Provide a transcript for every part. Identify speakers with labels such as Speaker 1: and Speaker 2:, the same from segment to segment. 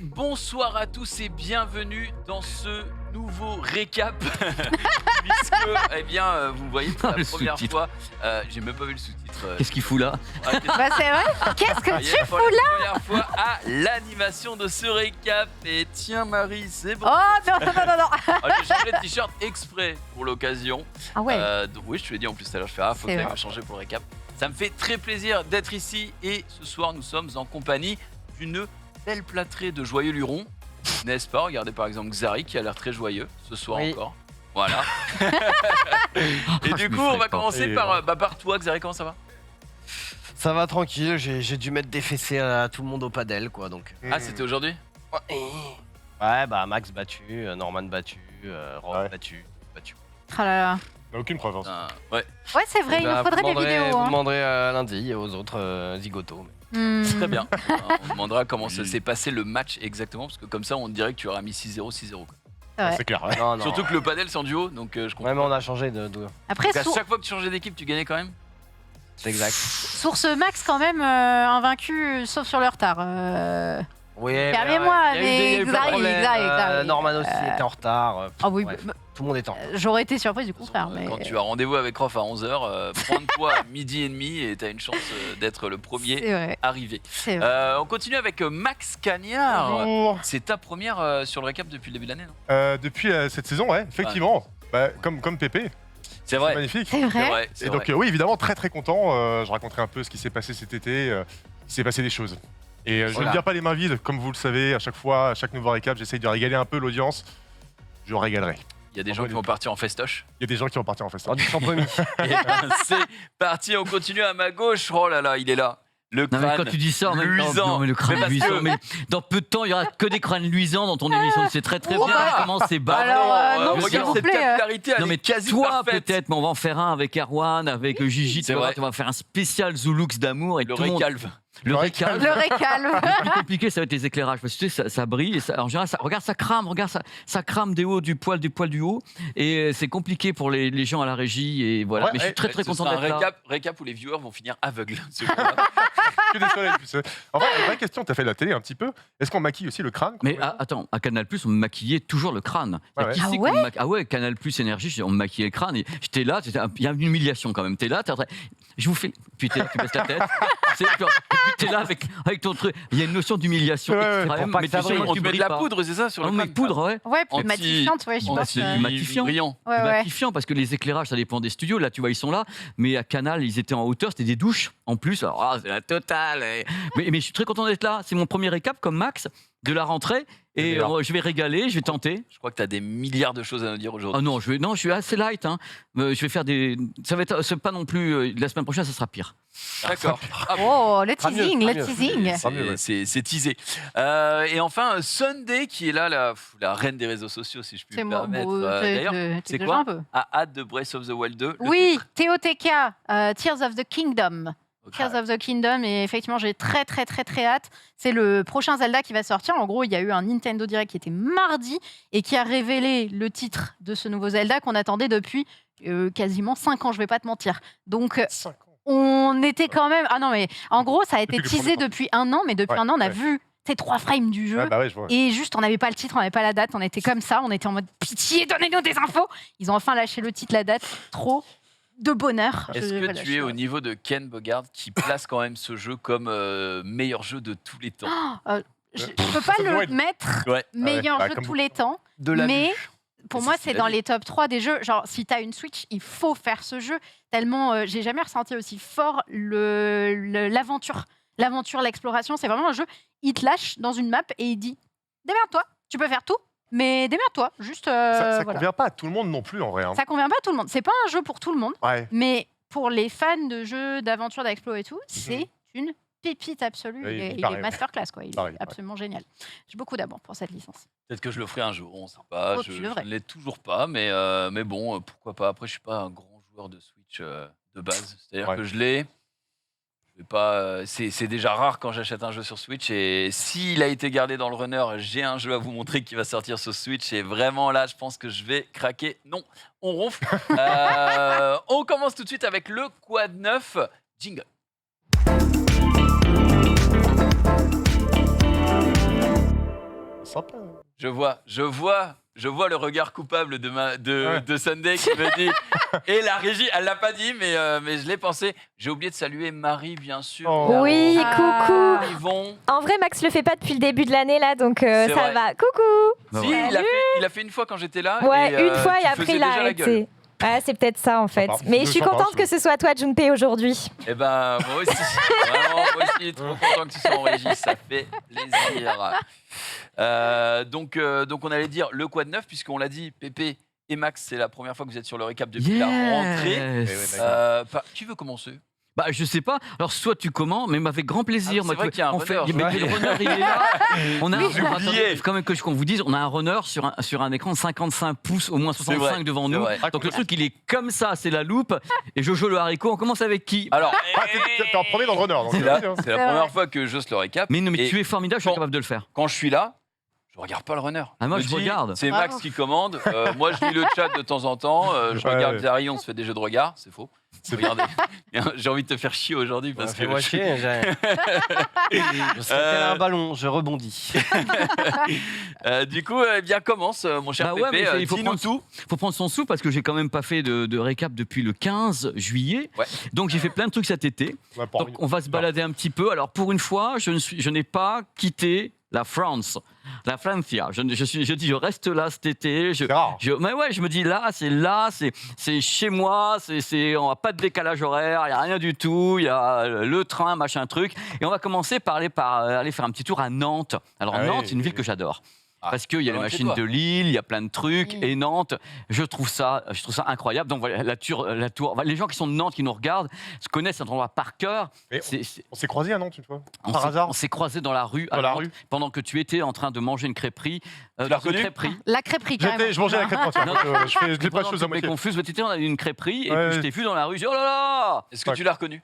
Speaker 1: bonsoir à tous et bienvenue dans ce nouveau récap. Puisque, vous voyez, pour la première fois, j'ai même pas vu le sous-titre.
Speaker 2: Qu'est-ce qu'il fout là?
Speaker 3: C'est vrai. Qu'est-ce que tu fous là?
Speaker 1: La première fois à l'animation de ce récap. Et tiens, Marie, c'est bon.
Speaker 3: Oh non.
Speaker 1: J'ai changé de t-shirt exprès pour l'occasion.
Speaker 3: Ah ouais.
Speaker 1: Donc oui, je te l'ai dit en plus tout à l'heure, je fais faut que
Speaker 3: C'est
Speaker 1: j'aille
Speaker 3: vrai.
Speaker 1: me changer pour le récap. Ça me fait très plaisir d'être ici et ce soir nous sommes en compagnie d'une belle plâtrée de joyeux lurons, n'est-ce pas? Regardez par exemple Xari qui a l'air très joyeux ce soir encore. Voilà. Et du coup, on va commencer par toi, Xari, comment ça va?
Speaker 4: Ça va tranquille, j'ai dû mettre des fessées à tout le monde au padel quoi donc.
Speaker 1: Ah, c'était aujourd'hui?
Speaker 4: Ouais bah Max battu, Norman battu, Rob battu.
Speaker 3: Oh là là.
Speaker 5: On n'a aucune preuve. Hein.
Speaker 1: Ouais.
Speaker 3: Ouais, c'est vrai, il nous faudrait des vidéos.
Speaker 4: Vous
Speaker 3: Hein.
Speaker 4: demanderez lundi aux autres zigotos.
Speaker 1: Très bien. On demandera comment ça s'est passé le match exactement, parce que comme ça, on dirait que tu auras mis 6-0, 6-0. quoi.
Speaker 3: Ouais.
Speaker 5: C'est clair. Ouais.
Speaker 4: Non.
Speaker 1: Surtout que le padel, c'est en duo, donc je comprends.
Speaker 4: Ouais mais on a changé de.
Speaker 3: Après,
Speaker 1: Donc à chaque fois que tu changeais d'équipe, tu gagnais quand même?
Speaker 4: C'est exact.
Speaker 3: source Max, quand même, invaincu, sauf sur le retard.
Speaker 4: Oui.
Speaker 3: Permets-moi, mais Xari.
Speaker 4: Norman aussi était en retard.
Speaker 3: Ah oui,
Speaker 4: Bref, tout le monde était en retard.
Speaker 3: j'aurais été surprise du contraire. Mais...
Speaker 1: Quand tu as rendez-vous avec Rof à 11h, pointe-toi à midi et demi et tu as une chance d'être le premier
Speaker 3: C'est vrai.
Speaker 1: arrivé.
Speaker 3: C'est vrai.
Speaker 1: On continue avec Max Cagnard.
Speaker 5: Bonjour.
Speaker 1: C'est ta première sur le récap depuis le début de l'année, non?
Speaker 5: Depuis cette saison, ouais, effectivement. Bah, comme Pépé,
Speaker 1: C'est
Speaker 5: c'est
Speaker 1: vrai.
Speaker 5: magnifique.
Speaker 3: C'est vrai.
Speaker 1: C'est
Speaker 5: Et donc,
Speaker 1: vrai.
Speaker 5: oui, évidemment, très très content. Je raconterai un peu ce qui s'est passé cet été. Il s'est passé des choses. Et je ne
Speaker 4: Voilà.
Speaker 5: viens pas les mains vides, comme vous le savez, à chaque fois, à chaque nouveau récap, j'essaye de régaler un peu l'audience. Je régalerai.
Speaker 1: Il y a des gens qui vont partir en festoche.
Speaker 5: Il y a des gens qui vont partir en festival.
Speaker 4: Du champomis.
Speaker 1: Et c'est parti, on continue à ma gauche. Oh là là, il est là. Le
Speaker 2: Non, mais
Speaker 1: crâne.
Speaker 2: quand tu dis ça, en même temps,
Speaker 1: luisant.
Speaker 2: non, mais le crâne
Speaker 1: Mais parce
Speaker 2: luisant,
Speaker 1: que-
Speaker 2: mais dans peu de temps, il y aura que des crânes luisants dans ton émission. C'est très bien comment c'est bas.
Speaker 3: Alors, non, s'il
Speaker 1: regarde
Speaker 3: vous
Speaker 1: cette
Speaker 3: plaît,
Speaker 1: capillarité, elle
Speaker 2: Non mais
Speaker 1: est quasi
Speaker 2: toi
Speaker 1: parfaite.
Speaker 2: peut-être, mais on va en faire un avec Erwan, avec Gigi,
Speaker 1: C'est
Speaker 2: tu vois,
Speaker 1: vrai.
Speaker 2: on va faire un spécial Zoulux d'amour et
Speaker 1: Le
Speaker 2: tout le monde.
Speaker 1: récalve.
Speaker 2: Le récalve.
Speaker 3: Le récalme.
Speaker 2: Le plus compliqué, ça va être les éclairages. Parce que tu sais, ça brille. Et ça, en général, regarde, ça crame. Regarde, ça crame du poil du haut. Et c'est compliqué pour les gens à la régie. Et voilà.
Speaker 5: Ouais,
Speaker 2: mais je suis très
Speaker 1: Ce
Speaker 2: content
Speaker 1: sera
Speaker 2: d'être
Speaker 1: un
Speaker 2: là.
Speaker 1: récap où les viewers vont finir aveugles. ce jour-là.
Speaker 5: Que des soleils, en plus. En fait, une vraie question, tu as fait la télé un petit peu. Est-ce qu'on maquille aussi le crâne quand
Speaker 2: Mais
Speaker 5: on-
Speaker 2: attends, à Canal+, on me maquillait toujours le crâne.
Speaker 5: Ouais, ouais.
Speaker 2: Qui
Speaker 3: Ah
Speaker 2: c'est qu'on
Speaker 3: ouais
Speaker 2: me ah ouais, Canal+, Énergie, on me maquillait le crâne. Et j'étais là, il y a une humiliation quand même. T'es là, je vous fais... Puis t'es là, tu baisses la tête. Et puis t'es là avec ton truc. Il y a une notion d'humiliation
Speaker 5: Ouais, ouais,
Speaker 2: extrême.
Speaker 4: pour pas
Speaker 2: mais
Speaker 4: que ça
Speaker 2: tu sais,
Speaker 4: brille.
Speaker 1: On
Speaker 2: tu
Speaker 1: te met de
Speaker 2: brilles
Speaker 1: la
Speaker 2: pas.
Speaker 1: poudre, c'est ça, sur
Speaker 2: On
Speaker 1: le
Speaker 2: met
Speaker 1: crâne?
Speaker 2: de poudre, ouais.
Speaker 3: Ouais, plus
Speaker 1: Anti-
Speaker 3: matifiante, ouais, je
Speaker 1: anti-
Speaker 3: pense.
Speaker 2: c'est du matifiant.
Speaker 1: Brillant.
Speaker 3: Ouais,
Speaker 2: C'est
Speaker 3: ouais.
Speaker 2: matifiant parce que les éclairages, ça dépend des studios. Là, tu vois, ils sont là. Mais à Canal, ils étaient en hauteur, c'était des douches en plus. Alors, c'est la totale. Mais je suis très content d'être là. C'est mon premier récap comme Max de la rentrée. Et
Speaker 5: bien.
Speaker 2: je vais régaler, je vais tenter.
Speaker 1: Je crois que tu as des milliards de choses à nous dire aujourd'hui.
Speaker 2: Ah non, je suis assez light. Hein. Je vais faire des. Ça va être. C'est pas non plus. La semaine prochaine, ça sera pire.
Speaker 1: D'accord.
Speaker 3: Oh, le
Speaker 4: Pas mieux,
Speaker 3: teasing,
Speaker 4: pas
Speaker 3: le
Speaker 4: mieux.
Speaker 3: teasing.
Speaker 5: Tant mieux, ouais.
Speaker 1: C'est teasé. Et enfin, Sunday qui est là, la reine des réseaux sociaux, si je puis
Speaker 3: C'est
Speaker 1: me
Speaker 3: moi.
Speaker 1: permettre.
Speaker 3: Bon,
Speaker 1: D'ailleurs,
Speaker 3: t'es
Speaker 1: c'est
Speaker 3: déjà
Speaker 1: quoi
Speaker 3: un peu.
Speaker 1: a hâte de Breath of the Wild 2. Le
Speaker 3: Oui,
Speaker 1: titre
Speaker 3: TOTK, Tears of the Kingdom.
Speaker 1: Ok.
Speaker 3: Tears of the Kingdom, et effectivement, j'ai très hâte. C'est le prochain Zelda qui va sortir. En gros, il y a eu un Nintendo Direct qui était mardi et qui a révélé le titre de ce nouveau Zelda qu'on attendait depuis quasiment 5 ans, je vais pas te mentir. Donc,
Speaker 5: 5 ans.
Speaker 3: on était quand même... Ah non, mais en gros, ça a été
Speaker 5: Depuis le
Speaker 3: teasé
Speaker 5: premier
Speaker 3: depuis un an, mais depuis
Speaker 5: Ouais,
Speaker 3: un an, on a
Speaker 5: ouais.
Speaker 3: vu ces 3 frames du jeu.
Speaker 5: Ouais, bah ouais, je vois.
Speaker 3: Et juste, on n'avait pas le titre, on n'avait pas la date, on était comme ça, on était en mode pitié, donnez-nous des infos. Ils ont enfin lâché le titre, la date, trop de bonheur.
Speaker 1: Est-ce que
Speaker 3: Voilà,
Speaker 1: tu
Speaker 3: je
Speaker 1: es
Speaker 3: suis
Speaker 1: au
Speaker 3: heureuse.
Speaker 1: niveau de Ken Bogard qui place quand même ce jeu comme meilleur jeu de tous les temps?
Speaker 3: Je peux pas le
Speaker 5: Wild.
Speaker 3: mettre
Speaker 1: Ouais.
Speaker 3: meilleur
Speaker 5: Bah,
Speaker 3: jeu de
Speaker 5: comme
Speaker 3: tous
Speaker 5: beaucoup.
Speaker 3: les temps,
Speaker 4: De la
Speaker 3: mais
Speaker 4: vue.
Speaker 3: pour
Speaker 1: Mais
Speaker 3: moi,
Speaker 1: c'est
Speaker 3: c'est
Speaker 1: la
Speaker 3: dans
Speaker 1: vie.
Speaker 3: les top 3 des jeux. Genre, si tu as une Switch, il faut faire ce jeu. Tellement, j'ai jamais ressenti aussi fort l'aventure. L'aventure, l'exploration, c'est vraiment un jeu. Il te lâche dans une map et il dit démerde-toi, tu peux faire tout, mais démerde-toi. Juste,
Speaker 5: Ça
Speaker 3: voilà.
Speaker 5: convient pas à tout le monde non plus en vrai. Hein.
Speaker 3: Ça convient pas à tout le monde. C'est pas un jeu pour tout le monde,
Speaker 5: Ouais.
Speaker 3: mais pour les fans de jeux d'aventure, d'explo et tout, c'est une pépite absolue.
Speaker 5: Oui,
Speaker 3: il
Speaker 5: pareil,
Speaker 3: est
Speaker 5: ouais.
Speaker 3: masterclass, quoi. Il
Speaker 5: Pareil,
Speaker 3: est
Speaker 5: ouais.
Speaker 3: absolument génial. J'ai beaucoup d'amour pour cette licence.
Speaker 1: Peut-être que je le ferai un jour, on sait pas.
Speaker 3: Oh,
Speaker 1: je
Speaker 3: tu devrais.
Speaker 1: ne l'ai toujours pas, mais bon, pourquoi pas. Après, je suis pas un grand joueur de Switch de base. C'est-à-dire
Speaker 5: Ouais.
Speaker 1: que je l'ai. Je vais pas. C'est déjà rare quand j'achète un jeu sur Switch. Et s'il a été gardé dans le runner, j'ai un jeu à vous montrer qui va sortir sur Switch. Et vraiment là, je pense que je vais craquer. Non, on ronfle. On commence tout de suite avec le Quad 9 jingle. je vois le regard coupable de Sunday qui me dit. Et la régie, elle l'a pas dit, mais je l'ai pensé. J'ai oublié de saluer Marie, bien sûr.
Speaker 5: Oh.
Speaker 6: Oui, coucou.
Speaker 1: Yvon.
Speaker 6: En vrai, Max le fait pas depuis le début de l'année là, donc ça
Speaker 1: vrai.
Speaker 6: va. Coucou.
Speaker 2: Bah
Speaker 1: Si,
Speaker 2: voilà.
Speaker 1: il a fait une fois quand j'étais là.
Speaker 6: Ouais,
Speaker 1: et,
Speaker 6: une fois et
Speaker 1: tu
Speaker 6: après
Speaker 1: faisais
Speaker 6: il a
Speaker 1: déjà la gueule.
Speaker 6: arrêté. Ouais, c'est peut-être ça en fait.
Speaker 5: Sympa.
Speaker 6: Mais je suis
Speaker 5: Sympa,
Speaker 6: contente
Speaker 5: ça.
Speaker 6: que ce soit toi, Junpei, aujourd'hui.
Speaker 1: Eh ben, moi aussi. Vraiment, moi aussi, trop content que tu sois en régie. Ça fait plaisir. Donc, on allait dire le quad neuf, puisqu'on l'a dit, Pépé et Max, c'est la première fois que vous êtes sur le récap depuis la rentrée.
Speaker 2: Yes.
Speaker 1: Qui veut commencer?
Speaker 2: Bah, je sais pas. Alors, soit tu commandes, mais avec grand plaisir.
Speaker 1: Ah, c'est vrai qu'il y a un runner,
Speaker 2: Mais le runner, il est là. On a
Speaker 1: Oui, j'ai
Speaker 2: attendez,
Speaker 1: oublié.
Speaker 2: il faut quand même que je vous dise, on a un runner sur un écran de 55 pouces, au moins 65
Speaker 1: vrai,
Speaker 2: devant
Speaker 1: c'est
Speaker 2: nous.
Speaker 1: vrai.
Speaker 2: Donc, le truc, il est comme ça, c'est la loupe. Et Jojo le haricot, on commence avec qui?
Speaker 1: Alors,
Speaker 5: Ah, t'es en premier dans le runner. Donc
Speaker 1: c'est
Speaker 5: vas-y,
Speaker 1: la
Speaker 5: hein.
Speaker 1: première
Speaker 3: vrai.
Speaker 1: fois que j'ose le récap.
Speaker 2: Mais non, mais
Speaker 1: Et
Speaker 2: tu es formidable, je suis
Speaker 1: quand-
Speaker 2: capable de le faire.
Speaker 1: Quand je suis là, je regarde pas le runner.
Speaker 2: Ah, moi,
Speaker 1: me
Speaker 2: je
Speaker 1: dis,
Speaker 2: regarde.
Speaker 1: C'est
Speaker 3: Bravo.
Speaker 1: Max qui commande. Moi, je lis le chat de temps en temps. Je
Speaker 5: Ouais,
Speaker 1: regarde
Speaker 5: ouais.
Speaker 1: Zari, on se fait des jeux de regard. C'est faux. Regardez. J'ai envie de te faire chier aujourd'hui parce que
Speaker 4: Fais-moi chier. Je serais tel un ballon, je rebondis.
Speaker 1: Du coup, eh bien, commence, mon cher
Speaker 2: Bah ouais,
Speaker 1: Pépé.
Speaker 2: mais il faut
Speaker 1: dis-nous
Speaker 2: prendre
Speaker 1: tout.
Speaker 2: faut prendre son sou parce que j'ai quand même pas fait de récap depuis le 15 juillet.
Speaker 1: Ouais.
Speaker 2: Donc j'ai fait plein de trucs cet été.
Speaker 5: Ouais, pour
Speaker 2: Donc on va se balader un petit peu. Alors pour une fois, je n'ai pas quitté la France, la Francia. Je dis je reste là cet été.
Speaker 5: C'est rare.
Speaker 2: Mais ouais, je me dis là, c'est chez moi, on n'a pas de décalage horaire, il n'y a rien du tout, il y a le train, machin truc. Et on va commencer par aller faire un petit tour à Nantes. Alors
Speaker 5: Ah oui,
Speaker 2: Nantes, c'est une
Speaker 5: oui,
Speaker 2: ville
Speaker 5: oui.
Speaker 2: que j'adore.
Speaker 1: Ah,
Speaker 2: Parce qu'il y a les
Speaker 1: alors, chez
Speaker 2: machines
Speaker 1: toi.
Speaker 2: de Lille, il y a plein de trucs.
Speaker 3: Mm.
Speaker 2: Et Nantes, je trouve ça incroyable. Donc voilà, la tour, les gens qui sont de Nantes, qui nous regardent, se connaissent cet endroit par cœur.
Speaker 5: Mais
Speaker 2: C'est-
Speaker 5: on s'est croisés à Nantes une fois.
Speaker 2: on
Speaker 5: Par
Speaker 2: s'est-
Speaker 5: hasard.
Speaker 2: On s'est croisés dans la rue, à
Speaker 5: Dans la
Speaker 2: Nantes,
Speaker 5: rue.
Speaker 2: pendant que tu étais en train de manger une crêperie.
Speaker 1: Tu l'as
Speaker 2: dans une
Speaker 1: reconnu
Speaker 2: crêperie.
Speaker 3: La crêperie, carrément.
Speaker 5: Je mangeais la crêpe entière.
Speaker 2: Non,
Speaker 5: donc, je dis pas de choses à
Speaker 2: Mais
Speaker 5: moitié.
Speaker 2: confuse, mais tu étais dans une crêperie et
Speaker 5: Ouais,
Speaker 2: puis je
Speaker 5: ouais.
Speaker 2: t'ai vu dans la rue. J'ai dit, oh là là.
Speaker 1: Est-ce que tu l'as reconnu?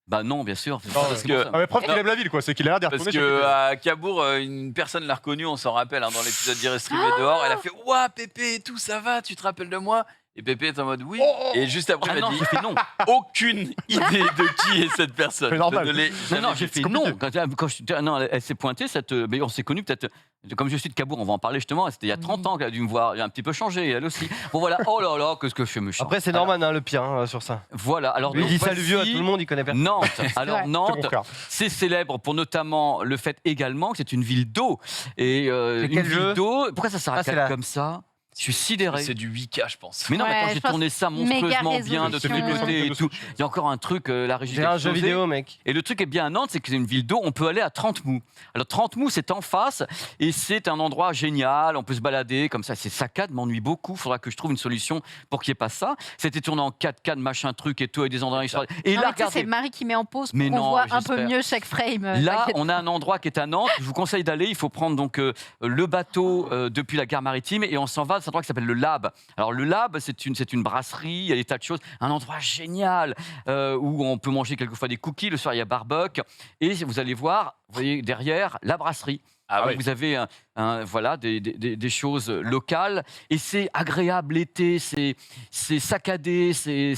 Speaker 2: Bah non, bien sûr.
Speaker 5: Non,
Speaker 1: parce
Speaker 2: C'est
Speaker 1: que-
Speaker 2: pour ça.
Speaker 5: Ah, mais preuve qu'il
Speaker 1: Non.
Speaker 5: aime la ville, quoi. C'est qu'il a l'air d'y
Speaker 1: Parce
Speaker 5: retourner. chaque
Speaker 1: que
Speaker 5: été.
Speaker 1: à Cabourg, une personne l'a reconnu, on s'en rappelle, hein, dans l'épisode d'Irresprimé dehors. Elle a fait Ouah, Pépé et tout, ça va, tu te rappelles de moi? Et Pépé est en mode oui.
Speaker 5: Oh, oh.
Speaker 1: Et juste après,
Speaker 2: Ah
Speaker 1: il m'a
Speaker 2: non,
Speaker 1: dit
Speaker 2: j'ai fait non.
Speaker 1: aucune idée de qui est cette personne.
Speaker 5: C'est normal.
Speaker 1: Je ne l'ai
Speaker 2: Non,
Speaker 1: jamais
Speaker 2: non,
Speaker 1: vu.
Speaker 2: j'ai fait
Speaker 5: compliqué.
Speaker 2: non. Non, elle s'est pointée, mais on s'est connus peut-être. Comme je suis de Cabourg, on va en parler justement. C'était il y a 30 ans qu'elle a dû me voir. Elle a un petit peu changé, elle aussi. Bon, voilà. Oh là là, qu'est-ce que je fais méchant.
Speaker 4: Après, c'est
Speaker 2: Alors,
Speaker 4: Norman, hein, le pire hein, sur ça.
Speaker 2: Voilà. Alors,
Speaker 4: Lui, il
Speaker 2: donc,
Speaker 4: dit salut vieux à
Speaker 2: voici
Speaker 4: tout le monde, il connaît personne.
Speaker 2: Nantes. Alors,
Speaker 3: vrai.
Speaker 5: C'est mon
Speaker 2: Nantes,
Speaker 5: frère.
Speaker 2: c'est célèbre pour notamment le fait également que c'est une ville d'eau. Et
Speaker 4: C'est
Speaker 2: une
Speaker 4: quel
Speaker 2: ville
Speaker 4: jeu
Speaker 2: d'eau. Pourquoi ça
Speaker 4: Ah, c'est
Speaker 2: s'arrête
Speaker 4: la-
Speaker 2: comme ça? Je suis sidéré.
Speaker 1: C'est du 8K, je pense.
Speaker 2: Mais non, mais
Speaker 3: Ouais,
Speaker 2: quand
Speaker 3: je
Speaker 2: j'ai
Speaker 3: pense
Speaker 2: tourné ça
Speaker 3: méga
Speaker 2: monstrueusement bien de tous les
Speaker 3: résolution.
Speaker 2: côtés et tout, il y a encore un truc, la régie
Speaker 4: J'ai
Speaker 2: a
Speaker 4: un jeu
Speaker 2: explosé.
Speaker 4: vidéo, mec.
Speaker 2: Et le truc est bien à Nantes, c'est que c'est une ville d'eau, on peut aller à 30 mous. Alors 30 mous, c'est en face et c'est un endroit génial, on peut se balader comme ça. C'est saccade, m'ennuie beaucoup, il faudra que je trouve une solution pour qu'il n'y ait pas ça. C'était tourné en 4K, machin truc et tout, avec des endroits extraordinaires. Et
Speaker 3: Non,
Speaker 2: là,
Speaker 3: mais tu sais, c'est
Speaker 2: regardez,
Speaker 3: Marie qui met en pause pour
Speaker 2: Mais
Speaker 3: qu'on
Speaker 2: non,
Speaker 3: voit un peu
Speaker 2: j'espère.
Speaker 3: mieux chaque frame.
Speaker 2: là,
Speaker 3: t'inquiète.
Speaker 2: on a un endroit qui est à Nantes. Je vous conseille d'aller. Il faut prendre donc le bateau depuis la gare maritime et on s'en va à cet endroit qui s'appelle le Lab. Alors le Lab, c'est une brasserie, il y a des tas de choses, un endroit génial où on peut manger quelquefois des cookies. Le soir, il y a barbecue et vous allez voir, vous voyez derrière la brasserie.
Speaker 1: Ah
Speaker 2: Donc,
Speaker 1: oui.
Speaker 2: vous avez voilà, des choses locales et c'est agréable l'été, c'est saccadé, c'est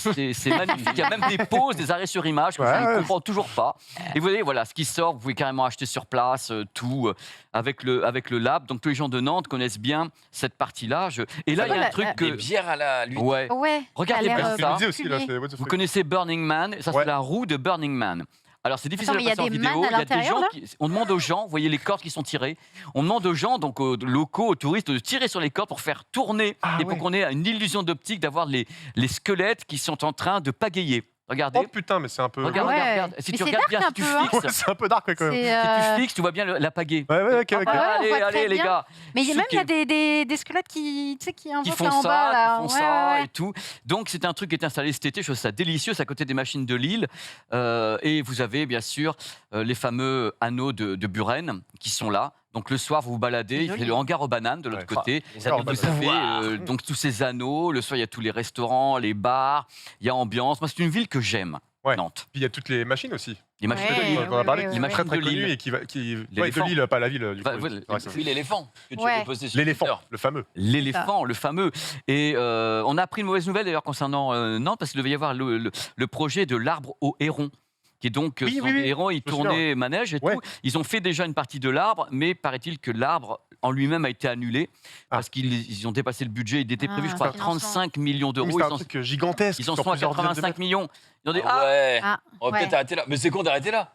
Speaker 2: magnifique. Il y a même des pauses, des arrêts sur image que je
Speaker 5: Ouais.
Speaker 2: ne comprends toujours pas. Et vous voyez, voilà, ce qui sort, vous pouvez carrément acheter sur place tout avec le Lab. Donc tous les gens de Nantes connaissent bien cette partie-là. Et là,
Speaker 3: Ça
Speaker 2: il y a
Speaker 3: va,
Speaker 2: un truc
Speaker 1: Des
Speaker 2: que...
Speaker 1: bières à la lui.
Speaker 2: Ouais.
Speaker 3: Ouais.
Speaker 2: Regardez
Speaker 3: ça a
Speaker 2: bien
Speaker 3: l'air,
Speaker 5: C'est
Speaker 2: ça.
Speaker 5: une idée aussi, là.
Speaker 3: particulier.
Speaker 5: c'est what the
Speaker 2: Vous
Speaker 5: fuck.
Speaker 2: connaissez Burning Man, ça
Speaker 5: Ouais.
Speaker 2: c'est la roue de Burning Man. Alors c'est difficile
Speaker 3: Attends, mais
Speaker 2: à
Speaker 3: il y a
Speaker 2: passer en
Speaker 3: des
Speaker 2: vidéo.
Speaker 3: mannes à
Speaker 2: Il y a des
Speaker 3: l'intérieur,
Speaker 2: gens
Speaker 3: là
Speaker 2: on demande aux gens, vous voyez les cordes qui sont tirées, on demande aux gens, donc aux locaux, aux touristes, de tirer sur les cordes pour faire tourner
Speaker 5: Ah
Speaker 2: et pour
Speaker 5: ouais.
Speaker 2: qu'on ait une illusion d'optique d'avoir les squelettes qui sont en train de pagayer. Regardez.
Speaker 5: Oh putain, mais c'est un peu.
Speaker 2: Regarde,
Speaker 3: Ouais.
Speaker 2: regarde. Si
Speaker 3: Mais
Speaker 2: tu
Speaker 3: c'est
Speaker 2: regardes bien,
Speaker 3: dark
Speaker 2: si tu
Speaker 3: un peu, hein.
Speaker 2: fixes,
Speaker 5: Ouais, c'est un peu dark, ouais, quand même.
Speaker 3: C'est,
Speaker 2: si tu fixes, tu vois bien la pagaie.
Speaker 5: Ouais, ouais, ok, ok.
Speaker 3: ouais, on
Speaker 2: allez,
Speaker 3: voit très
Speaker 2: allez, les
Speaker 3: bien.
Speaker 2: gars.
Speaker 3: Mais il y a même il y a
Speaker 2: Choqué.
Speaker 3: des squelettes qui
Speaker 2: Qui
Speaker 3: invoquent
Speaker 2: font
Speaker 3: là en
Speaker 2: ça,
Speaker 3: bas. Là.
Speaker 2: qui font
Speaker 3: Ouais,
Speaker 2: ça
Speaker 3: ouais, ouais.
Speaker 2: et tout. Donc c'est un truc qui est installé cet été, je trouve ça délicieux, c'est à côté des machines de Lille. Et vous avez bien sûr les fameux anneaux de Buren qui sont là. Donc le soir, vous vous baladez,
Speaker 3: Joli.
Speaker 2: c'est le hangar aux bananes de l'autre
Speaker 5: Ouais.
Speaker 2: côté.
Speaker 4: Les
Speaker 5: anneaux
Speaker 2: Donc,
Speaker 5: aux
Speaker 2: vous avez
Speaker 5: bananes.
Speaker 2: donc tous ces anneaux. Le soir, il y a tous les restaurants, les bars, il y a ambiance. Moi, c'est une ville que j'aime,
Speaker 5: Ouais.
Speaker 2: Nantes.
Speaker 5: Puis il y a toutes les machines aussi.
Speaker 2: Les machines
Speaker 3: Ouais,
Speaker 2: de Lille.
Speaker 5: On en a parlé,
Speaker 3: ouais,
Speaker 5: qui
Speaker 2: ouais,
Speaker 5: sont très
Speaker 2: ouais.
Speaker 5: très
Speaker 2: De Lille.
Speaker 5: connues et qui ouais, de
Speaker 2: L'éléphant.
Speaker 5: Lille, pas la ville. Du coup,
Speaker 2: Bah, voilà,
Speaker 5: c'est vrai que c'est-
Speaker 1: Oui, l'éléphant que tu
Speaker 2: Ouais.
Speaker 1: avais posté sur
Speaker 5: L'éléphant,
Speaker 1: Twitter.
Speaker 5: le fameux.
Speaker 2: L'éléphant, le fameux. Et on a appris une mauvaise nouvelle d'ailleurs concernant Nantes, parce qu'il devait y avoir le projet de l'arbre au héron. Qui est donc,
Speaker 5: Oui,
Speaker 2: ce sont
Speaker 5: oui, oui.
Speaker 2: des hérons, ils
Speaker 5: Je me souviens.
Speaker 2: tournaient manège et
Speaker 5: Ouais.
Speaker 2: tout. Ils ont fait déjà une partie de l'arbre, mais paraît-il que l'arbre en lui-même a été annulé parce qu'ils ont dépassé le budget. Il était prévu, je crois, à
Speaker 3: financement.
Speaker 2: 35 millions
Speaker 5: Mais
Speaker 2: d'euros.
Speaker 5: c'est un truc gigantesque.
Speaker 2: Ils en
Speaker 5: sur
Speaker 2: sont à
Speaker 5: plusieurs dizaines de
Speaker 2: 85
Speaker 5: mètres.
Speaker 2: millions. Ils ont dit
Speaker 1: Ah ouais.
Speaker 3: Ah,
Speaker 1: On va
Speaker 3: ouais.
Speaker 1: peut-être arrêter là. Mais c'est con d'arrêter là.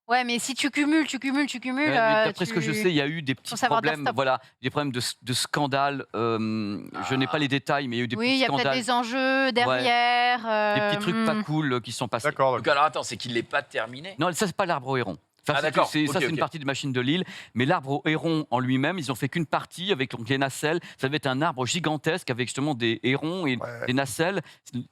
Speaker 3: Ouais, mais si tu cumules,
Speaker 2: mais d'après ce que je sais, il y a eu des petits
Speaker 3: Faut savoir dire
Speaker 2: problèmes,
Speaker 3: stop.
Speaker 2: voilà, des problèmes de scandale. Je n'ai pas les détails, mais il y a eu des
Speaker 3: Oui,
Speaker 2: petits
Speaker 3: il y a peut-être
Speaker 2: scandales,
Speaker 3: des enjeux derrière.
Speaker 2: des petits trucs pas cool qui sont passés.
Speaker 5: D'accord.
Speaker 1: Donc alors attends, c'est qu'il n'est pas terminé.
Speaker 2: Non, ça c'est pas l'arbre au héron. Enfin,
Speaker 1: Ah, d'accord.
Speaker 2: ça,
Speaker 1: Ok,
Speaker 2: c'est une
Speaker 1: ok.
Speaker 2: partie de machine de Lille. Mais l'arbre au héron en lui-même, ils ont fait qu'une partie avec donc, les nacelles. Ça devait être un arbre gigantesque avec justement des hérons et
Speaker 5: Ouais.
Speaker 2: des nacelles.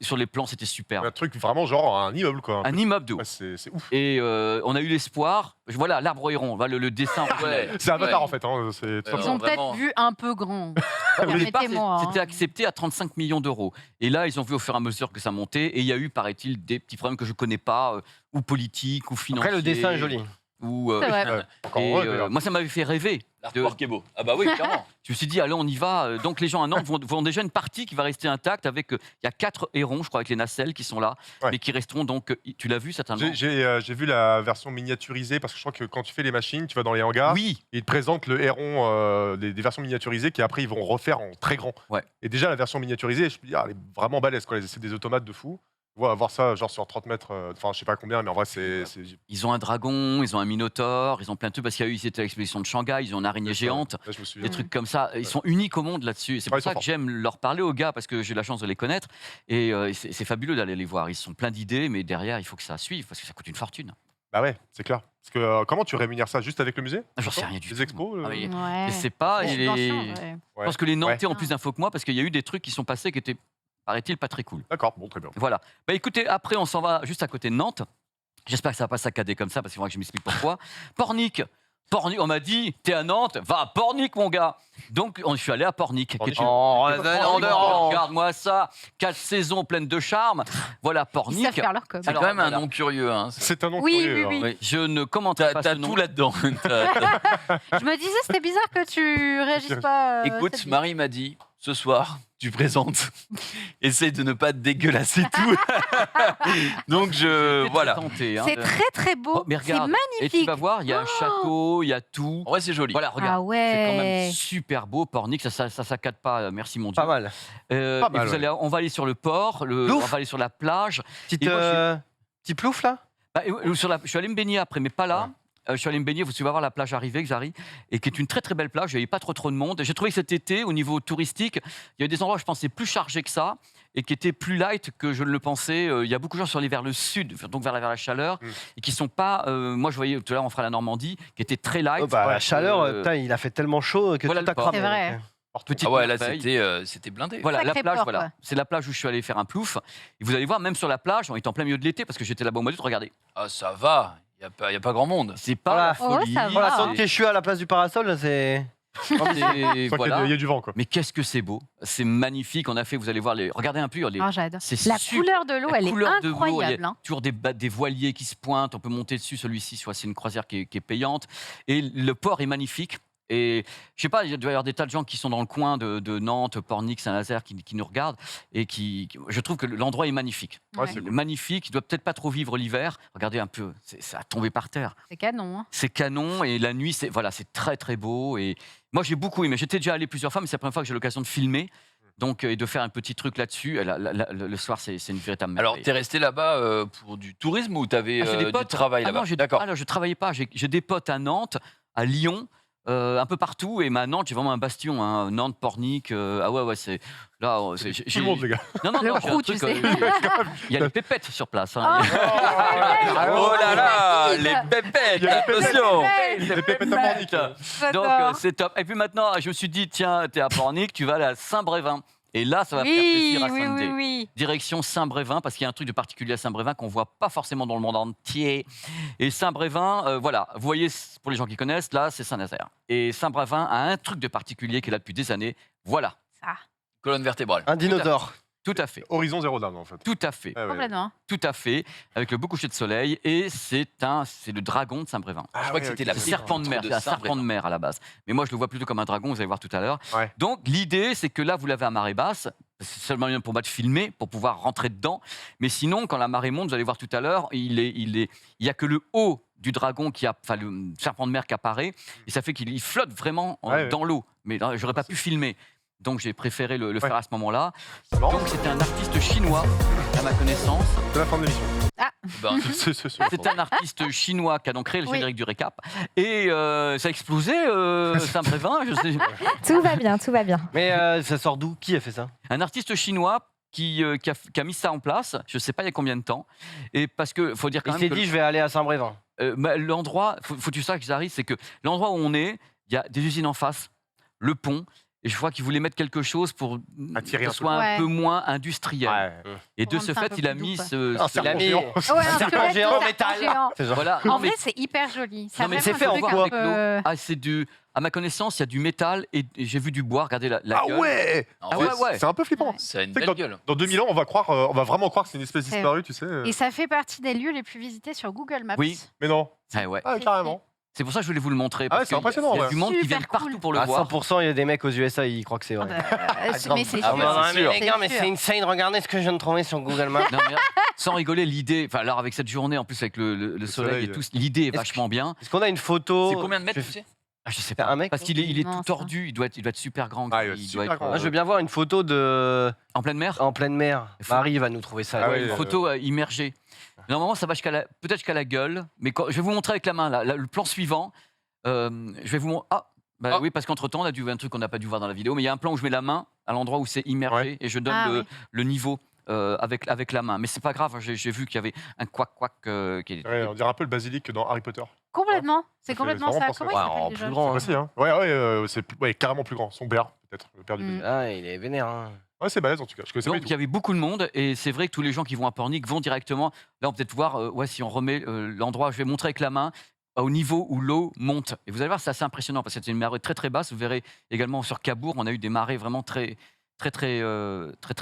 Speaker 2: Sur les plans, c'était super.
Speaker 5: Un truc vraiment genre un immeuble, quoi.
Speaker 2: Un immeuble de haut.
Speaker 5: Ouais, c'est ouf.
Speaker 2: Et on a eu l'espoir. Voilà, l'arbre au héron, voilà, le dessin.
Speaker 1: Ouais.
Speaker 5: C'est Avatar,
Speaker 1: Ouais.
Speaker 5: en fait. Hein. C'est tout
Speaker 1: Ils
Speaker 3: Ils
Speaker 5: simplement.
Speaker 3: ont
Speaker 1: vraiment.
Speaker 3: peut-être vu un peu grand.
Speaker 2: Au départ,
Speaker 3: Permettez-moi, hein.
Speaker 2: c'était accepté à 35 millions d'euros. Et là, ils ont vu au fur et à mesure que ça montait. Et il y a eu, paraît-il, des petits problèmes que je ne connais pas, ou politiques, ou financiers.
Speaker 4: Après, le dessin est joli.
Speaker 2: Ou,
Speaker 3: C'est vrai.
Speaker 5: Ouais, encore
Speaker 2: et,
Speaker 5: heureux, d'ailleurs.
Speaker 2: moi, ça m'avait fait rêver.
Speaker 1: L'artwork est beau. Ah bah oui, clairement.
Speaker 2: Je me suis dit, allez, on y va. Donc, les gens à Nantes vont déjà une partie qui va rester intacte avec. Il y a 4 hérons, je crois, avec les nacelles qui sont là,
Speaker 5: Ouais.
Speaker 2: mais qui resteront donc. Tu l'as vu, certainement?
Speaker 5: J'ai vu la version miniaturisée parce que je crois que quand tu fais les machines, tu vas dans les hangars,
Speaker 2: Oui,
Speaker 5: et ils te présentent le héron des versions miniaturisées qui après ils vont refaire en très grand.
Speaker 2: Ouais.
Speaker 5: Et déjà la version miniaturisée, je peux dire, elle est vraiment balèze, quoi. C'est des automates de fou. Voir ça genre sur 30 mètres, enfin je sais pas combien, mais en vrai c'est
Speaker 2: ils ont un dragon, ils ont un minotaure, ils ont plein de trucs parce qu'il y a eu, c'était à l'exposition de Shanghai, ils ont une araignée géante.
Speaker 5: Là, je me souviens.
Speaker 2: Des trucs comme ça, ils sont uniques au monde là-dessus. C'est
Speaker 5: Ouais,
Speaker 2: pour
Speaker 5: ils sont
Speaker 2: ça que
Speaker 5: forts.
Speaker 2: j'aime leur parler aux gars parce que j'ai la chance de les connaître et c'est fabuleux d'aller les voir. Ils sont pleins d'idées, mais derrière il faut que ça suive parce que ça coûte une fortune.
Speaker 5: Bah ouais, c'est clair. Parce que comment tu rémunères ça juste avec le musée?
Speaker 2: J'en sais rien du
Speaker 5: Les
Speaker 2: tout.
Speaker 5: expos
Speaker 2: Ah oui.
Speaker 3: Ouais.
Speaker 2: Je sais pas.
Speaker 3: Les
Speaker 2: et les-
Speaker 3: subventions, ouais.
Speaker 2: Je pense que les Nantais
Speaker 3: Ouais.
Speaker 2: ont plus d'infos que moi parce qu'il y a eu des trucs qui sont passés qui étaient, paraît-il, pas très cool.
Speaker 5: D'accord, bon très bien.
Speaker 2: Voilà. Bah écoutez, après on s'en va juste à côté de Nantes. J'espère que ça va pas saccader comme ça parce qu'il faudra que je m'explique pourquoi. Pornic. On m'a dit, t'es à Nantes, va à Pornic, mon gars. Donc, je suis allé à Pornic.
Speaker 5: Pornic.
Speaker 2: Qui est une-
Speaker 4: Oh,
Speaker 2: Regarde-moi ça. 4 saisons pleines de charme. Voilà,
Speaker 3: Ils savent
Speaker 2: Pornic.
Speaker 3: faire leur com.
Speaker 1: C'est
Speaker 2: Alors,
Speaker 1: quand même un
Speaker 2: voilà.
Speaker 1: nom curieux. Hein.
Speaker 5: C'est un nom
Speaker 3: Oui,
Speaker 5: curieux,
Speaker 3: oui,
Speaker 5: hein.
Speaker 3: oui.
Speaker 2: Oui, je ne commenterai pas
Speaker 1: T'as
Speaker 2: ce nom.
Speaker 1: tout là-dedans.
Speaker 3: Je me disais, c'était bizarre que tu réagisses pas.
Speaker 1: Écoute,
Speaker 3: cette
Speaker 1: Marie m'a dit, ce soir, tu présentes. Essaye de ne pas te dégueulasser tout. Donc
Speaker 2: J'étais
Speaker 1: voilà.
Speaker 2: très tenté, hein.
Speaker 3: C'est très très beau.
Speaker 2: Oh, mais
Speaker 3: C'est
Speaker 2: regarde. Et tu
Speaker 3: magnifique.
Speaker 2: vas voir, il y a un château, il y a tout.
Speaker 1: En vrai, c'est joli.
Speaker 2: Voilà, regarde.
Speaker 3: Ah
Speaker 2: C'est quand même
Speaker 3: ouais.
Speaker 2: super beau, Pornic, ça saccade pas, merci mon Dieu.
Speaker 4: Pas mal.
Speaker 5: Pas
Speaker 2: Et
Speaker 5: mal,
Speaker 2: vous
Speaker 5: ouais.
Speaker 2: allez, on va aller sur le port, on
Speaker 4: Plouf.
Speaker 2: va aller sur la plage.
Speaker 4: Petite,
Speaker 2: Et moi,
Speaker 4: petit plouf là.
Speaker 2: Bah, je suis allé me baigner après, mais pas là. Je suis allé me baigner, tu vas voir la plage arrivée, Xari, et qui est une très très belle plage. Il n'y avait pas trop de monde. J'ai trouvé que cet été, au niveau touristique, il y avait des endroits, je pensais, plus chargés que ça, et qui étaient plus light que je ne le pensais. Il y a beaucoup de gens qui sont allés vers le sud, donc vers la chaleur, et qui sont pas. Moi, je voyais tout à l'heure, on fera la Normandie, qui était très light.
Speaker 4: Oh, bah, la chaleur,
Speaker 2: Euh,
Speaker 4: putain, il a fait tellement chaud que
Speaker 2: voilà
Speaker 4: tout a
Speaker 2: le port.
Speaker 4: cramé.
Speaker 3: C'est vrai.
Speaker 4: donc,
Speaker 2: Petite
Speaker 1: Ah ouais, là,
Speaker 2: merveille.
Speaker 1: c'était blindé.
Speaker 2: Voilà, la
Speaker 3: Sacré
Speaker 2: plage,
Speaker 3: port,
Speaker 2: voilà.
Speaker 3: quoi.
Speaker 2: C'est la plage où je suis allé faire un plouf. Et vous allez voir, même sur la plage, on est en plein milieu de l'été, parce que j'étais là-bas au mois d'août, regardez.
Speaker 1: Ah, ça va. Il y a pas grand monde.
Speaker 2: C'est pas
Speaker 4: Voilà.
Speaker 2: la folie.
Speaker 3: Oh, ça va.
Speaker 4: Voilà,
Speaker 3: Ah.
Speaker 4: tant que je suis à la place du parasol, c'est.
Speaker 2: c'est-
Speaker 5: Il
Speaker 2: voilà.
Speaker 5: y a du vent, quoi.
Speaker 2: Mais qu'est-ce que c'est beau. C'est magnifique. On a fait, vous allez voir, regardez un peu.
Speaker 3: Ah, j'adore.
Speaker 2: C'est
Speaker 3: La
Speaker 2: super.
Speaker 3: couleur de l'eau,
Speaker 2: La
Speaker 3: elle est
Speaker 2: couleur de l'eau, il y a
Speaker 3: incroyable. hein.
Speaker 2: toujours des voiliers qui se pointent, on peut monter dessus. Celui-ci, c'est une croisière qui est payante. Et le port est magnifique. Et je sais pas, il doit y avoir des tas de gens qui sont dans le coin de Nantes, Pornic, Saint-Nazaire, qui nous regardent. Et je trouve que l'endroit est magnifique.
Speaker 5: Ouais, c'est
Speaker 2: Magnifique. Il doit peut-être pas trop vivre l'hiver. Regardez un peu, ça a tombé par terre.
Speaker 3: C'est canon. hein.
Speaker 2: C'est canon. Et la nuit, c'est très très beau. Et moi, j'ai beaucoup aimé. J'étais déjà allé plusieurs fois, mais c'est la première fois que j'ai l'occasion de filmer. Donc, et de faire un petit truc là-dessus. Et le soir, c'est une véritable merveille.
Speaker 1: Alors, t'es resté là-bas pour du tourisme ou t'avais
Speaker 2: J'ai des
Speaker 1: du
Speaker 2: potes.
Speaker 1: travail
Speaker 2: Ah
Speaker 1: là-bas
Speaker 2: non,
Speaker 1: D'accord.
Speaker 2: alors je travaillais pas. J'ai des potes à Nantes, à Lyon, un peu partout. Et à Nantes, j'ai vraiment un bastion. Hein. Nantes, Pornic. Ah ouais, c'est là.
Speaker 5: tout le monde, les gars.
Speaker 2: Non,
Speaker 3: Le
Speaker 2: j'ai un
Speaker 3: roux, tu
Speaker 2: truc,
Speaker 3: sais.
Speaker 2: Il y a les pépettes sur place. hein.
Speaker 3: Oh,
Speaker 1: Oh là là,
Speaker 3: Il
Speaker 1: les
Speaker 3: a-
Speaker 1: pépettes,
Speaker 5: Il y a les
Speaker 1: attention.
Speaker 5: Les pépettes à Pornic.
Speaker 2: Donc
Speaker 3: J'adore.
Speaker 2: c'est top. Et puis maintenant, je me suis dit, tiens, t'es à Pornic, tu vas aller à Saint-Brévin. Et là, ça va faire
Speaker 3: Oui,
Speaker 2: plaisir à
Speaker 3: oui,
Speaker 2: Sunday.
Speaker 3: oui, oui.
Speaker 2: Direction Saint-Brévin, parce qu'il y a un truc de particulier à Saint-Brévin qu'on voit pas forcément dans le monde entier. Et Saint-Brévin, voilà, vous voyez, pour les gens qui connaissent, là, c'est Saint-Nazaire. Et Saint-Brévin a un truc de particulier qui est là depuis des années. Voilà,
Speaker 3: Ça,
Speaker 1: Colonne vertébrale.
Speaker 4: Un dinosaure.
Speaker 2: tout à fait.
Speaker 5: Horizon zéro dame, en fait.
Speaker 2: Tout à fait,
Speaker 5: Ah ouais.
Speaker 3: complètement.
Speaker 2: tout à fait, avec le beau coucher de soleil. Et c'est le dragon de Saint-Brévin.
Speaker 5: Ah
Speaker 1: Je crois
Speaker 5: ouais,
Speaker 1: que c'était
Speaker 5: ok.
Speaker 1: la
Speaker 2: Le
Speaker 1: petite
Speaker 2: serpent de mer,
Speaker 1: de
Speaker 2: c'est un
Speaker 1: Saint-Brévin.
Speaker 2: serpent de mer à la base. Mais moi, je le vois plutôt comme un dragon, vous allez voir tout à l'heure.
Speaker 5: Ouais.
Speaker 2: Donc, l'idée, c'est que là, vous l'avez à marée basse. C'est seulement bien pour moi de filmer, pour pouvoir rentrer dedans. Mais sinon, quand la marée monte, vous allez voir tout à l'heure, il y a que le haut du dragon le serpent de mer qui apparaît, et ça fait qu'il flotte vraiment
Speaker 5: Ouais.
Speaker 2: dans l'eau. Mais là, j'aurais pas pu filmer. Donc j'ai préféré le faire à ce moment-là.
Speaker 5: C'est marrant.
Speaker 2: Donc c'était un artiste chinois, à ma connaissance.
Speaker 5: C'est la fin de l'émission.
Speaker 1: Ben,
Speaker 2: C'est un artiste chinois qui a donc créé le
Speaker 3: Oui.
Speaker 2: générique du récap. Et ça a explosé, Saint-Brévin. Je sais.
Speaker 6: Tout va bien, tout va bien.
Speaker 4: Mais ça sort d'où? Qui a fait ça?
Speaker 2: Un artiste chinois qui a mis ça en place, je ne sais pas il y a combien de temps. Et parce que faut dire quand
Speaker 4: Il
Speaker 2: même
Speaker 4: s'est
Speaker 2: que
Speaker 4: dit, je vais aller à Saint-Brévin.
Speaker 2: l'endroit, faut que tu saches, Zari, c'est que l'endroit où on est, il y a des usines en face, le pont. Et je crois qu'il voulait mettre quelque chose pour
Speaker 5: Attirer
Speaker 2: que
Speaker 5: un
Speaker 2: ce
Speaker 5: peu.
Speaker 2: soit un
Speaker 3: Ouais.
Speaker 2: peu moins industriel. Et de
Speaker 3: Pour
Speaker 2: ce
Speaker 3: rendre ça un
Speaker 2: fait,
Speaker 3: peu
Speaker 2: il a
Speaker 3: plus
Speaker 2: mis
Speaker 3: doux,
Speaker 2: ce.
Speaker 5: Un
Speaker 2: ce-
Speaker 5: serpent
Speaker 4: Il a mis-
Speaker 5: géant.
Speaker 3: Ah ouais, un
Speaker 4: serpent
Speaker 3: squelette de
Speaker 4: géant en
Speaker 3: serpent
Speaker 4: métal.
Speaker 3: géant.
Speaker 4: C'est genre-
Speaker 2: Voilà.
Speaker 3: En
Speaker 2: Non, mais-
Speaker 3: vrai, c'est hyper joli. Ça
Speaker 2: Non, mais
Speaker 3: a
Speaker 4: c'est
Speaker 3: vraiment
Speaker 4: fait
Speaker 3: un
Speaker 4: en
Speaker 3: truc
Speaker 4: quoi
Speaker 3: un peu-
Speaker 2: Ah, c'est du. À ma connaissance, il y a du métal et j'ai vu du bois. Regardez la
Speaker 5: Ah
Speaker 2: gueule.
Speaker 5: ouais
Speaker 1: en
Speaker 2: Ah
Speaker 1: fait,
Speaker 2: ouais.
Speaker 5: C'est un peu flippant.
Speaker 1: Ça a une
Speaker 5: Tu sais que
Speaker 1: belle gueule.
Speaker 5: Dans 2000 ans, on va vraiment croire que c'est une espèce
Speaker 3: C'est-
Speaker 5: disparue, tu sais.
Speaker 3: Et ça fait partie des lieux les plus visités sur Google Maps.
Speaker 2: Oui.
Speaker 5: Mais non.
Speaker 2: Ah ouais.
Speaker 5: Ah, carrément.
Speaker 2: C'est pour ça que je voulais vous le montrer.
Speaker 5: Ah ouais,
Speaker 2: parce
Speaker 5: c'est
Speaker 2: qu'il y a-
Speaker 5: impressionnant,
Speaker 2: Il y a
Speaker 5: ouais.
Speaker 2: du monde qui
Speaker 3: Super
Speaker 2: vient partout
Speaker 3: cool.
Speaker 2: pour le
Speaker 4: À
Speaker 2: voir.
Speaker 4: 100%, il y a des mecs aux USA, ils croient que c'est
Speaker 3: Ah
Speaker 4: vrai.
Speaker 3: bah, mais c'est
Speaker 1: Ah
Speaker 3: sûr.
Speaker 1: ouais, c'est sûr.
Speaker 4: les gars, mais
Speaker 3: sûr.
Speaker 4: c'est insane. Regardez ce que je viens de trouver sur Google Maps.
Speaker 2: Non, mais sans rigoler, l'idée. Enfin, alors avec cette journée, en plus avec le soleil et
Speaker 5: soleil.
Speaker 2: tout, l'idée est
Speaker 4: Est-ce
Speaker 2: vachement bien.
Speaker 4: Est-ce qu'on a une photo?
Speaker 1: C'est combien de mètres,
Speaker 4: Je-
Speaker 1: tu sais?
Speaker 2: Ah, je sais
Speaker 4: C'est
Speaker 2: pas.
Speaker 4: un mec,
Speaker 2: Parce qu'il est, il est
Speaker 3: Non,
Speaker 2: tout
Speaker 3: ça.
Speaker 2: tordu. Il doit être super grand.
Speaker 5: Ah, il doit être
Speaker 2: il
Speaker 5: super
Speaker 2: doit être
Speaker 5: grand.
Speaker 4: Moi, je veux bien voir une photo de
Speaker 2: en pleine mer.
Speaker 4: en pleine mer.
Speaker 2: Il faut-
Speaker 4: Marie va nous trouver ça.
Speaker 5: Ah
Speaker 2: Ouais,
Speaker 5: ouais,
Speaker 2: une photo immergée. Normalement, ça va peut-être jusqu'à la gueule, mais je vais vous montrer avec la main. Là, le plan suivant, je vais vous montrer. Ah, bah
Speaker 1: Ah.
Speaker 2: oui, parce qu'entre temps, on a dû voir un truc qu'on n'a pas dû voir dans la vidéo, mais il y a un plan où je mets la main à l'endroit où c'est immergé et je donne
Speaker 3: Ah oui.
Speaker 2: le niveau avec la main. Mais c'est pas grave. J'ai vu qu'il y avait un couac qui était.
Speaker 5: Ouais, on dirait un peu le basilic dans Harry Potter.
Speaker 3: Complètement. C'est
Speaker 5: Ça fait
Speaker 3: complètement
Speaker 5: vraiment
Speaker 3: ça.
Speaker 5: penser à
Speaker 3: Comment
Speaker 4: ça.
Speaker 3: il
Speaker 4: Ouais,
Speaker 3: s'appelle
Speaker 4: en
Speaker 3: déjà
Speaker 4: plus grand, hein.
Speaker 5: Voici, hein. Ouais, carrément plus grand. Son père, peut-être. Le père du basilic.
Speaker 4: Ah, il est vénère. Hein.
Speaker 5: Ouais, c'est balèze en tout cas. Je connaissais pas
Speaker 2: Donc
Speaker 5: du
Speaker 2: il
Speaker 5: tout.
Speaker 2: y avait beaucoup de monde et c'est vrai que tous les gens qui vont à Pornic vont directement. Là, on peut peut-être voir si on remet l'endroit. Je vais montrer avec la main au niveau où l'eau monte. Et vous allez voir, c'est assez impressionnant parce que c'est une marée très très basse. Vous verrez également sur Cabourg, on a eu des marées vraiment très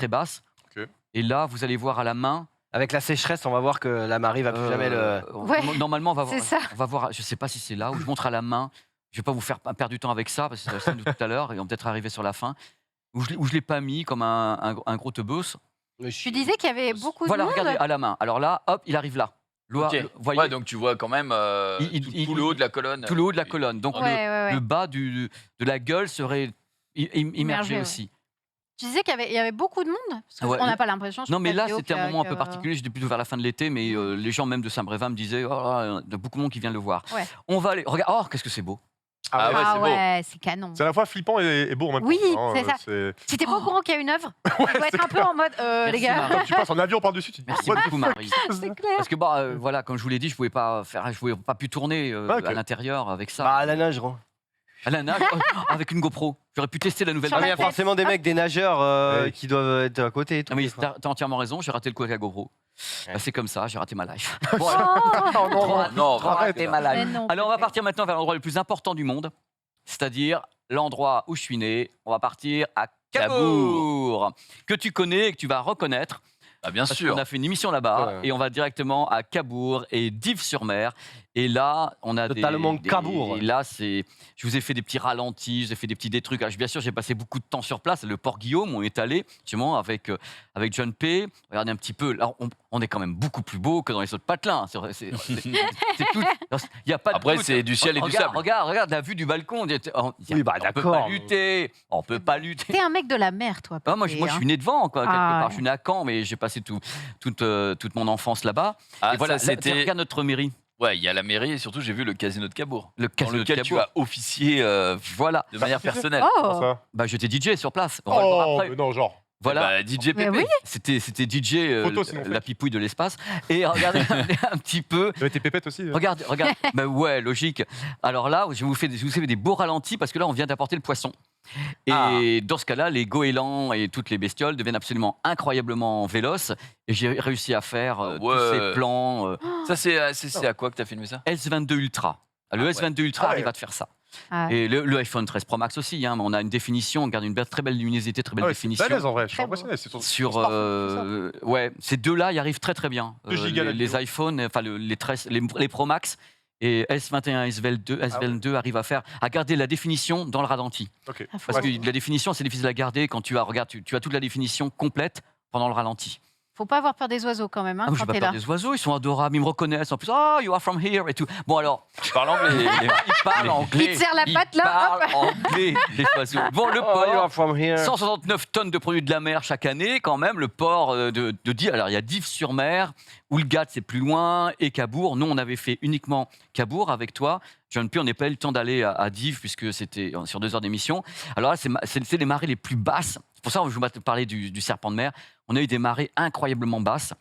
Speaker 2: basses.
Speaker 5: Ok.
Speaker 2: Et là, vous allez voir à la main.
Speaker 4: Avec la sécheresse, on va voir que la Marie va plus jamais le.
Speaker 3: Ouais,
Speaker 2: Normalement, on va voir.
Speaker 3: c'est ça.
Speaker 2: On va voir. Je sais pas si c'est là où je montre à la main. Je vais pas vous faire perdre du temps avec ça parce que c'est la scène de tout à l'heure et on va peut-être arriver sur la fin. Où je l'ai pas mis comme un gros teubos.
Speaker 3: Tu disais qu'il y avait beaucoup
Speaker 2: Voilà,
Speaker 3: de monde.
Speaker 2: regardez à la main. Alors là, hop, il arrive là.
Speaker 1: Ok.
Speaker 2: Vous voyez
Speaker 1: Ouais, donc tu vois quand même tout le haut de la colonne.
Speaker 2: tout le haut de la colonne. Donc
Speaker 3: Ouais, ouais.
Speaker 2: le bas de la gueule serait immergé
Speaker 3: Immergé, ouais.
Speaker 2: aussi.
Speaker 3: Tu disais qu'il y avait beaucoup de monde. Parce
Speaker 2: Ouais.
Speaker 3: qu'on n'a pas l'impression. sur
Speaker 2: Non, mais
Speaker 3: ta
Speaker 2: là,
Speaker 3: vidéo
Speaker 2: c'était un moment un peu
Speaker 3: que-
Speaker 2: particulier. J'étais plutôt vers la fin de l'été, mais les gens même de Saint-Brévin me disaient oh, là, il y a beaucoup de monde qui vient le voir.
Speaker 3: Ouais.
Speaker 2: On va aller. Regarde, oh, qu'est-ce que c'est beau.
Speaker 1: Ah ouais,
Speaker 3: Ah
Speaker 1: c'est beau.
Speaker 3: ouais, c'est canon.
Speaker 5: C'est à la fois flippant et beau en même
Speaker 3: Oui,
Speaker 5: temps.
Speaker 3: c'est ça. Si t'es pas au courant qu'il y a une œuvre, tu dois être un peu en mode les
Speaker 2: Merci,
Speaker 3: gars.
Speaker 2: Marie.
Speaker 5: Quand tu passes en avion par-dessus, tu te dis
Speaker 2: Merci
Speaker 5: what the
Speaker 2: beaucoup, Marie.
Speaker 3: C'est clair.
Speaker 2: Parce que voilà, comme je vous l'ai dit, je pouvais pas pu tourner
Speaker 5: Ok.
Speaker 2: à l'intérieur avec ça.
Speaker 4: Bah, à la nage, gros.
Speaker 2: À la nage, avec une GoPro. J'aurais pu tester la nouvelle
Speaker 3: Sur
Speaker 4: Ah, mais il y a
Speaker 3: tête.
Speaker 4: forcément des mecs, des nageurs
Speaker 5: Ouais.
Speaker 4: qui doivent être à côté et tout.
Speaker 2: Ah, mais
Speaker 4: des fois.
Speaker 2: t'as entièrement raison, j'ai raté le coup avec la GoPro.
Speaker 4: Ouais.
Speaker 2: Bah, c'est comme ça, j'ai raté ma life.
Speaker 3: Oh,
Speaker 1: Non,
Speaker 2: raté ma
Speaker 3: mais
Speaker 2: life.
Speaker 3: non,
Speaker 2: Alors on va
Speaker 3: peut-être.
Speaker 2: partir maintenant vers l'endroit le plus important du monde, c'est-à-dire l'endroit où je suis né. On va partir à Cabourg, que tu connais et que tu vas reconnaître.
Speaker 1: Ah, bien
Speaker 2: Parce
Speaker 1: sûr.
Speaker 2: qu'on a fait une émission là-bas
Speaker 4: Ouais.
Speaker 2: et on va directement à Cabourg et Dives-sur-Mer. Et là, on a
Speaker 4: Totalement Cabourg.
Speaker 2: Et là, je vous ai fait des petits ralentis, je vous ai fait des petits trucs. Alors, bien sûr, j'ai passé beaucoup de temps sur place. Le Port Guillaume, on est allé justement avec John P. Regardez un petit peu. Là, on est quand même beaucoup plus beau que dans les autres patelins. C'est tout. Il y a pas de
Speaker 1: Après,
Speaker 2: doute.
Speaker 1: c'est du ciel et du
Speaker 2: Regarde,
Speaker 1: sable.
Speaker 2: Regarde la vue du balcon.
Speaker 4: Oui, bah,
Speaker 2: On peut
Speaker 4: d'accord.
Speaker 2: pas lutter. On peut pas lutter.
Speaker 3: T'es un mec de la mer, toi.
Speaker 2: Ah, moi,
Speaker 3: Pépé,
Speaker 2: je
Speaker 3: hein.
Speaker 2: suis né devant, quoi, quelque
Speaker 3: Ah,
Speaker 2: part.
Speaker 3: ouais.
Speaker 2: Je suis né à Caen, mais j'ai passé toute mon enfance là-bas.
Speaker 1: Ah,
Speaker 2: et voilà,
Speaker 1: ça, c'était.
Speaker 2: regarde notre mairie,
Speaker 1: Ouais, il y a la mairie et surtout, j'ai vu le casino de Cabourg.
Speaker 2: le
Speaker 1: Dans
Speaker 2: casino de
Speaker 1: lequel tu
Speaker 2: Cabourg.
Speaker 1: vas officier
Speaker 2: Voilà.
Speaker 1: de manière personnelle.
Speaker 5: Comment
Speaker 3: Oh,
Speaker 5: ça
Speaker 2: Bah, j'étais DJ sur place. On va le voir
Speaker 5: Oh,
Speaker 2: après.
Speaker 5: mais non, genre.
Speaker 2: Voilà.
Speaker 1: Bah, DJ
Speaker 3: Mais
Speaker 1: Pépé.
Speaker 3: oui.
Speaker 2: C'était DJ,
Speaker 5: Photo, sinon,
Speaker 2: la
Speaker 5: fake.
Speaker 2: pipouille de l'espace. Et regardez un petit peu.
Speaker 5: Il y avait tes pépettes aussi.
Speaker 2: Regarde. Bah ouais, logique. Alors là, je vous fais des beaux ralentis parce que là, on vient d'apporter le poisson. Et
Speaker 1: Ah.
Speaker 2: dans ce cas-là, les goélands et toutes les bestioles deviennent absolument incroyablement véloces. Et j'ai réussi à faire tous
Speaker 1: Ouais.
Speaker 2: ces plans
Speaker 1: Ça, c'est à quoi que t'as filmé ça?
Speaker 2: S22 Ultra. Le
Speaker 1: Ah ouais.
Speaker 2: S22 Ultra
Speaker 5: Ah ouais.
Speaker 2: arrive à te faire ça.
Speaker 3: Ah.
Speaker 2: Et le iPhone 13 Pro Max aussi. Hein, on a une définition, on garde une très belle luminosité, très belle
Speaker 5: Ah ouais, c'est
Speaker 2: définition.
Speaker 5: balèze en vrai. Je suis
Speaker 3: Très beau.
Speaker 5: impressionné. C'est
Speaker 2: Sur
Speaker 5: smartphone, c'est ça.
Speaker 2: ouais, ces deux-là, ils arrivent très très bien.
Speaker 5: 2 gigas la
Speaker 2: les
Speaker 5: vidéo.
Speaker 2: iPhones, enfin les Pro Max et S21, S22 arrivent à garder la définition dans le ralenti.
Speaker 5: Ok.
Speaker 3: Ah, faut-
Speaker 2: Parce que la définition, c'est difficile à garder quand tu as toute la définition complète pendant le ralenti.
Speaker 3: Faut pas avoir peur des oiseaux quand même, hein,
Speaker 2: Ah, moi, j'ai
Speaker 3: quand
Speaker 2: pas
Speaker 3: t'es
Speaker 2: peur
Speaker 3: là.
Speaker 2: des oiseaux, ils sont adorables, ils me reconnaissent en plus. Oh, you are from here et tout. Bon alors,
Speaker 1: Je parle anglais.
Speaker 2: ils parlent anglais.
Speaker 3: Il te serre la patte, là,
Speaker 2: Ils parlent anglais, les oiseaux. Bon, le
Speaker 4: Oh, you
Speaker 2: port,
Speaker 4: are from here.
Speaker 2: 169 tonnes de produits de la mer chaque année, quand même. Le port de Dives. Alors, il y a Dives-sur-Mer, Oulgat, c'est plus loin, et Cabourg. Nous, on avait fait uniquement Cabourg avec toi. John P, on n'a pas eu le temps d'aller à Dives, puisque c'était sur 2 heures d'émission. Alors là, c'est les marées les plus basses. C'est pour ça que je vais parler du serpent de mer. On a eu des marées incroyablement basses.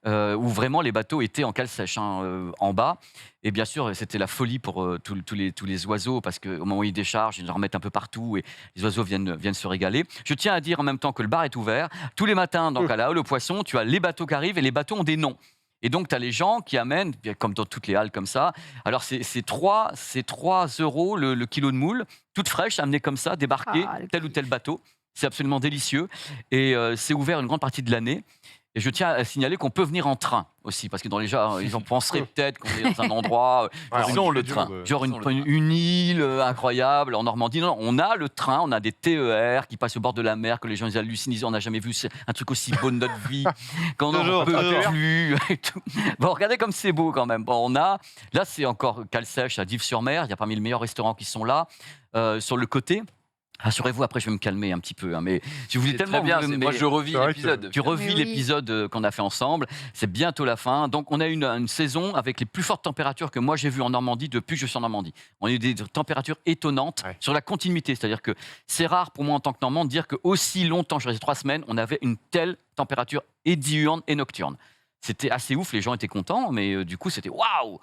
Speaker 2: Où vraiment les bateaux étaient en cale sèche en bas. Et bien sûr, c'était la folie pour tous les oiseaux, parce qu'au moment où ils déchargent, ils en remettent un peu partout et les oiseaux viennent se régaler. Je tiens à dire en même temps que le bar est ouvert. Tous les matins, donc à la Halle aux Poissons, tu as les bateaux qui arrivent et les bateaux ont des noms. Et donc, tu as les gens qui amènent, comme dans toutes les halles comme ça. Alors, c'est 3 € le kilo de moules, toutes fraîches, amenées comme ça, débarquées, tel ou tel bateau. C'est absolument délicieux. Et c'est ouvert une grande partie de l'année. Et je tiens à signaler qu'on peut venir en train aussi, parce que dans les gens, ils en penseraient peut-être qu'on est dans un endroit,
Speaker 1: Sans le train.
Speaker 2: genre
Speaker 1: Sans le train.
Speaker 2: une île incroyable en Normandie. Non, on a le train, on a des TER qui passent au bord de la mer, que les gens ils hallucinent, ils disent on n'a jamais vu un truc aussi beau de notre vie, qu'on n'en peut plus. Et tout. Bon, regardez comme c'est beau quand même. Bon, là c'est encore cale sèche à Dives-sur-Mer, il y a parmi les meilleurs restaurants qui sont là. Sur le côté, rassurez-vous, après je vais me calmer un petit peu, hein, mais je voulais
Speaker 1: C'est
Speaker 2: tellement
Speaker 1: très bien.
Speaker 2: vous-
Speaker 1: Moi,
Speaker 2: mais-
Speaker 1: je revis
Speaker 5: c'est vrai
Speaker 1: l'épisode.
Speaker 2: tu revis
Speaker 3: Mais oui.
Speaker 2: l'épisode qu'on a fait ensemble, c'est bientôt la fin. Donc on a une saison avec les plus fortes températures que moi j'ai vues en Normandie depuis que je suis en Normandie. On a eu des températures étonnantes sur la continuité, c'est-à-dire que c'est rare pour moi en tant que Normand de dire que aussi longtemps, je suis resté 3 semaines, on avait une telle température et diurne et nocturne. C'était assez ouf, les gens étaient contents, mais du coup c'était waouh.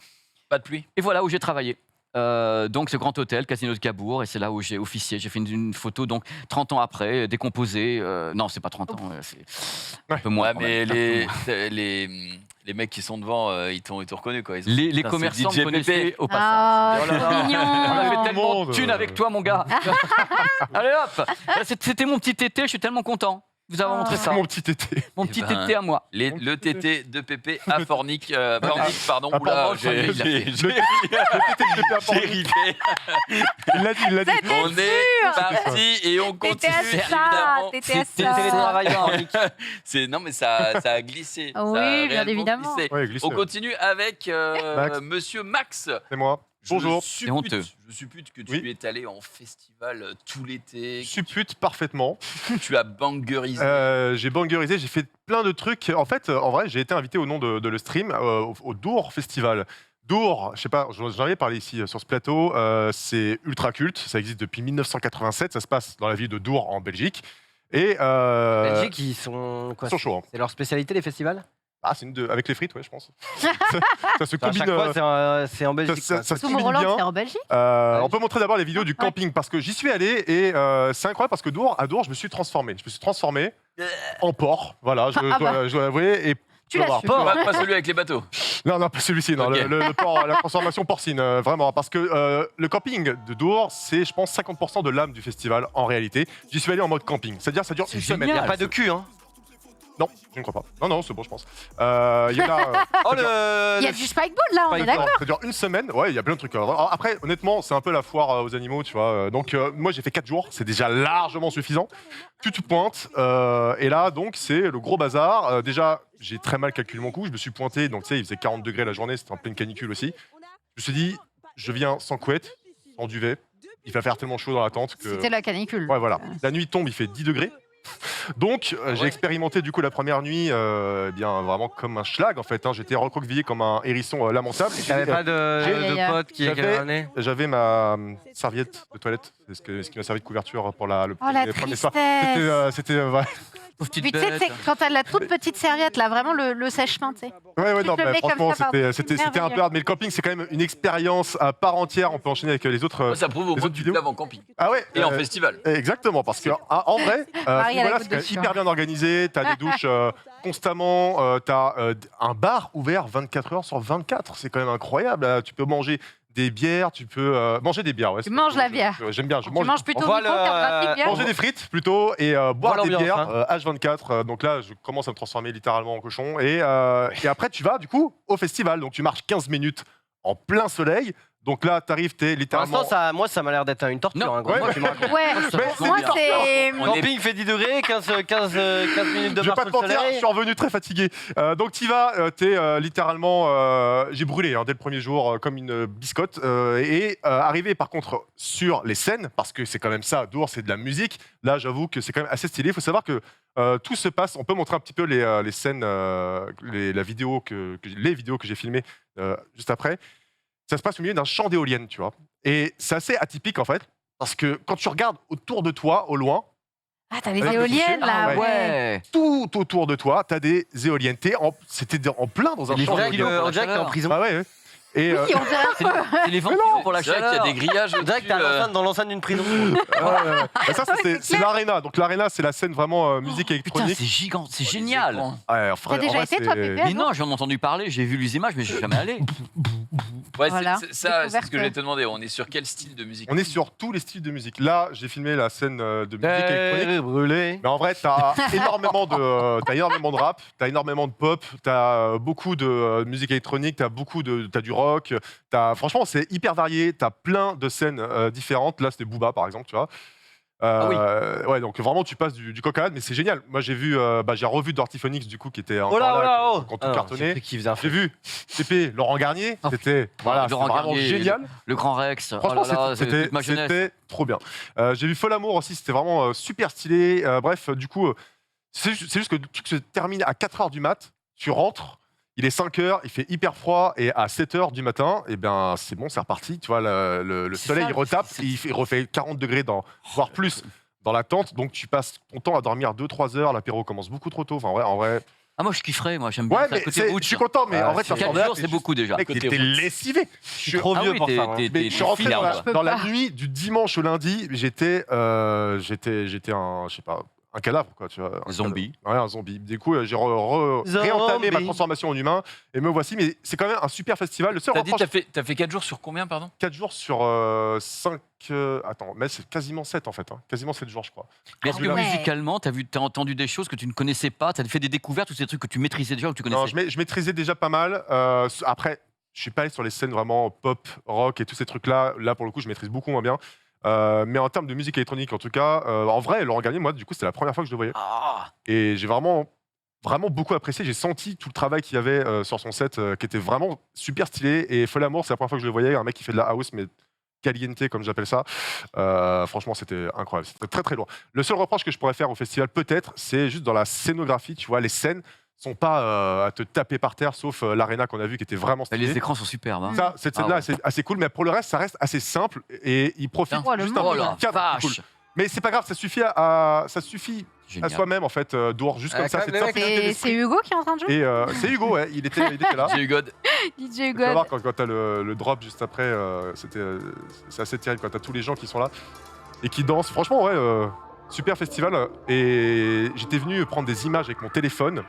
Speaker 1: Pas de pluie.
Speaker 2: Et voilà où j'ai travaillé. Donc ce grand hôtel, Casino de Cabourg, et c'est là où j'ai officié. J'ai fait une photo donc 30 ans après, décomposée. Non, c'est pas 30 ans, c'est un peu moins.
Speaker 1: Ouais,
Speaker 2: quand
Speaker 1: mais
Speaker 2: même, un peu moins.
Speaker 1: les mecs qui sont devant, ils t'ont reconnu quoi. Ils ont-
Speaker 2: Les
Speaker 1: Putain, c'est
Speaker 2: commerçants
Speaker 1: DJ
Speaker 2: me connaissaient
Speaker 1: Pépé.
Speaker 2: au passage.
Speaker 3: Ah,
Speaker 2: Oh là là.
Speaker 3: c'est
Speaker 2: On a
Speaker 3: mignon.
Speaker 2: fait
Speaker 5: Tout le
Speaker 2: tellement
Speaker 5: monde,
Speaker 2: de thunes avec toi, mon gars. Allez hop. C'était mon petit tété, je suis tellement content. Vous avez montré ça.
Speaker 5: C'est mon petit été.
Speaker 2: Mon
Speaker 1: Eh
Speaker 2: petit
Speaker 1: ben,
Speaker 2: tété à moi.
Speaker 1: Le TT de Pépé à Fornic, pardon.
Speaker 5: Ah,
Speaker 1: Oula,
Speaker 5: pardon,
Speaker 1: j'ai ridé.
Speaker 5: Il l'a dit, il l'a dit.
Speaker 1: On est parti et on continue.
Speaker 3: T'étais à ça,
Speaker 1: évidemment.
Speaker 3: t'étais à
Speaker 2: C'est
Speaker 3: ça.
Speaker 2: télétravaillant.
Speaker 1: Non, mais ça a glissé.
Speaker 3: Oui,
Speaker 1: Ça a
Speaker 3: bien
Speaker 1: réellement
Speaker 3: évidemment.
Speaker 1: glissé.
Speaker 5: Ouais, glisse.
Speaker 1: On continue avec
Speaker 5: Max.
Speaker 1: Monsieur Max.
Speaker 5: C'est moi. Bonjour.
Speaker 1: Je
Speaker 2: C'est honteux.
Speaker 1: suppute que tu
Speaker 5: Oui.
Speaker 1: es allé en festival tout l'été.
Speaker 5: Suppute parfaitement.
Speaker 1: Tu as bangerisé.
Speaker 5: J'ai bangerisé, j'ai fait plein de trucs. En fait, en vrai, j'ai été invité au nom de le stream au Dour Festival. Dour, je sais pas, j'en avais parlé ici sur ce plateau, c'est ultra culte, ça existe depuis 1987, ça se passe dans la ville de Dour en Belgique. Et
Speaker 4: Belgique, ils sont quoi
Speaker 5: ils sont chauds. Hein.
Speaker 4: C'est leur spécialité, les festivals?
Speaker 5: Ah, c'est avec les frites, ouais, je pense. ça se
Speaker 4: À
Speaker 5: combine.
Speaker 4: chaque fois, c'est en Belgique.
Speaker 5: ça-
Speaker 4: quoi.
Speaker 5: ça se combine
Speaker 3: Tomorrowland,
Speaker 5: bien.
Speaker 3: c'est en Belgique.
Speaker 5: On peut montrer d'abord les vidéos du camping parce que j'y suis allé et c'est incroyable parce que à Dour, je me suis transformé. Je me suis transformé en porc. Voilà, je dois l'avouer. Et
Speaker 3: Tu
Speaker 5: vas
Speaker 3: l'as
Speaker 5: voir,
Speaker 3: su.
Speaker 1: Pas celui avec les bateaux.
Speaker 5: Non, pas celui-ci, non,
Speaker 1: Ok.
Speaker 5: le porc, la transformation porcine, vraiment. Parce que le camping de Dour, c'est, je pense, 50% de l'âme du festival en réalité. J'y suis allé en mode camping. C'est-à-dire, ça dure
Speaker 2: C'est
Speaker 5: une semaine.
Speaker 2: génial.
Speaker 4: Il n'y a pas de cul, hein?
Speaker 5: Non, je ne crois pas. Non, c'est bon, je pense. Il y en a.
Speaker 4: Oh,
Speaker 3: Il y a du spikeball là, on est d'accord.
Speaker 5: Ça dure une semaine. Ouais, il y a plein de trucs. Alors, après, honnêtement, c'est un peu la foire aux animaux, tu vois. Donc, moi, j'ai fait 4 jours. C'est déjà largement suffisant. Tu te pointes. Et là, donc, c'est le gros bazar. Déjà, j'ai très mal calculé mon coup. Je me suis pointé. Donc, tu sais, il faisait 40 degrés la journée. C'était en pleine canicule aussi. Je me suis dit, je viens sans couette, sans duvet. Il va faire tellement chaud dans la tente que.
Speaker 3: C'était la canicule.
Speaker 5: Ouais, voilà. La nuit tombe, il fait 10 degrés. Donc, j'ai expérimenté du coup la première nuit, bien vraiment comme un schlag en fait. Hein. J'étais recroquevillé comme un hérisson lamentable. Et
Speaker 4: T'avais pas de
Speaker 3: Aïe, aïe, aïe.
Speaker 4: pote qui
Speaker 5: J'avais-
Speaker 4: avait un nez?
Speaker 5: J'avais ma serviette de toilette, c'est ce qui m'a servi de couverture pour le
Speaker 3: Oh la
Speaker 5: premier soir.
Speaker 3: tristesse.
Speaker 5: C'était ouais.
Speaker 2: Pauvre petite
Speaker 3: Puis tu sais,
Speaker 2: bête.
Speaker 3: c'est quand t'as la toute petite serviette là, vraiment le sèche-main, tu sais.
Speaker 5: Ouais,
Speaker 3: Tu
Speaker 5: non,
Speaker 3: te le
Speaker 5: mais
Speaker 3: mets comme
Speaker 5: franchement,
Speaker 3: ça, pardon.
Speaker 5: c'était un peu
Speaker 3: Merveilleux.
Speaker 5: hard. Mais le camping, c'est quand même une expérience à part entière. On peut enchaîner avec les autres.
Speaker 1: Ça prouve au
Speaker 5: les
Speaker 1: moins
Speaker 5: autres
Speaker 1: que tu te
Speaker 5: vidéos.
Speaker 1: laves en camping.
Speaker 5: Ah ouais.
Speaker 1: Et en festival.
Speaker 5: Exactement, parce que en vrai,
Speaker 3: Marie, elle a
Speaker 5: voilà,
Speaker 3: goutte
Speaker 5: c'est quand même
Speaker 3: dessus,
Speaker 5: hyper
Speaker 3: hein.
Speaker 5: bien organisé. T'as des douches constamment. T'as un bar ouvert 24 heures sur 24. C'est quand même incroyable. Tu peux manger des bières, tu peux manger des bières. Ouais,
Speaker 3: Tu
Speaker 5: c'est-
Speaker 3: manges la bière.
Speaker 5: J'aime bien. Je
Speaker 3: Tu
Speaker 5: mange.
Speaker 3: manges plutôt
Speaker 4: On voit
Speaker 3: micro,
Speaker 4: le-
Speaker 3: cartographique, bien.
Speaker 5: Manger des frites plutôt et boire
Speaker 4: Voilà
Speaker 5: des
Speaker 4: l'ambiance,
Speaker 5: bières
Speaker 4: hein.
Speaker 5: H24. Donc là, je commence à me transformer littéralement en cochon. Et après, tu vas du coup au festival. Donc tu marches 15 minutes en plein soleil Donc là, t'arrives, t'es
Speaker 4: Pour
Speaker 5: littéralement.
Speaker 4: l'instant, moi, ça m'a l'air d'être une torture.
Speaker 2: Non,
Speaker 4: hein, gros.
Speaker 5: ouais,
Speaker 4: Moi, tu me racontes.
Speaker 3: Ouais,
Speaker 5: Mais
Speaker 3: moi c'est.
Speaker 4: Camping fait 10 degrés, 15 minutes de
Speaker 5: Je vais
Speaker 4: marche
Speaker 5: pas te
Speaker 4: au
Speaker 5: mentir, je
Speaker 4: soleil.
Speaker 5: suis revenu très fatigué. Donc t'y vas, t'es littéralement, j'ai brûlé dès le premier jour comme une biscotte. Arrivé par contre sur les scènes, parce que c'est quand même ça, Dour, c'est de la musique. Là, j'avoue que c'est quand même assez stylé. Il faut savoir que tout se passe. On peut montrer un petit peu les scènes, les vidéos que j'ai filmées juste après. Ça se passe au milieu d'un champ d'éoliennes, tu vois. Et c'est assez atypique en fait, parce que quand tu regardes autour de toi, au loin,
Speaker 3: Ah, t'as les
Speaker 5: Avec le
Speaker 3: éoliennes
Speaker 5: fichier.
Speaker 3: là,
Speaker 5: Ah
Speaker 3: ouais.
Speaker 5: tout autour de toi, t'as des éoliennes. C'était en plein dans un
Speaker 2: Les
Speaker 5: champ
Speaker 2: vents
Speaker 5: d'éoliennes.
Speaker 2: pour la
Speaker 4: On dirait que t'es en
Speaker 2: chaleur.
Speaker 4: prison.
Speaker 5: Ah ouais, ouais. Et,
Speaker 3: Oui, on dirait un peu.
Speaker 2: C'est les vents pour la
Speaker 1: C'est vrai qu'il y
Speaker 2: chaleur.
Speaker 1: a des grillages
Speaker 4: On dirait que t'es dans l'enceinte d'une prison.
Speaker 5: bah ça, c'est l'aréna. Donc l'aréna, c'est la scène vraiment musique
Speaker 2: Putain,
Speaker 5: électronique.
Speaker 2: c'est gigant, c'est
Speaker 1: Oh, les
Speaker 2: génial.
Speaker 1: écrans.
Speaker 5: Ouais, en
Speaker 3: T'as déjà
Speaker 5: vrai,
Speaker 3: été, toi,
Speaker 5: c'est-
Speaker 3: Pépé
Speaker 2: Mais non, j'en ai entendu parler, j'ai vu les images, mais je suis jamais allé.
Speaker 1: Ouais,
Speaker 3: Voilà,
Speaker 1: ça, c'est ce que
Speaker 3: découverte.
Speaker 1: je voulais te demander. On est sur quel style de musique?
Speaker 5: On est sur tous les styles de musique. Là, j'ai filmé la scène de musique électronique.
Speaker 4: Terre brûlée.
Speaker 5: Mais en vrai, t'as énormément de rap, t'as énormément de pop, t'as beaucoup de musique électronique, t'as du rock. Franchement, c'est hyper varié. T'as plein de scènes différentes. Là, c'était Booba, par exemple, tu vois. Ouais, donc vraiment, tu passes du coq à l'âne, mais c'est génial. Moi, j'ai revu Dirty Phonics, du coup, qui était encore
Speaker 4: Oh là,
Speaker 5: là,
Speaker 4: oh là, oh.
Speaker 5: quand tout
Speaker 4: Ah non,
Speaker 5: cartonnait.
Speaker 4: j'ai cru qu'il faisait un
Speaker 5: J'ai
Speaker 4: film.
Speaker 5: vu TP, Laurent Garnier, c'était voilà,
Speaker 2: Laurent
Speaker 5: c'était vraiment
Speaker 2: Garnier,
Speaker 5: génial.
Speaker 2: Le Grand Rex, oh
Speaker 5: Franchement,
Speaker 2: là là, c'est
Speaker 5: c'était
Speaker 2: toute ma jeunesse.
Speaker 5: c'était trop bien. J'ai vu Fol Amour aussi, c'était vraiment super stylé. Bref, du coup, c'est juste que le truc se termine à 4h du mat, tu rentres, il est 5h, il fait hyper froid, et à 7h du matin, et ben c'est bon, c'est reparti. Tu vois, le
Speaker 2: C'est
Speaker 5: soleil
Speaker 2: ça,
Speaker 5: il retape,
Speaker 2: c'est-
Speaker 5: il refait 40 degrés, voire plus, dans la tente, donc tu passes ton temps à dormir 2-3 heures, l'apéro commence beaucoup trop tôt. Enfin, en vrai.
Speaker 2: Ah, moi, je kifferais, moi, j'aime bien
Speaker 5: Ouais,
Speaker 2: ça.
Speaker 5: mais
Speaker 2: Côté
Speaker 5: je
Speaker 2: route.
Speaker 5: suis content, mais en vrai, tu
Speaker 4: c'est-
Speaker 5: ressors
Speaker 2: 4
Speaker 5: de là,
Speaker 2: jours,
Speaker 5: t'es
Speaker 2: c'est
Speaker 5: juste-
Speaker 2: beaucoup déjà.
Speaker 5: Mec,
Speaker 1: Côté
Speaker 5: t'es
Speaker 1: route.
Speaker 5: lessivé.
Speaker 4: Je suis trop
Speaker 2: Ah
Speaker 4: vieux
Speaker 2: oui,
Speaker 4: pour ça. moi.
Speaker 5: Mais je suis rentré
Speaker 2: filaire,
Speaker 5: dans,
Speaker 2: quoi.
Speaker 3: peux
Speaker 5: dans la
Speaker 3: pas.
Speaker 5: nuit du dimanche au lundi, j'étais un, je sais pas, un cadavre, quoi, tu vois.
Speaker 2: Zombie.
Speaker 5: Ouais, un zombie. Du coup, j'ai
Speaker 4: Zombie.
Speaker 5: réentamé ma transformation en humain, et me voici. Mais c'est quand même un super festival. Le seul
Speaker 1: T'as dit,
Speaker 5: reproche,
Speaker 1: t'as fait 4 jours sur combien, pardon?
Speaker 5: 4 jours sur 5... attends, mais c'est quasiment 7 en fait. Hein. Quasiment 7 jours, je crois.
Speaker 2: Mais est-ce que
Speaker 3: ouais.
Speaker 2: musicalement, t'as entendu des choses que tu ne connaissais pas, t'as fait des découvertes ou des trucs que tu maîtrisais déjà ou que tu
Speaker 5: Non,
Speaker 2: connaissais?
Speaker 5: je maîtrisais déjà pas mal. Après, je suis pas allé sur les scènes vraiment pop, rock et tous ces trucs-là. Là, pour le coup, je maîtrise beaucoup moins bien. Mais en termes de musique électronique, en tout cas, en vrai, Laurent Garnier, moi, du coup, c'était la première fois que je le voyais.
Speaker 2: Ah,
Speaker 5: Et j'ai vraiment beaucoup apprécié. J'ai senti tout le travail qu'il y avait sur son set, qui était vraiment super stylé. Et Fol Amour, c'est la première fois que je le voyais. Un mec qui fait de la house, mais caliente, comme j'appelle ça. Franchement, c'était incroyable. C'était très, très lourd. Le seul reproche que je pourrais faire au festival, peut-être, c'est juste dans la scénographie. Tu vois, les scènes sont pas à te taper par terre, sauf l'aréna qu'on a vu qui était vraiment stylée.
Speaker 2: les écrans sont superbes. Hein.
Speaker 5: Ça, cette scène-là,
Speaker 2: ouais.
Speaker 5: c'est assez cool, mais pour le reste, ça reste assez simple et il profite
Speaker 3: Oh, le
Speaker 5: juste
Speaker 3: monde.
Speaker 5: un
Speaker 2: Oh
Speaker 5: peu
Speaker 2: la
Speaker 5: du cadre qui est
Speaker 2: vache.
Speaker 5: cool. Mais c'est pas grave, ça suffit à
Speaker 2: Génial.
Speaker 5: soi-même en fait, Dour, juste comme
Speaker 4: Ah,
Speaker 5: ça,
Speaker 4: quand
Speaker 5: c'est
Speaker 4: même,
Speaker 5: de
Speaker 4: le mec,
Speaker 5: simplicité
Speaker 3: C'est
Speaker 5: d'esprit.
Speaker 3: Hugo qui est en train de jouer.
Speaker 5: Et c'est Hugo, ouais, il était là.
Speaker 1: J'ai eu God.
Speaker 3: DJ
Speaker 5: Tu
Speaker 3: Hugo.
Speaker 5: vas voir quand t'as le drop juste après, c'est assez terrible quand t'as tous les gens qui sont là et qui dansent. Franchement, ouais, super festival. Et j'étais venu prendre des images avec mon téléphone.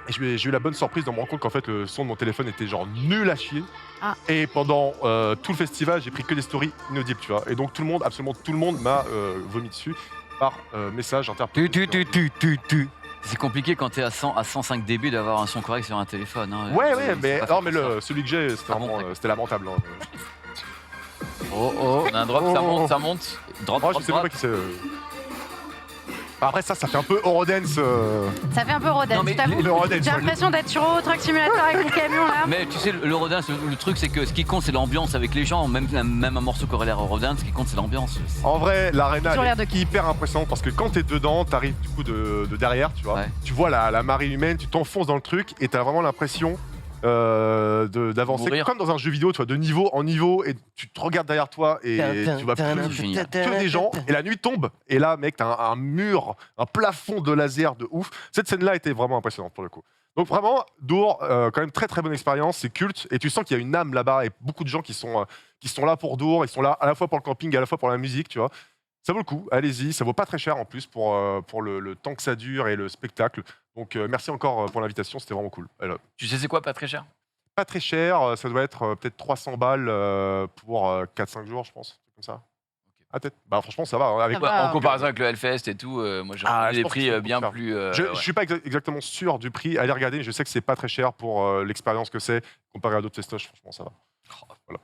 Speaker 5: Et j'ai eu la bonne surprise de me rendre compte qu'en fait le son de mon téléphone était genre nul à chier.
Speaker 3: Ah.
Speaker 5: Et pendant tout le festival, j'ai pris que des stories inaudibles, tu vois. Et donc tout le monde, absolument tout le monde m'a vomi dessus par message interposé.
Speaker 2: C'est compliqué quand t'es à 105 dB d'avoir un son correct sur un téléphone. Hein.
Speaker 5: Ouais,
Speaker 2: C'est
Speaker 5: mais,
Speaker 2: pas
Speaker 5: non, mais
Speaker 2: facile,
Speaker 5: celui que j'ai, c'était
Speaker 2: Ah bon,
Speaker 5: vraiment,
Speaker 2: d'accord.
Speaker 5: c'était lamentable. Hein.
Speaker 2: ça. Oh oh.
Speaker 1: On a un drop, ça monte, ça monte.
Speaker 2: Drop,
Speaker 5: Moi, je
Speaker 2: drop,
Speaker 5: sais même pas
Speaker 2: drop.
Speaker 5: qui c'est. Après, ça fait un peu Eurodance.
Speaker 3: Ça fait un peu Rodin,
Speaker 2: Non, mais
Speaker 3: je t'avoue.
Speaker 5: le Rodin,
Speaker 3: J'ai
Speaker 5: ça,
Speaker 3: l'impression d'être sur Euro Truck Simulator avec mon camion là.
Speaker 2: Mais tu sais, le Rodance, le truc, c'est que ce qui compte, c'est l'ambiance avec les gens. Même un morceau qui aurait l'air Rodance, ce qui compte, c'est l'ambiance.
Speaker 5: En vrai, l'arena
Speaker 3: Toujours l'air de
Speaker 5: est hyper impressionnante parce que quand t'es dedans, t'arrives du coup de derrière, tu vois.
Speaker 2: Ouais.
Speaker 5: Tu vois la marée humaine, tu t'enfonces dans le truc et t'as vraiment l'impression d'avancer
Speaker 1: Mourir.
Speaker 5: comme dans un jeu vidéo, tu vois, de niveau en niveau et tu te regardes derrière toi et tu vois plus
Speaker 2: génial.
Speaker 5: que des gens et la nuit tombe et là mec t'as un mur, un plafond de laser de ouf. Cette scène là était vraiment impressionnante pour le coup. Donc vraiment Dour, quand même très très bonne expérience, c'est culte et tu sens qu'il y a une âme là-bas et beaucoup de gens qui sont là pour Dour, ils sont là à la fois pour le camping, à la fois pour la musique, tu vois. Ça vaut le coup, allez-y, ça vaut pas très cher en plus pour le temps que ça dure et le spectacle. Donc merci encore pour l'invitation, c'était vraiment cool. Alors,
Speaker 1: Tu sais c'est quoi, pas très cher?
Speaker 5: pas très cher, ça doit être peut-être 300 balles pour 4-5 jours, je pense, comme ça. Ah, peut-être. Bah franchement, ça va. Hein, avec
Speaker 3: Ça va.
Speaker 1: En comparaison avec le Hellfest et tout, moi j'ai
Speaker 5: Ah,
Speaker 1: entendu
Speaker 5: je
Speaker 1: des
Speaker 5: pense
Speaker 1: prix
Speaker 5: que c'est
Speaker 1: bien
Speaker 5: beaucoup
Speaker 1: plus.
Speaker 5: je
Speaker 1: ouais.
Speaker 5: suis pas exactement sûr du prix. Allez regarder, mais je sais que c'est pas très cher pour l'expérience que c'est comparé à d'autres festoches. Franchement, ça va. Voilà.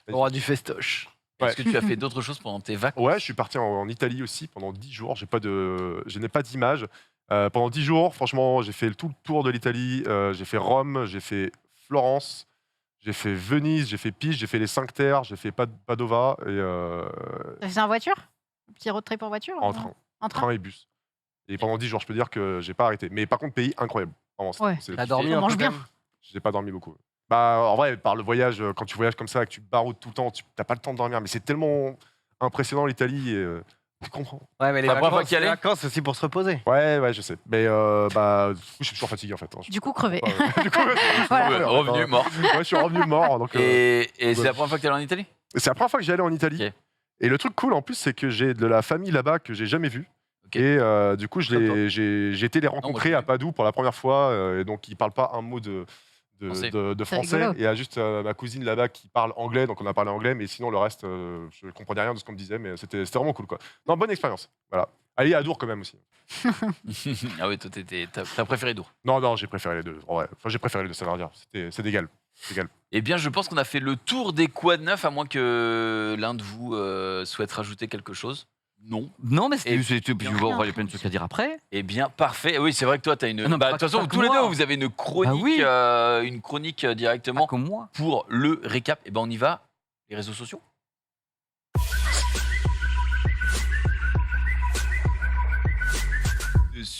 Speaker 4: Le roi du festoche.
Speaker 5: Ouais.
Speaker 1: Est-ce que tu as fait d'autres choses pendant tes vacances?
Speaker 5: Ouais, je suis parti en Italie aussi pendant 10 jours. Je n'ai pas d'image. Pendant 10 jours, franchement, j'ai fait tout le tour de l'Italie. J'ai fait Rome, j'ai fait Florence, j'ai fait Venise, j'ai fait Pise, j'ai fait les 5 terres, j'ai fait Padova et
Speaker 3: T'as fait ça en voiture? Un petit road trip en voiture?
Speaker 5: en
Speaker 3: ou-
Speaker 5: train.
Speaker 3: En train?
Speaker 5: Train et bus. Et pendant 10 jours, je peux dire que j'ai pas arrêté. Mais par contre, pays incroyable. Vraiment,
Speaker 3: Ouais.
Speaker 4: T'as dormi
Speaker 3: On
Speaker 4: un
Speaker 3: mange
Speaker 4: peu
Speaker 3: bien.
Speaker 4: quand même
Speaker 5: j'ai pas dormi beaucoup. Bah, en vrai, par le voyage, quand tu voyages comme ça, que tu baroudes tout le temps, tu n'as pas le temps de dormir. Mais c'est tellement impressionnant l'Italie. Et, tu comprends.
Speaker 4: Ouais, mais les
Speaker 1: La première fois
Speaker 4: vacances,
Speaker 1: qu'il y
Speaker 4: les
Speaker 1: allait
Speaker 4: vacances, c'est aussi pour se reposer.
Speaker 5: Ouais, je sais. Mais bah, du coup, je suis toujours fatigué en fait. Hein. Je
Speaker 3: Du coup, crevé.
Speaker 5: peux pas- du coup,
Speaker 3: Voilà.
Speaker 1: Revenu, mort.
Speaker 5: Ouais, je suis revenu mort. Donc,
Speaker 1: Et c'est la première fois que tu es allé en Italie?
Speaker 5: c'est la première fois que j'allais en Italie.
Speaker 1: Ok.
Speaker 5: Et le truc cool en plus, c'est que j'ai de la famille là-bas que j'ai jamais vue.
Speaker 1: Ok.
Speaker 5: Et du coup, j'ai été les rencontrer
Speaker 1: j'ai
Speaker 5: à
Speaker 1: vu.
Speaker 5: Padoue pour la première fois. Et donc, ils parlent pas un mot de
Speaker 1: Français.
Speaker 5: français.
Speaker 3: rigolo.
Speaker 5: Et il y a juste ma cousine là-bas qui parle anglais, donc on a parlé anglais, mais sinon le reste, je comprenais rien de ce qu'on me disait, mais c'était vraiment cool quoi. Non, bonne expérience. Voilà. Allez à Dour quand même aussi.
Speaker 1: Ah oui, toi, t'as préféré Dour.
Speaker 5: Non, j'ai préféré les deux. Ouais. Enfin, j'ai préféré les deux, ça veut dire. C'est d'égal.
Speaker 1: Eh bien, je pense qu'on a fait le tour des quad neufs, à moins que l'un de vous souhaite rajouter quelque chose. Non.
Speaker 2: Non, mais
Speaker 1: Et
Speaker 2: c'était.
Speaker 1: bien.
Speaker 2: Il y a plein de trucs à dire après.
Speaker 1: Eh bien, parfait. Oui, c'est vrai que toi, tu as une.
Speaker 2: Non, mais
Speaker 1: Bah, de
Speaker 2: pas-
Speaker 1: toute façon,
Speaker 2: pas que
Speaker 1: tous les
Speaker 2: moi.
Speaker 1: deux, vous avez une chronique,
Speaker 2: oui.
Speaker 1: une chronique directement
Speaker 2: Pas comme moi.
Speaker 1: pour le récap. Eh ben, on y va. Les réseaux sociaux.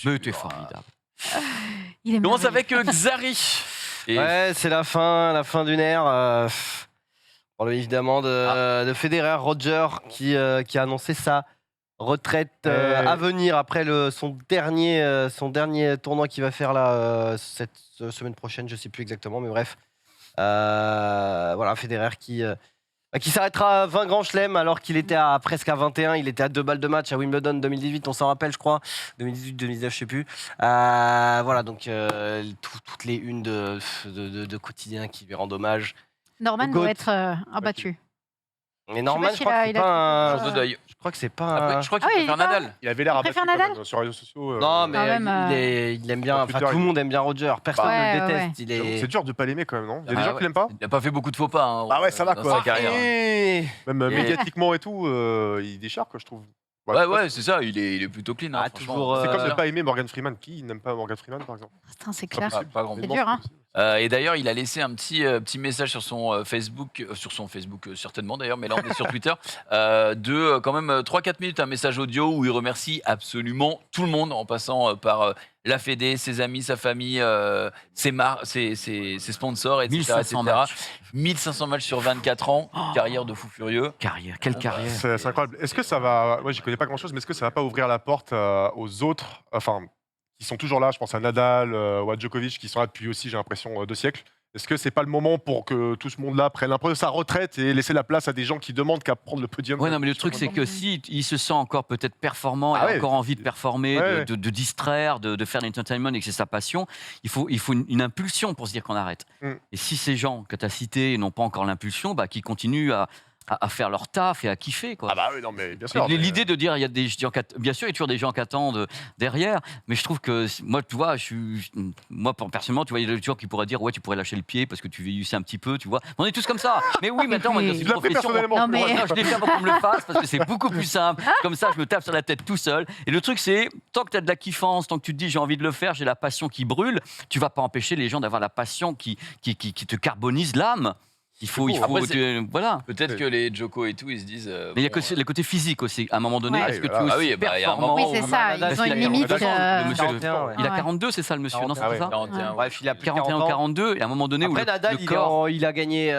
Speaker 2: Mais t'es formidable.
Speaker 3: Il est
Speaker 1: On commence
Speaker 3: merveilleux.
Speaker 1: avec Xari. Et
Speaker 4: Ouais, c'est la fin d'une ère. On parle évidemment de Federer, Roger, qui a annoncé sa retraite à venir après son dernier tournoi qu'il va faire là cette semaine prochaine, je sais plus exactement, mais bref. Voilà, Federer qui s'arrêtera à 20 grands chelems alors qu'il était presque à 21, il était à 2 balles de match à Wimbledon 2018, on s'en rappelle je crois, 2018-2019 je sais plus. Voilà, donc toutes les unes de quotidien qui lui rendent hommage.
Speaker 3: Norman
Speaker 4: Le GOAT.
Speaker 3: doit être abattu.
Speaker 4: Mais Norman,
Speaker 3: s'il
Speaker 4: je crois que
Speaker 3: a-
Speaker 4: c'est
Speaker 3: il a-
Speaker 4: pas
Speaker 1: jour de deuil.
Speaker 4: Je crois que c'est pas
Speaker 1: Après, je crois qu'il
Speaker 3: Ah oui,
Speaker 1: préfère
Speaker 3: il est pas-
Speaker 1: Nadal.
Speaker 5: Il avait l'air
Speaker 3: Tu
Speaker 5: abattu
Speaker 3: préfères
Speaker 5: quand
Speaker 3: Nadal
Speaker 5: même, sur les réseaux sociaux.
Speaker 4: Non, mais
Speaker 3: Quand même,
Speaker 4: il aime bien,
Speaker 5: sur
Speaker 4: enfin
Speaker 5: Twitter,
Speaker 4: tout le monde aime bien Roger, personne
Speaker 3: Ouais,
Speaker 4: ne le
Speaker 3: ouais,
Speaker 4: déteste. Il est...
Speaker 5: C'est dur de pas l'aimer quand même, non? Il y a des
Speaker 1: Ah
Speaker 5: gens
Speaker 1: ouais.
Speaker 5: qui l'aiment pas.
Speaker 1: Il n'a pas fait beaucoup de faux pas. Hein,
Speaker 5: Ah ouais, ça va,
Speaker 1: dans
Speaker 5: quoi.
Speaker 1: sa carrière. hein.
Speaker 5: Même
Speaker 1: Et-
Speaker 5: médiatiquement et tout, il déchire, quoi, je trouve.
Speaker 1: Ouais, c'est ça. Il est plutôt clean. hein,
Speaker 4: Ah,
Speaker 1: franchement.
Speaker 4: toujours,
Speaker 5: C'est comme
Speaker 4: Euh,
Speaker 5: ne pas aimer Morgan Freeman. Qui n'aime pas Morgan Freeman, par exemple?
Speaker 3: Putain, c'est
Speaker 5: Pas
Speaker 3: clair.
Speaker 5: possible.
Speaker 1: Pas grand
Speaker 3: C'est
Speaker 5: Non,
Speaker 3: dur, hein.
Speaker 5: possible.
Speaker 1: Et d'ailleurs, il a laissé un petit message sur son Facebook, certainement d'ailleurs, mais là on est sur Twitter, de quand même 3-4 minutes, un message audio où il remercie absolument tout le monde en passant par la Fédé, ses amis, sa famille, ses sponsors, etc.
Speaker 2: 1500 matchs.
Speaker 1: 1500 matchs sur 24 ans, carrière de fou furieux.
Speaker 2: Carrière, quelle carrière.
Speaker 5: C'est incroyable. Est-ce que ça va. Moi, j'y connais pas grand-chose, mais est-ce que ça va pas ouvrir la porte aux autres, enfin, qui sont toujours là? Je pense à Nadal ou à Djokovic, qui sont là depuis aussi, j'ai l'impression, 2 siècles. Est-ce que c'est pas le moment pour que tout ce monde-là prenne un peu sa retraite et laisser la place à des gens qui demandent qu'à prendre le podium?
Speaker 2: Ouais, non, mais le truc, c'est que si il se sent encore peut-être performant,
Speaker 5: Ah
Speaker 2: et
Speaker 5: ouais.
Speaker 2: encore envie de performer,
Speaker 5: Ouais, ouais.
Speaker 2: de distraire, de faire l'entertainment et que c'est sa passion, il faut une impulsion pour se dire qu'on arrête.
Speaker 5: Mm.
Speaker 2: Et si ces gens que tu as cités n'ont pas encore l'impulsion, bah, qu'ils continuent à faire leur taf et à kiffer, quoi.
Speaker 5: Ah bah oui, non, mais bien
Speaker 2: Et
Speaker 5: sûr. mais-
Speaker 2: l'idée de dire il y a des gens bien sûr il y a toujours des gens qui attendent derrière, mais je trouve que moi tu vois personnellement tu vois il y a des gens qui pourraient dire ouais tu pourrais lâcher le pied parce que tu vieillissais un petit peu, tu vois, on est tous comme ça, mais oui maintenant on est dans
Speaker 3: Il
Speaker 2: une
Speaker 5: Il l'a pris
Speaker 2: profession,
Speaker 5: personnellement.
Speaker 3: Non, mais-
Speaker 2: moi, je l'ai fait avant qu'on me le fasse parce que c'est beaucoup plus simple. Comme ça, je me tape sur la tête tout seul. Et le truc, c'est tant que tu as de la kiffance, tant que tu te dis j'ai envie de le faire, j'ai la passion qui brûle, tu vas pas empêcher les gens d'avoir la passion qui te carbonise l'âme. Il faut,
Speaker 1: Après,
Speaker 2: voilà.
Speaker 1: Peut-être que les Joko et tout, ils se disent.
Speaker 2: Mais il y a
Speaker 1: bon,
Speaker 2: que le côté physique aussi. À un moment donné,
Speaker 3: Ouais.
Speaker 2: est-ce que
Speaker 5: Ah
Speaker 2: tu es
Speaker 5: oui,
Speaker 2: aussi
Speaker 1: oui, bah, il y a un
Speaker 2: performant
Speaker 1: moment
Speaker 3: Oui, c'est
Speaker 1: où-
Speaker 3: ça.
Speaker 4: Nadal,
Speaker 3: Ils ont
Speaker 2: il a
Speaker 3: une limite.
Speaker 2: 42, le monsieur.
Speaker 4: 41,
Speaker 2: Il a
Speaker 3: Ouais.
Speaker 2: 42, c'est ça le monsieur,
Speaker 3: Ouais.
Speaker 2: non, c'est
Speaker 5: Ah
Speaker 2: pas
Speaker 5: ouais.
Speaker 2: ça
Speaker 1: 41. ouais.
Speaker 4: Bref, il a plus de
Speaker 2: 41,
Speaker 4: 40 ans.
Speaker 2: 42, et à un moment donné
Speaker 4: Après,
Speaker 2: où
Speaker 4: Nadal,
Speaker 2: le corps...
Speaker 4: il a gagné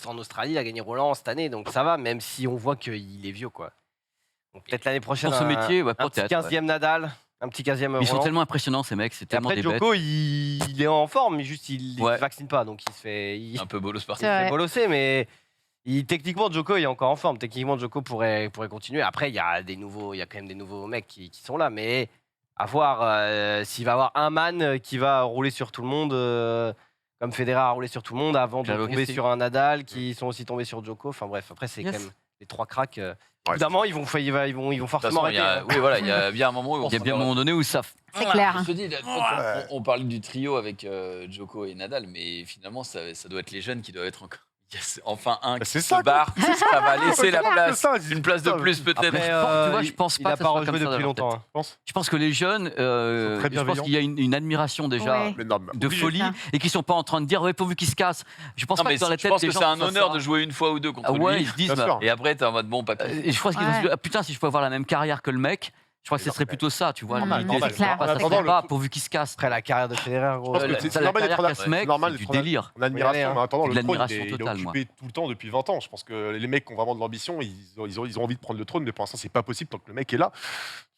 Speaker 4: en Australie, il a gagné Roland cette année, donc ça va, même si on voit qu'il est vieux, quoi. Donc peut-être l'année prochaine,
Speaker 2: Pour ce métier, ouais,
Speaker 4: un petit
Speaker 2: peut-être.
Speaker 4: 15e Nadal, un petit 15e
Speaker 2: Ils sont
Speaker 4: Roland.
Speaker 2: tellement impressionnants, ces mecs, c'est
Speaker 4: Et
Speaker 2: tellement
Speaker 4: après,
Speaker 2: des bêtes.
Speaker 4: Djoko, il est en forme, mais juste il
Speaker 2: Ouais.
Speaker 4: se vaccine pas, donc il se fait,
Speaker 1: Un peu bolos parti.
Speaker 3: C'est vrai.
Speaker 4: fait bolosser, mais techniquement, Djoko il est encore en forme. Techniquement, Djoko pourrait continuer. Après, il y a quand même des nouveaux mecs qui sont là, mais à voir s'il va y avoir un man qui va rouler sur tout le monde, comme Federer a roulé sur tout le monde, avant de
Speaker 2: J'avais
Speaker 4: tomber
Speaker 2: aussi.
Speaker 4: sur un Nadal, qui sont aussi tombés sur Djoko. Enfin bref, après, c'est
Speaker 3: Yes.
Speaker 4: quand même les 3 cracks.
Speaker 5: Ouais,
Speaker 4: Évidemment, ils vont
Speaker 1: De toute
Speaker 4: forcément
Speaker 1: façon, il y
Speaker 4: arrêter.
Speaker 1: a, oui, voilà, il y a bien un moment où
Speaker 2: Il y a bien un moment donné où ça...
Speaker 3: C'est clair.
Speaker 1: Je te dis, on parle du trio avec Djoko et Nadal, mais finalement, ça doit être les jeunes qui doivent être encore Yes, enfin un qui
Speaker 5: C'est
Speaker 1: se
Speaker 5: ça,
Speaker 1: barre, ça va laisser la
Speaker 5: C'est
Speaker 1: place,
Speaker 5: ça,
Speaker 1: une place de plus peut-être.
Speaker 4: Après,
Speaker 2: tu vois, je pense
Speaker 4: il
Speaker 2: pas
Speaker 4: n'a
Speaker 2: que ça
Speaker 4: pas
Speaker 2: soit
Speaker 4: rejoué
Speaker 2: comme ça
Speaker 4: depuis
Speaker 2: dans leur
Speaker 4: longtemps.
Speaker 2: tête.
Speaker 4: hein.
Speaker 5: Je pense.
Speaker 2: Je pense que les jeunes,
Speaker 5: très
Speaker 2: je pense
Speaker 5: bienveillants.
Speaker 2: qu'il y a une admiration déjà
Speaker 3: Ouais.
Speaker 5: Mais non, mais
Speaker 2: de
Speaker 5: obligé.
Speaker 2: folie
Speaker 3: Ça.
Speaker 2: et qu'ils sont pas en train de dire ouais pourvu qu'ils se cassent. Je pense
Speaker 1: Non,
Speaker 2: pas
Speaker 1: mais
Speaker 2: que dans la
Speaker 1: je
Speaker 2: tête
Speaker 1: pense
Speaker 2: des
Speaker 1: que
Speaker 2: gens
Speaker 1: c'est un
Speaker 2: ça
Speaker 1: honneur
Speaker 2: sera-
Speaker 1: de jouer une fois ou deux contre
Speaker 2: Ah ouais,
Speaker 1: lui.
Speaker 2: ils se disent
Speaker 5: Bien
Speaker 2: bah,
Speaker 5: sûr.
Speaker 1: Et après, t'es en mode bon, papy.
Speaker 2: et je pense qu'ils vont se dire ah, putain si je pouvais avoir la même carrière que le mec, je crois que ce serait plutôt ça, tu vois.
Speaker 3: Normal,
Speaker 2: l'idée,
Speaker 3: normal.
Speaker 2: c'est
Speaker 3: C'est clair.
Speaker 2: pas, ça
Speaker 5: En attendant,
Speaker 2: serait pas
Speaker 5: le-
Speaker 2: pourvu qu'ils se cassent.
Speaker 4: Après la carrière de Federer, gros.
Speaker 5: pense que
Speaker 2: La
Speaker 5: c'est
Speaker 2: carrière
Speaker 5: normal d'être
Speaker 2: qu'a ce mec,
Speaker 5: normal
Speaker 2: c'est
Speaker 5: d'être
Speaker 2: du délire.
Speaker 5: En admiration,
Speaker 4: hein.
Speaker 5: mais en attendant,
Speaker 2: C'est de
Speaker 5: le trône,
Speaker 2: l'admiration
Speaker 5: il est
Speaker 2: totale,
Speaker 5: occupé tout le temps depuis 20 ans. Je pense que les mecs qui ont vraiment de l'ambition, ils ont envie de prendre le trône, mais pour l'instant, c'est pas possible tant que le mec est là.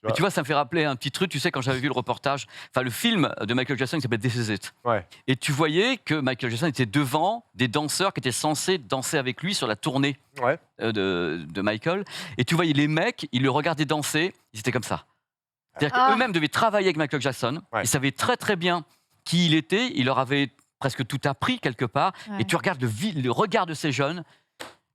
Speaker 2: Mais tu vois, ça me fait rappeler un petit truc, tu sais, quand j'avais vu le reportage, enfin le film de Michael Jackson qui s'appelle This Is It.
Speaker 5: Ouais.
Speaker 2: Et tu voyais que Michael Jackson était devant des danseurs qui étaient censés danser avec lui sur la tournée
Speaker 5: Ouais.
Speaker 2: de Michael. Et tu voyais les mecs, ils le regardaient danser, ils étaient comme ça. C'est-à-dire
Speaker 3: Ah.
Speaker 2: qu'eux-mêmes devaient travailler avec Michael Jackson.
Speaker 5: Ouais.
Speaker 2: Ils savaient très très bien qui il était. Il leur avait presque tout appris quelque part.
Speaker 3: Ouais.
Speaker 2: Et tu regardes le regard de ces jeunes.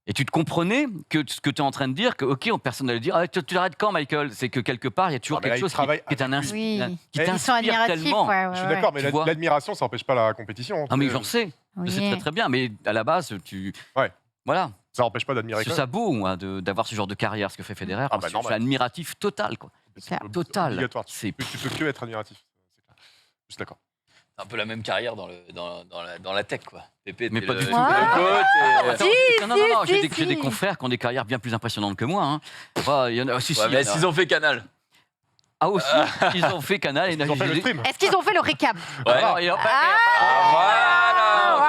Speaker 2: Et tu te comprenais que ce que tu es en train de dire, que ok, personne n'allait dire ah, tu l'arrêtes quand, Michael. C'est que quelque part, il y a toujours
Speaker 5: Ah, mais là,
Speaker 2: quelque
Speaker 5: il
Speaker 2: chose
Speaker 5: travaille
Speaker 2: qui est un
Speaker 5: avec
Speaker 3: lui. Oui.
Speaker 2: qui
Speaker 5: Ils sont
Speaker 3: Ils sont
Speaker 2: t'inspire
Speaker 3: admiratifs.
Speaker 2: tellement.
Speaker 3: Ouais, ouais,
Speaker 5: Je suis
Speaker 3: ouais.
Speaker 5: d'accord, mais
Speaker 2: Tu vois.
Speaker 5: l'admiration, ça n'empêche pas la compétition.
Speaker 2: Ah mais j'en sais,
Speaker 3: Oui.
Speaker 2: je sais très très bien. Mais à la base, tu
Speaker 5: Ouais.
Speaker 2: voilà,
Speaker 5: Ça n'empêche pas d'admirer.
Speaker 2: c'est ça beau moi, d'avoir ce genre de carrière, ce que fait Federer.
Speaker 5: Ah,
Speaker 2: parce
Speaker 5: bah,
Speaker 2: que je suis
Speaker 5: normal.
Speaker 2: admiratif total, quoi.
Speaker 3: C'est clair.
Speaker 2: Total.
Speaker 5: Obligatoire.
Speaker 2: C'est
Speaker 5: Tu peux que être admiratif. C'est clair. Je suis d'accord.
Speaker 1: C'est un peu la même carrière dans la tech, quoi. Pépé,
Speaker 2: Mais
Speaker 1: t'es
Speaker 2: pas
Speaker 1: le-
Speaker 2: du tout.
Speaker 1: t'es le coach et-
Speaker 2: Attends, non,
Speaker 3: si,
Speaker 2: j'ai
Speaker 3: si.
Speaker 2: des confrères qui ont des carrières bien plus impressionnantes que moi. Hein. Ouais, il y en a, si, si,
Speaker 1: Ouais,
Speaker 2: il y
Speaker 1: mais
Speaker 2: en a.
Speaker 1: s'ils ont fait Canal.
Speaker 2: Ah aussi, ils ont fait Canal.
Speaker 5: Ils ont fait le stream.
Speaker 3: Est-ce qu'ils ont fait le récap
Speaker 1: Ouais.
Speaker 2: Alors, et après,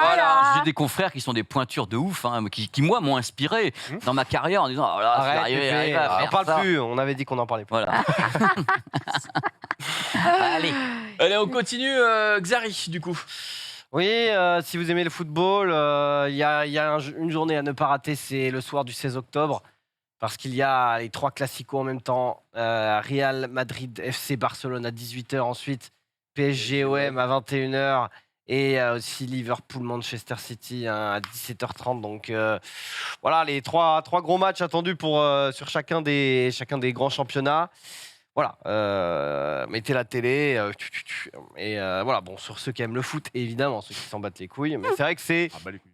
Speaker 3: voilà.
Speaker 2: j'ai des confrères qui sont des pointures de ouf, hein, qui moi m'ont inspiré dans ma carrière en disant oh là, je vais
Speaker 4: Arrête,
Speaker 2: arriver,
Speaker 4: Pépé,
Speaker 2: arriver à
Speaker 4: on
Speaker 2: faire
Speaker 4: parle
Speaker 2: ça.
Speaker 4: plus. On avait dit qu'on en parlait plus.
Speaker 2: Voilà. Allez.
Speaker 1: Allez, on continue. Xari, du coup.
Speaker 4: Oui, si vous aimez le football, il y a une journée à ne pas rater, c'est le soir du 16 octobre, parce qu'il y a les 3 classicos en même temps. Real Madrid, FC Barcelone à 18h ensuite, PSG OM à 21h, et aussi Liverpool Manchester City à 17h30. Donc voilà, les trois gros matchs attendus sur chacun des grands championnats. Voilà, mettez la télé et voilà, bon, sur ceux qui aiment le foot, évidemment, ceux qui s'en battent les couilles, mais c'est vrai que c'est
Speaker 5: Ah bah les couilles.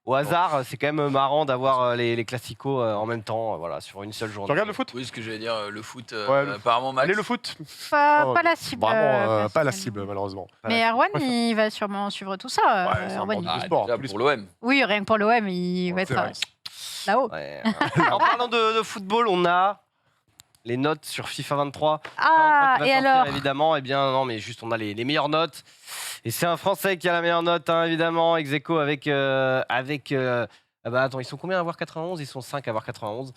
Speaker 4: au hasard, c'est quand même marrant d'avoir les classicos en même temps, voilà, sur une seule journée.
Speaker 5: Tu regardes le foot?
Speaker 1: Oui, ce que je vais dire, le foot,
Speaker 5: Ouais, le-
Speaker 1: apparemment, Max.
Speaker 5: Allez, le foot.
Speaker 3: Pas la cible.
Speaker 5: Vraiment, pas la
Speaker 3: personnellement.
Speaker 5: cible, malheureusement.
Speaker 3: Mais Erwan,
Speaker 5: Ouais,
Speaker 3: il va sûrement suivre tout ça.
Speaker 5: Ouais, c'est un
Speaker 3: Erwan,
Speaker 5: bandit.
Speaker 3: il-
Speaker 5: Le sport,
Speaker 1: déjà,
Speaker 5: tous les
Speaker 1: pour l'OM.
Speaker 3: Oui, rien que pour l'OM, il va
Speaker 5: C'est
Speaker 3: être
Speaker 5: vrai.
Speaker 3: là-haut.
Speaker 4: Ouais. En parlant de football, on a les notes sur FIFA 23.
Speaker 3: Ah,
Speaker 4: Enfin, qui va
Speaker 3: et
Speaker 4: sortir,
Speaker 3: alors
Speaker 4: Évidemment, eh bien non, mais juste on a les meilleures notes. Et c'est un Français qui a la meilleure note, hein, évidemment, ex aequo avec ah bah attends, ils sont combien à avoir 91? Ils sont 5 à avoir 91.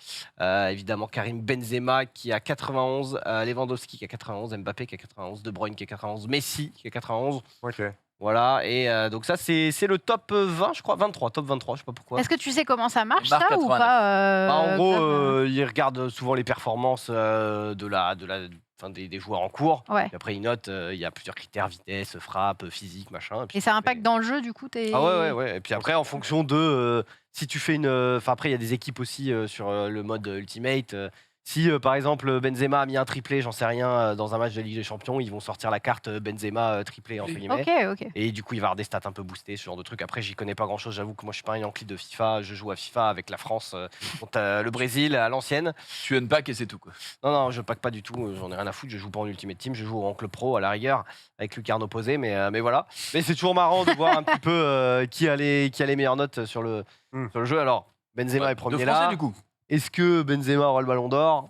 Speaker 4: Évidemment, Karim Benzema qui a 91, Lewandowski qui a 91, Mbappé qui a 91, De Bruyne qui a 91, Messi qui a 91.
Speaker 5: Ok.
Speaker 4: Voilà, et donc ça, c'est le top 20, je crois, 23, top 23, je sais pas pourquoi.
Speaker 3: Est-ce que tu sais comment ça marche,
Speaker 1: Marc
Speaker 3: ça, ou
Speaker 1: 89.
Speaker 3: pas
Speaker 4: Bah, en gros,
Speaker 3: Grave.
Speaker 4: ils regardent souvent les performances des joueurs en cours.
Speaker 3: Ouais.
Speaker 4: Et après, ils notent, il y a plusieurs critères, vitesse, frappe, physique, machin. puis
Speaker 3: Et ça
Speaker 4: tu
Speaker 3: impacte
Speaker 4: fais-
Speaker 3: dans le jeu, du coup, t'es...
Speaker 4: Ah ouais. Et puis après, en fonction de si tu fais une. Enfin, après, il y a des équipes aussi sur le mode Ultimate. Si par exemple Benzema a mis un triplé, j'en sais rien, dans un match de Ligue des Champions, ils vont sortir la carte Benzema triplé entre guillemets.
Speaker 3: Ok.
Speaker 4: Et du coup, il va y avoir des stats un peu boostées, ce genre de trucs. Après, j'y connais pas grand chose. J'avoue que moi, je suis pas un Yankee de FIFA. Je joue à FIFA avec la France contre le Brésil à l'ancienne.
Speaker 1: Tu unpack et c'est tout, quoi.
Speaker 4: Non, je pack pas du tout. J'en ai rien à foutre. Je joue pas en Ultimate Team. Je joue en Club Pro à la rigueur avec lucarne opposée. Mais voilà. Mais c'est toujours marrant de voir un petit peu qui a les meilleures notes sur le jeu. Alors, Benzema
Speaker 1: Ouais,
Speaker 4: est
Speaker 1: de
Speaker 4: premier
Speaker 1: Français,
Speaker 4: là.
Speaker 1: du coup.
Speaker 4: Est-ce que Benzema aura le Ballon d'Or?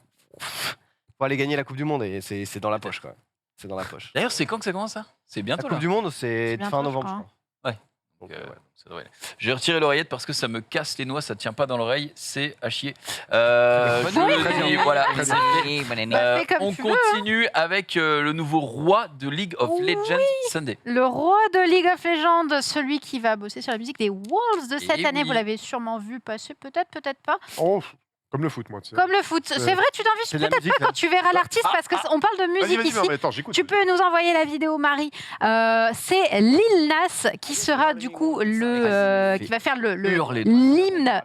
Speaker 4: Faut aller gagner la Coupe du Monde et c'est dans la poche, quoi. C'est dans la poche.
Speaker 1: D'ailleurs, c'est quand que ça commence, ça? C'est
Speaker 4: La
Speaker 1: bientôt,
Speaker 4: Coupe
Speaker 1: là.
Speaker 4: du Monde, c'est
Speaker 3: bientôt,
Speaker 4: fin
Speaker 3: je
Speaker 4: novembre, je
Speaker 3: crois.
Speaker 4: crois.
Speaker 1: Ouais.
Speaker 4: Donc,
Speaker 1: Donc,
Speaker 4: ouais.
Speaker 1: ça devrait aller. Je vais retirer l'oreillette parce que ça me casse les noix, ça tient pas dans l'oreille, c'est à chier.
Speaker 2: Bonne
Speaker 1: Je
Speaker 2: idée,
Speaker 1: le
Speaker 2: très
Speaker 1: dis,
Speaker 2: bien.
Speaker 1: voilà.
Speaker 2: Bonne
Speaker 1: c'est
Speaker 2: idée,
Speaker 1: fait.
Speaker 2: bonne idée.
Speaker 3: Bah, fais comme
Speaker 1: On
Speaker 3: tu veux, hein.
Speaker 1: continue avec le nouveau roi de League of
Speaker 3: Oui.
Speaker 1: Legends, Sunday.
Speaker 3: Le roi de League of Legends, celui qui va bosser sur la musique des Worlds de cette
Speaker 1: Eh
Speaker 3: année.
Speaker 1: oui.
Speaker 3: Vous l'avez sûrement vu passer, peut-être pas.
Speaker 5: Oh, comme le foot, moi. Tu sais.
Speaker 3: Comme le foot. C'est vrai, tu t'en fiches
Speaker 4: c'est de la
Speaker 3: peut-être
Speaker 4: musique,
Speaker 3: pas quand tu verras l'artiste, parce qu'on parle de
Speaker 5: Vas-y,
Speaker 3: musique
Speaker 5: vas-y,
Speaker 3: ici.
Speaker 5: non, mais attends, j'écoute.
Speaker 3: Tu peux nous envoyer la vidéo, Marie. C'est Lil Nas qui sera du coup qui va faire
Speaker 2: Hurler.
Speaker 3: l'hymne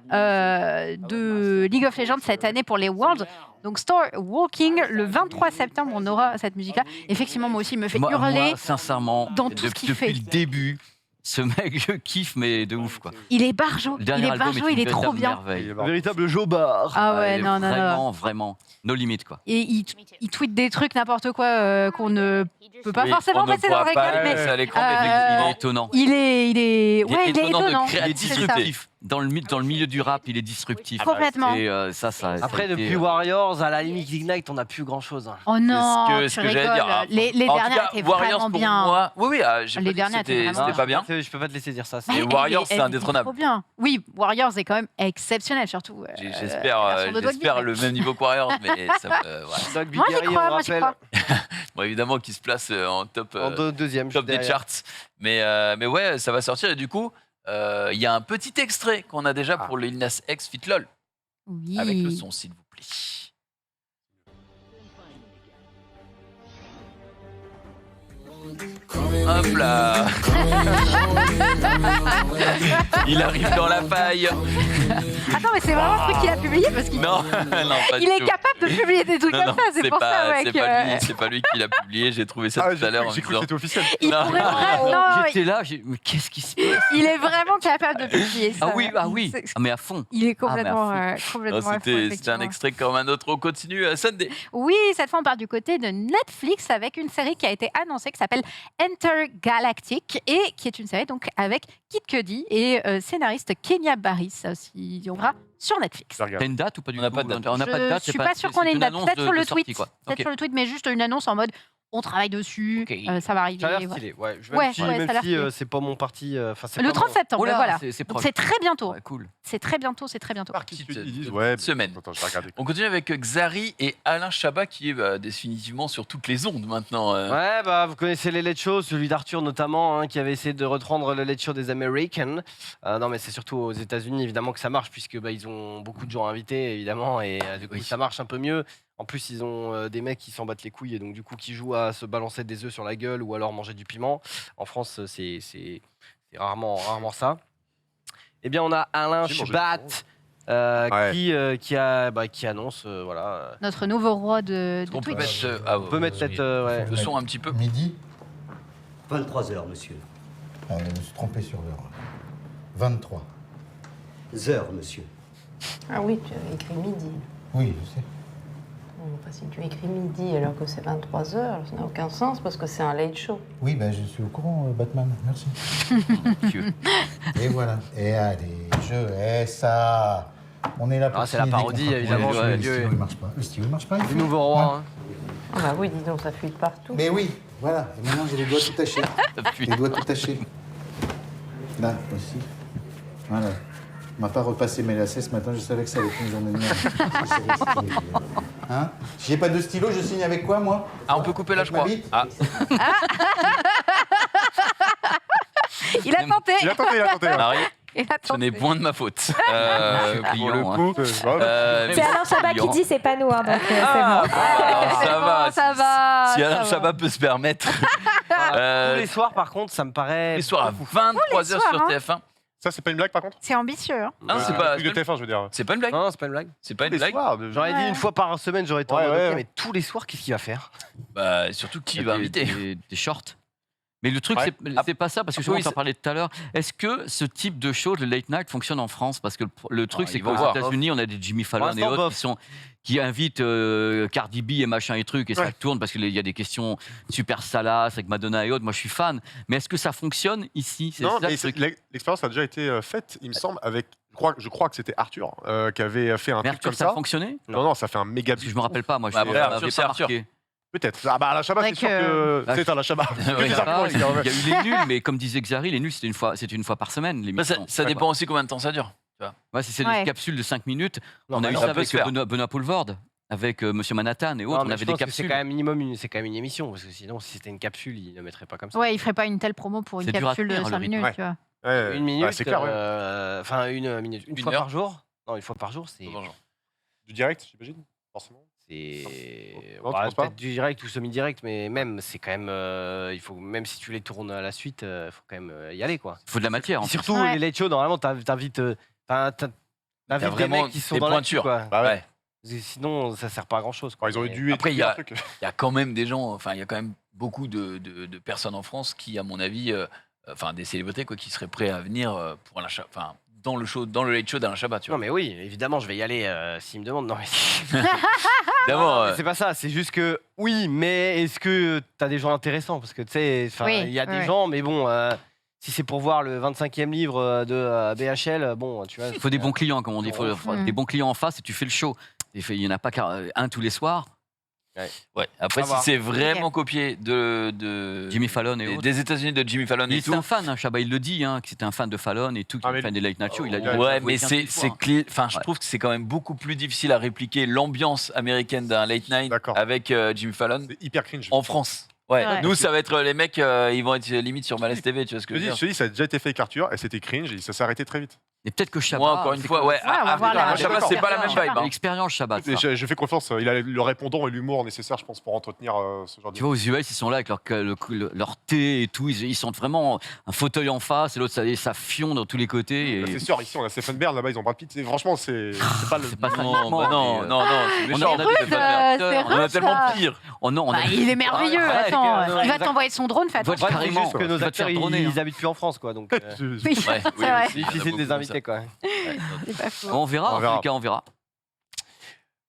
Speaker 3: de League of Legends cette année pour les Worlds. Donc Star Walking, le 23 septembre, on aura cette musique-là. Effectivement, moi aussi, il me fait hurler.
Speaker 2: Moi, sincèrement,
Speaker 3: dans tout ce qu'il
Speaker 2: depuis
Speaker 3: fait.
Speaker 2: le début, Ce mec, je kiffe, mais de ouf, quoi.
Speaker 3: Il est barjo.
Speaker 2: Le
Speaker 3: Il
Speaker 2: dernier
Speaker 3: est
Speaker 2: album
Speaker 3: barjo,
Speaker 2: est
Speaker 3: il
Speaker 2: une
Speaker 3: est trop
Speaker 2: véritable
Speaker 3: bien.
Speaker 2: merveille.
Speaker 5: Il est
Speaker 4: Un véritable jobard.
Speaker 3: Ah ouais,
Speaker 2: il est
Speaker 3: non, non, non.
Speaker 2: Vraiment, vraiment, no limit, quoi.
Speaker 3: Et il tweet des trucs, n'importe quoi, qu'on ne peut pas
Speaker 1: Oui,
Speaker 3: forcément
Speaker 1: on ne
Speaker 3: passer dans
Speaker 1: pourra
Speaker 3: le
Speaker 1: pas
Speaker 3: régal, mais
Speaker 1: passer à l'écran, mais
Speaker 3: euh,
Speaker 1: effectivement,
Speaker 2: Il est étonnant.
Speaker 3: il est
Speaker 1: étonnant de
Speaker 3: c'est ça.
Speaker 1: disruptif.
Speaker 2: Dans le milieu du rap, il est disruptif.
Speaker 3: Complètement.
Speaker 2: Et ça a
Speaker 4: Après,
Speaker 2: été,
Speaker 4: depuis Warriors, à la limite Ignite, on n'a plus grand-chose.
Speaker 3: Oh non,
Speaker 1: C'est ce
Speaker 3: tu
Speaker 1: que j'allais
Speaker 3: rigoles.
Speaker 1: dire.
Speaker 3: Les
Speaker 1: En tout
Speaker 3: dernières
Speaker 1: cas,
Speaker 3: étaient
Speaker 1: Warriors
Speaker 3: vraiment
Speaker 1: pour
Speaker 3: bien.
Speaker 1: moi. Oui, j'ai
Speaker 3: Les
Speaker 1: pas dit que
Speaker 3: dernières étaient
Speaker 1: c'était
Speaker 3: vraiment
Speaker 1: c'était pas bien.
Speaker 4: Je peux pas te laisser dire ça.
Speaker 1: Mais
Speaker 3: Elle
Speaker 1: Warriors,
Speaker 3: est-
Speaker 1: c'est
Speaker 3: elle est
Speaker 1: indétrônable.
Speaker 3: Trop bien. Oui, Warriors est quand même exceptionnel, surtout.
Speaker 1: J'espère le même niveau que Warriors, mais ça me- voilà.
Speaker 4: Doug
Speaker 3: Moi, j'y
Speaker 4: Bigari,
Speaker 3: crois,
Speaker 4: on
Speaker 3: moi, j'y
Speaker 4: rappelle,
Speaker 3: crois.
Speaker 1: Bon, évidemment, qui se place en top,
Speaker 4: deuxième.
Speaker 1: top
Speaker 4: juste
Speaker 1: des
Speaker 4: derrière.
Speaker 1: charts. Mais ouais, ça va sortir. Et du coup, il y a un petit extrait qu'on a déjà pour Lil Nas X Fit LOL.
Speaker 3: Oui.
Speaker 1: Avec le son, s'il vous plaît. Hop là. Il arrive dans la faille.
Speaker 3: Attends, mais c'est vraiment un truc qu'il a publié parce qu'il
Speaker 1: Non, non, pas
Speaker 3: il
Speaker 1: du
Speaker 3: est
Speaker 1: tout.
Speaker 3: capable de publier des trucs
Speaker 1: Non,
Speaker 3: comme
Speaker 1: non,
Speaker 3: ça, c'est pour ça,
Speaker 1: pas,
Speaker 3: ouais.
Speaker 1: c'est pas lui qui l'a publié. J'ai trouvé ça
Speaker 5: Ah,
Speaker 1: tout à l'heure en me
Speaker 5: j'ai cru que
Speaker 1: disant.
Speaker 5: c'était officiel.
Speaker 3: Il
Speaker 1: Non.
Speaker 3: pourrait vraiment. Non,
Speaker 2: J'étais là, mais qu'est-ce qui se passe?
Speaker 3: il est vraiment capable de publier ça.
Speaker 2: Ah oui,
Speaker 3: C'est-
Speaker 2: ah, mais à fond.
Speaker 3: Il est complètement,
Speaker 2: Ah,
Speaker 3: complètement
Speaker 1: Non,
Speaker 3: à fond,
Speaker 1: c'était un
Speaker 3: effectivement.
Speaker 1: extrait comme un autre. On continue. Sunday.
Speaker 3: Oui, cette fois on part du côté de Netflix avec une série qui a été annoncée qui s'appelle Intergalactic et qui est une série donc avec Kid Cudi et scénariste Kenya Barris. Ça aussi, il y aura sur Netflix.
Speaker 5: Je regarde.
Speaker 2: T'as une date ou pas du
Speaker 1: On n'a
Speaker 2: tout?
Speaker 1: pas de date.
Speaker 2: On n'a pas de
Speaker 3: Je
Speaker 2: date.
Speaker 3: suis
Speaker 2: c'est
Speaker 3: pas sûre
Speaker 2: c'est
Speaker 3: qu'on ait une date.
Speaker 2: annonce
Speaker 3: Peut-être
Speaker 2: de-
Speaker 3: sur le
Speaker 2: de sortie,
Speaker 3: tweet.
Speaker 2: quoi.
Speaker 3: Peut-être
Speaker 2: Ok.
Speaker 3: sur le tweet, mais juste une annonce en mode on travaille dessus,
Speaker 2: Ok.
Speaker 3: ça va arriver.
Speaker 4: Ça a l'air
Speaker 3: voilà.
Speaker 4: stylé. Ouais,
Speaker 3: Ouais,
Speaker 4: même si,
Speaker 3: ouais, ça a
Speaker 4: même
Speaker 3: l'air
Speaker 4: si,
Speaker 3: stylé.
Speaker 4: c'est pas mon parti. Enfin, c'est
Speaker 3: Le
Speaker 4: pas
Speaker 3: 30
Speaker 4: mon-
Speaker 3: septembre,
Speaker 2: Oh là,
Speaker 3: voilà.
Speaker 2: c'est
Speaker 3: Donc
Speaker 2: proche.
Speaker 3: c'est très bientôt.
Speaker 2: Ouais, cool.
Speaker 3: C'est très bientôt, c'est très bientôt.
Speaker 5: Par qui
Speaker 1: Petite,
Speaker 5: ils disent
Speaker 1: petite
Speaker 5: ouais.
Speaker 1: semaine.
Speaker 5: Attends, je vais regarder.
Speaker 1: On continue avec Xari et Alain Chabat qui est définitivement sur toutes les ondes maintenant.
Speaker 4: Ouais, bah vous connaissez les Late Show, celui d'Arthur notamment, hein, qui avait essayé de reprendre le Late Show des Americans. Non, mais c'est surtout aux États-Unis évidemment que ça marche, puisque bah, ils ont beaucoup de gens invités évidemment, et du coup ça marche un peu mieux. En plus, ils ont des mecs qui s'en battent les couilles et donc du coup qui jouent à se balancer des œufs sur la gueule ou alors manger du piment. En France, c'est rarement ça. Eh bien, on a Alain
Speaker 5: J'ai mangé
Speaker 4: Chabat.
Speaker 5: Ouais.
Speaker 4: Qui annonce voilà.
Speaker 3: Notre nouveau roi de
Speaker 1: On peut
Speaker 3: Twitch.
Speaker 1: mettre
Speaker 4: On peut mettre cette ouais.
Speaker 1: le son un petit peu.
Speaker 7: Midi.
Speaker 8: 23h, monsieur.
Speaker 7: Ah, je me suis trompé sur l'heure. 23.
Speaker 8: Heures, monsieur.
Speaker 9: Ah oui, tu avais écrit midi.
Speaker 7: Oui, je sais.
Speaker 9: Enfin, si tu écris midi alors que c'est 23h, ça n'a aucun sens parce que c'est un late show.
Speaker 7: Oui, ben je suis au courant, Batman. Merci.
Speaker 2: Dieu.
Speaker 7: Et voilà. Et allez, ça. On est là pour
Speaker 4: Ah, c'est la
Speaker 7: signer des
Speaker 4: parodie,
Speaker 7: contrats.
Speaker 4: évidemment,
Speaker 7: Ouais,
Speaker 4: le
Speaker 7: le
Speaker 4: dieu
Speaker 7: stylo,
Speaker 4: est-
Speaker 7: il marche pas. Le stylo, il marche pas. il
Speaker 4: Le
Speaker 7: faut-
Speaker 4: nouveau roi.
Speaker 7: Ouais.
Speaker 4: Hein.
Speaker 9: Ah bah oui, dis donc, ça fuit de partout.
Speaker 7: Mais oui, voilà. Et maintenant, j'ai les doigts tout tachés. Les doigts tout tachés. Là, aussi. Voilà. On m'a pas repassé mes lacets ce matin, je savais que ça allait être une journée de merde. Je savais que c'était- Hein? Si j'ai pas de stylo, je signe avec quoi, moi?
Speaker 1: Ah, on peut couper là,
Speaker 7: Avec
Speaker 1: je
Speaker 7: ma
Speaker 1: crois.
Speaker 7: bite
Speaker 1: Ah,
Speaker 3: Il a tenté.
Speaker 5: Il a tenté, il a tenté. hein.
Speaker 1: Marie,
Speaker 3: Il a
Speaker 1: ce
Speaker 3: tenté.
Speaker 1: n'est point de ma faute.
Speaker 5: Pour
Speaker 1: Client,
Speaker 5: le
Speaker 1: hein.
Speaker 5: coup,
Speaker 6: C'est Alain Chabat qui dit, c'est pas nous, hein, donc
Speaker 1: Ah,
Speaker 6: c'est bon.
Speaker 1: bon, alors,
Speaker 3: C'est
Speaker 1: ça
Speaker 3: bon,
Speaker 1: va.
Speaker 3: ça va.
Speaker 1: Si
Speaker 3: ça
Speaker 1: Alain
Speaker 3: va.
Speaker 1: Chabat peut se permettre.
Speaker 4: Tous les soirs, par contre, ça me paraît.
Speaker 1: Les soirs à 23h
Speaker 3: soirs,
Speaker 1: sur
Speaker 3: hein.
Speaker 1: TF1.
Speaker 5: Ça, c'est pas une blague par contre
Speaker 3: C'est ambitieux. Hein.
Speaker 1: Non, c'est
Speaker 5: Un
Speaker 1: pas,
Speaker 5: truc de TF1, je veux dire.
Speaker 1: c'est pas une blague.
Speaker 4: Non, c'est pas une blague.
Speaker 1: C'est pas une
Speaker 5: Les
Speaker 1: blague.
Speaker 5: soirs,
Speaker 4: J'aurais dit
Speaker 3: Ouais.
Speaker 4: une fois par semaine, j'aurais été en
Speaker 5: Ouais,
Speaker 4: mode,
Speaker 5: ouais,
Speaker 4: ok,
Speaker 5: ouais.
Speaker 4: mais tous les soirs, qu'est-ce qu'il va faire?
Speaker 1: Bah, surtout qui va inviter.
Speaker 2: Des shorts. Mais le truc,
Speaker 5: Ouais.
Speaker 2: c'est pas ça, parce que
Speaker 1: Oui,
Speaker 2: souvent, on
Speaker 1: c'est-
Speaker 2: en parlait tout à l'heure. Est-ce que ce type de show, le late night, fonctionne en France? Parce que le truc,
Speaker 1: Ah,
Speaker 2: c'est
Speaker 1: il faut
Speaker 2: qu'aux
Speaker 1: voir.
Speaker 2: États-Unis, on a des Jimmy Fallon et
Speaker 4: l'instant,
Speaker 2: autres qui invitent Cardi B et machin et trucs, et ça
Speaker 5: Ouais.
Speaker 2: tourne parce qu'il y a des questions super salaces avec Madonna et autres. Moi, je suis fan. Mais est-ce que ça fonctionne ici? C'est
Speaker 5: Non,
Speaker 2: ça,
Speaker 5: mais
Speaker 2: le truc.
Speaker 5: l'expérience a déjà été faite, il me semble, avec. Je crois que c'était Arthur qui avait fait un
Speaker 2: Mais
Speaker 5: truc
Speaker 2: Arthur,
Speaker 5: comme
Speaker 2: ça a
Speaker 5: ça.
Speaker 2: fonctionné?
Speaker 5: Non, ça fait un méga
Speaker 2: Parce que je me rappelle pas, moi. Je
Speaker 1: Bah, après,
Speaker 2: ça
Speaker 1: Arthur,
Speaker 2: m'avait
Speaker 1: c'est
Speaker 2: pas
Speaker 1: Arthur.
Speaker 2: marqué.
Speaker 5: Peut-être. Ah bah, Alain Chabat,
Speaker 3: C'est
Speaker 5: c'est sûr
Speaker 3: vrai
Speaker 5: que
Speaker 2: Ah,
Speaker 5: c'est Alain Chabat.
Speaker 1: Oui,
Speaker 5: Que des
Speaker 2: Je sais
Speaker 5: arguments,
Speaker 2: pas,
Speaker 5: il
Speaker 2: il
Speaker 5: y a-
Speaker 2: y a eu les nuls, mais comme disait Xari, les nuls, c'était une fois par semaine,
Speaker 1: Bah,
Speaker 2: l'émission.
Speaker 1: ça dépend aussi combien de temps ça dure.
Speaker 2: Ouais, si c'est
Speaker 3: Ouais.
Speaker 2: des capsules de 5 minutes,
Speaker 4: Non,
Speaker 2: on a
Speaker 4: bah
Speaker 2: eu
Speaker 4: non,
Speaker 2: ça
Speaker 1: ça peut
Speaker 2: avec
Speaker 1: se faire.
Speaker 2: Benoît Poulvord, avec Monsieur Manhattan et autres,
Speaker 4: Non,
Speaker 2: on
Speaker 4: mais
Speaker 2: avait
Speaker 4: je
Speaker 2: des
Speaker 4: pense que c'est
Speaker 2: capsules.
Speaker 4: quand même minimum, c'est quand même une émission, parce que sinon, si c'était une capsule, il ne mettrait pas comme ça.
Speaker 3: Ouais, il ferait pas une telle promo pour une
Speaker 2: C'est dur à
Speaker 3: capsule de
Speaker 2: tenir, le
Speaker 3: 5
Speaker 2: rythme.
Speaker 3: minutes,
Speaker 5: Ouais.
Speaker 3: tu vois.
Speaker 5: Ouais,
Speaker 4: Une minute,
Speaker 5: c'est clair, ouais.
Speaker 4: enfin une minute, une
Speaker 1: Une
Speaker 4: fois
Speaker 1: heure.
Speaker 4: par jour. Non, une fois par jour, c'est.
Speaker 5: Du direct, j'imagine, forcément.
Speaker 4: C'est
Speaker 5: Non, tu
Speaker 4: bah,
Speaker 5: penses pas
Speaker 4: peut-être du direct ou semi-direct, mais même c'est quand même, il faut même si tu les tournes à la suite, il faut quand même y aller quoi.
Speaker 2: Il faut de la matière.
Speaker 4: Et
Speaker 2: en fait.
Speaker 4: surtout
Speaker 3: Ouais.
Speaker 4: les late shows, normalement t'invites des
Speaker 1: vraiment
Speaker 4: mecs qui sont
Speaker 1: des
Speaker 4: dans la
Speaker 1: pointures.
Speaker 4: quoi.
Speaker 5: Bah ouais.
Speaker 1: Ouais.
Speaker 4: Parce que sinon ça sert pas à grand chose.
Speaker 5: Ils ont eu dû
Speaker 1: Après, il y
Speaker 5: étudier
Speaker 1: a-
Speaker 5: un truc.
Speaker 1: Il y a quand même des gens, enfin, il y a quand même beaucoup de personnes en France qui, à mon avis, enfin des célébrités quoi, qui seraient prêts à venir pour Alain Chabat, enfin dans le late show d'Alain Chabat, tu vois.
Speaker 4: Non mais oui, évidemment, je vais y aller s'il me demande. Non mais
Speaker 1: Évidemment,
Speaker 4: c'est pas ça, c'est juste que oui, mais est-ce que t'as des gens intéressants? Parce que tu sais,
Speaker 3: Oui,
Speaker 4: il y a des
Speaker 3: oui.
Speaker 4: gens, mais bon, si c'est pour voir le 25e livre de BHL, bon, tu vois.
Speaker 2: Il faut des bons clients, comme on dit. Il faut des bons clients en face et tu fais le show. Il n'y en a pas un tous les soirs.
Speaker 1: ouais. Après,
Speaker 4: À
Speaker 1: si
Speaker 4: voir.
Speaker 1: c'est vraiment copié de
Speaker 2: Jimmy Fallon et autres.
Speaker 1: des États-Unis de Jimmy Fallon
Speaker 2: Il
Speaker 1: et
Speaker 2: était
Speaker 1: tout.
Speaker 2: un fan, hein, Chabat, il le dit, hein, que c'était un fan de Fallon et tout, qui
Speaker 5: Ah,
Speaker 2: est
Speaker 5: mais
Speaker 2: fan des Late Night Show. Il a dû
Speaker 1: Ouais,
Speaker 2: jouer
Speaker 1: mais
Speaker 2: 15
Speaker 1: c'est
Speaker 2: 000 fois, hein.
Speaker 1: clé. Enfin, je
Speaker 2: Ouais.
Speaker 1: trouve que c'est quand même beaucoup plus difficile à répliquer l'ambiance américaine d'un late night
Speaker 5: D'accord.
Speaker 1: avec Jimmy Fallon
Speaker 5: C'est hyper cringe.
Speaker 1: en France. Ouais.
Speaker 3: Ouais.
Speaker 1: Nous, ça va être les mecs, ils vont être limite sur Malaise TV, tu vois ce que
Speaker 5: Je
Speaker 1: je veux
Speaker 5: te
Speaker 1: dire.
Speaker 5: dis, ça a déjà été fait avec Arthur et c'était cringe et ça s'est arrêté très vite.
Speaker 2: Et peut-être que Chabat.
Speaker 1: Moi, encore une
Speaker 2: c'est
Speaker 1: fois,
Speaker 2: comme-
Speaker 1: ouais.
Speaker 3: on va voir la-
Speaker 1: Chabat, c'est pas la même vibe. hein.
Speaker 2: L'expérience Chabat.
Speaker 5: Et
Speaker 2: ça.
Speaker 5: je fais confiance, il a le répondant et l'humour nécessaire, je pense, pour entretenir ce genre de.
Speaker 2: Tu vois, aux US, ils sont là avec leur thé et tout. Ils sentent vraiment un fauteuil en face et l'autre, ça fiond dans tous les côtés.
Speaker 5: C'est
Speaker 2: Et...
Speaker 5: sûr, ici on a Stephen Baird, là-bas ils ont Brad Pitt. Et franchement, c'est pas le.
Speaker 2: C'est pas ça.
Speaker 1: Non, bah non, non, c'est
Speaker 2: On
Speaker 1: méchant.
Speaker 2: a
Speaker 3: rude,
Speaker 2: des acteurs,
Speaker 3: c'est
Speaker 1: On a
Speaker 3: rude,
Speaker 1: tellement
Speaker 3: ça.
Speaker 1: pire.
Speaker 2: Oh non, on a-
Speaker 3: Bah, il est merveilleux,
Speaker 2: Ouais,
Speaker 3: attends.
Speaker 2: ouais,
Speaker 3: Il va
Speaker 2: exact.
Speaker 3: t'envoyer de son drone, fais
Speaker 2: Faut
Speaker 3: attention.
Speaker 2: être
Speaker 4: Ouais, c'est
Speaker 2: carrément,
Speaker 4: juste que
Speaker 2: tu
Speaker 4: nos
Speaker 2: vas te faire
Speaker 4: acteurs,
Speaker 2: droner, hein.
Speaker 4: ils habitent plus en France, quoi. Donc,
Speaker 3: Oui,
Speaker 1: Ouais,
Speaker 3: c'est
Speaker 1: oui,
Speaker 3: vrai.
Speaker 1: oui,
Speaker 4: c'est
Speaker 1: il y en a
Speaker 4: difficile
Speaker 1: beaucoup
Speaker 4: de les
Speaker 1: comme
Speaker 4: inviter, quoi.
Speaker 3: C'est pas faux.
Speaker 2: On verra,
Speaker 5: On
Speaker 2: en
Speaker 5: verra.
Speaker 2: tous les cas, on verra.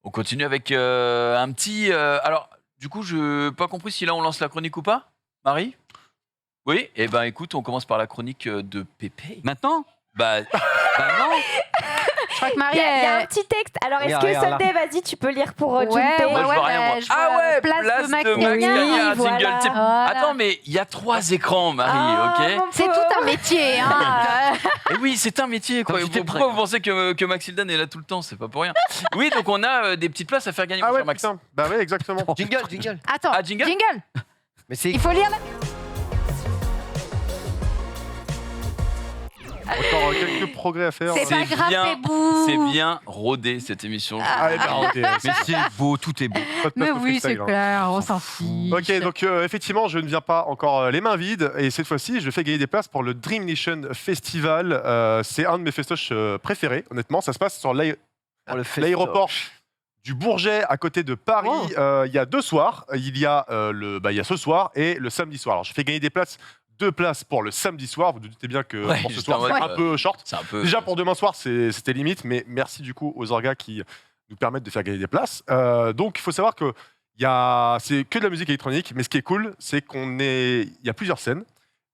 Speaker 1: On continue avec un petit. Alors, du coup, je n'ai pas compris si là on lance la chronique ou pas, Marie. Oui. Eh ben, écoute, on commence par la chronique de Pépé.
Speaker 2: Maintenant
Speaker 1: Bah,
Speaker 2: non.
Speaker 3: Je crois que
Speaker 6: Il
Speaker 3: Marie.
Speaker 6: y a un petit texte. Alors, est-ce
Speaker 4: Regarde,
Speaker 6: que
Speaker 4: regarde,
Speaker 6: Sunday, vas-y, tu peux lire pour
Speaker 3: Ouais,
Speaker 6: Junpei
Speaker 3: ouais,
Speaker 1: Moi, je vois rien, moi.
Speaker 3: je
Speaker 1: Ah
Speaker 3: vois
Speaker 1: ouais,
Speaker 3: place de Max
Speaker 1: Max
Speaker 3: Gagnon.
Speaker 1: Gagnon, un
Speaker 6: voilà.
Speaker 1: jingle.
Speaker 3: Voilà.
Speaker 1: Attends, mais il y a 3 écrans, Marie,
Speaker 6: Ah,
Speaker 1: ok.
Speaker 6: mon
Speaker 3: C'est
Speaker 6: pauvre.
Speaker 3: tout un métier, hein.
Speaker 1: Et oui, c'est un métier, quoi.
Speaker 2: Comme j'étais
Speaker 1: Pourquoi
Speaker 2: prêt.
Speaker 1: vous pensez que Maxildan est là tout le temps? C'est pas pour rien. Oui, donc on a des petites places à faire gagner,
Speaker 5: Ah
Speaker 1: mon
Speaker 5: ouais,
Speaker 1: cher Max.
Speaker 5: putain. Bah ouais, exactement.
Speaker 4: Jingle, jingle.
Speaker 3: Attends,
Speaker 1: Ah, jingle
Speaker 4: Mais c'est
Speaker 3: Il faut lire la.
Speaker 5: Encore quelques progrès à faire.
Speaker 3: C'est pas grave,
Speaker 1: bien,
Speaker 3: c'est beau.
Speaker 1: C'est bien rodé cette émission.
Speaker 5: Allez, bah, ok,
Speaker 2: Mais c'est beau, tout est beau.
Speaker 5: pas de
Speaker 3: Mais
Speaker 5: place au
Speaker 3: oui, c'est
Speaker 5: freestyle, hein.
Speaker 3: clair, on s'en fiche.
Speaker 5: Ok, donc effectivement, je ne viens pas encore les mains vides. Et cette fois-ci, je fais gagner des places pour le Dream Nation Festival. C'est un de mes festoches préférés, honnêtement. Ça se passe sur l'aéroport du Bourget, à côté de Paris.
Speaker 4: Oh.
Speaker 5: Il y a 2 soirs. Il y a, il y a ce soir et le samedi soir. Alors, je fais gagner des places. 2 places pour le samedi soir. Vous vous doutez bien que
Speaker 1: Ouais,
Speaker 5: pour ce
Speaker 1: juste
Speaker 5: soir,
Speaker 1: en
Speaker 5: c'est
Speaker 1: mode,
Speaker 5: un peu short.
Speaker 1: C'est un peu.
Speaker 5: Déjà pour demain soir, c'était limite, mais merci du coup aux orgas qui nous permettent de faire gagner des places. Donc il faut savoir que c'est que de la musique électronique, mais ce qui est cool, c'est il y a plusieurs scènes.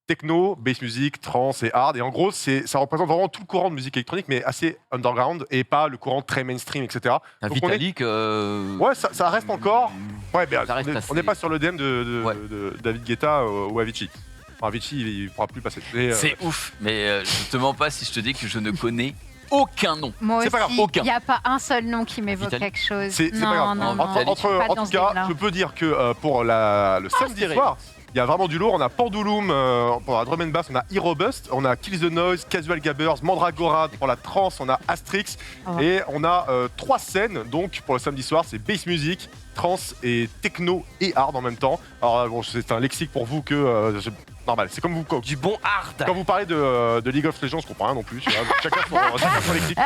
Speaker 5: Techno, bass music, trance et hard. Et en gros, ça représente vraiment tout le courant de musique électronique, mais assez underground et pas le courant très mainstream, etc.
Speaker 2: Un
Speaker 5: Donc, on est-
Speaker 2: Vitalik.
Speaker 5: Ouais, ça reste encore. Ouais, mais
Speaker 2: Ça reste
Speaker 5: on n'est
Speaker 2: assez-
Speaker 5: pas sur le DM
Speaker 2: Ouais.
Speaker 5: de David Guetta ou Avicii. Enfin, Avicii, il ne pourra plus passer. Mais,
Speaker 1: C'est ouf, mais je te mens pas si je te dis que je ne connais aucun nom.
Speaker 3: Moi
Speaker 5: C'est pas grave,
Speaker 3: aussi,
Speaker 1: aucun.
Speaker 3: il n'y a pas un seul nom qui m'évoque
Speaker 2: Vitalik.
Speaker 3: quelque chose.
Speaker 5: c'est
Speaker 3: non,
Speaker 5: pas grave.
Speaker 3: non, non.
Speaker 1: Vitalik.
Speaker 3: je suis pas
Speaker 5: En
Speaker 3: dans
Speaker 5: tout
Speaker 3: ce
Speaker 5: cas,
Speaker 3: délire-là.
Speaker 5: je peux dire que pour le samedi
Speaker 4: serré.
Speaker 5: soir, il y a vraiment du lourd. On a Pendulum pour la drum and bass, on a Robust, on a Kill the Noise, Casual Gabbers, Mandragora pour la trance, on a Astrix
Speaker 3: Oh.
Speaker 5: et on a 3 scènes. Donc pour le samedi soir, c'est bass music, trance et techno et hard en même temps. Alors bon, c'est un lexique pour vous que normal. C'est comme vous
Speaker 4: du bon hard.
Speaker 5: quand vous parlez de League of Legends, je comprends rien non plus. Tu vois. Chacun son lexique.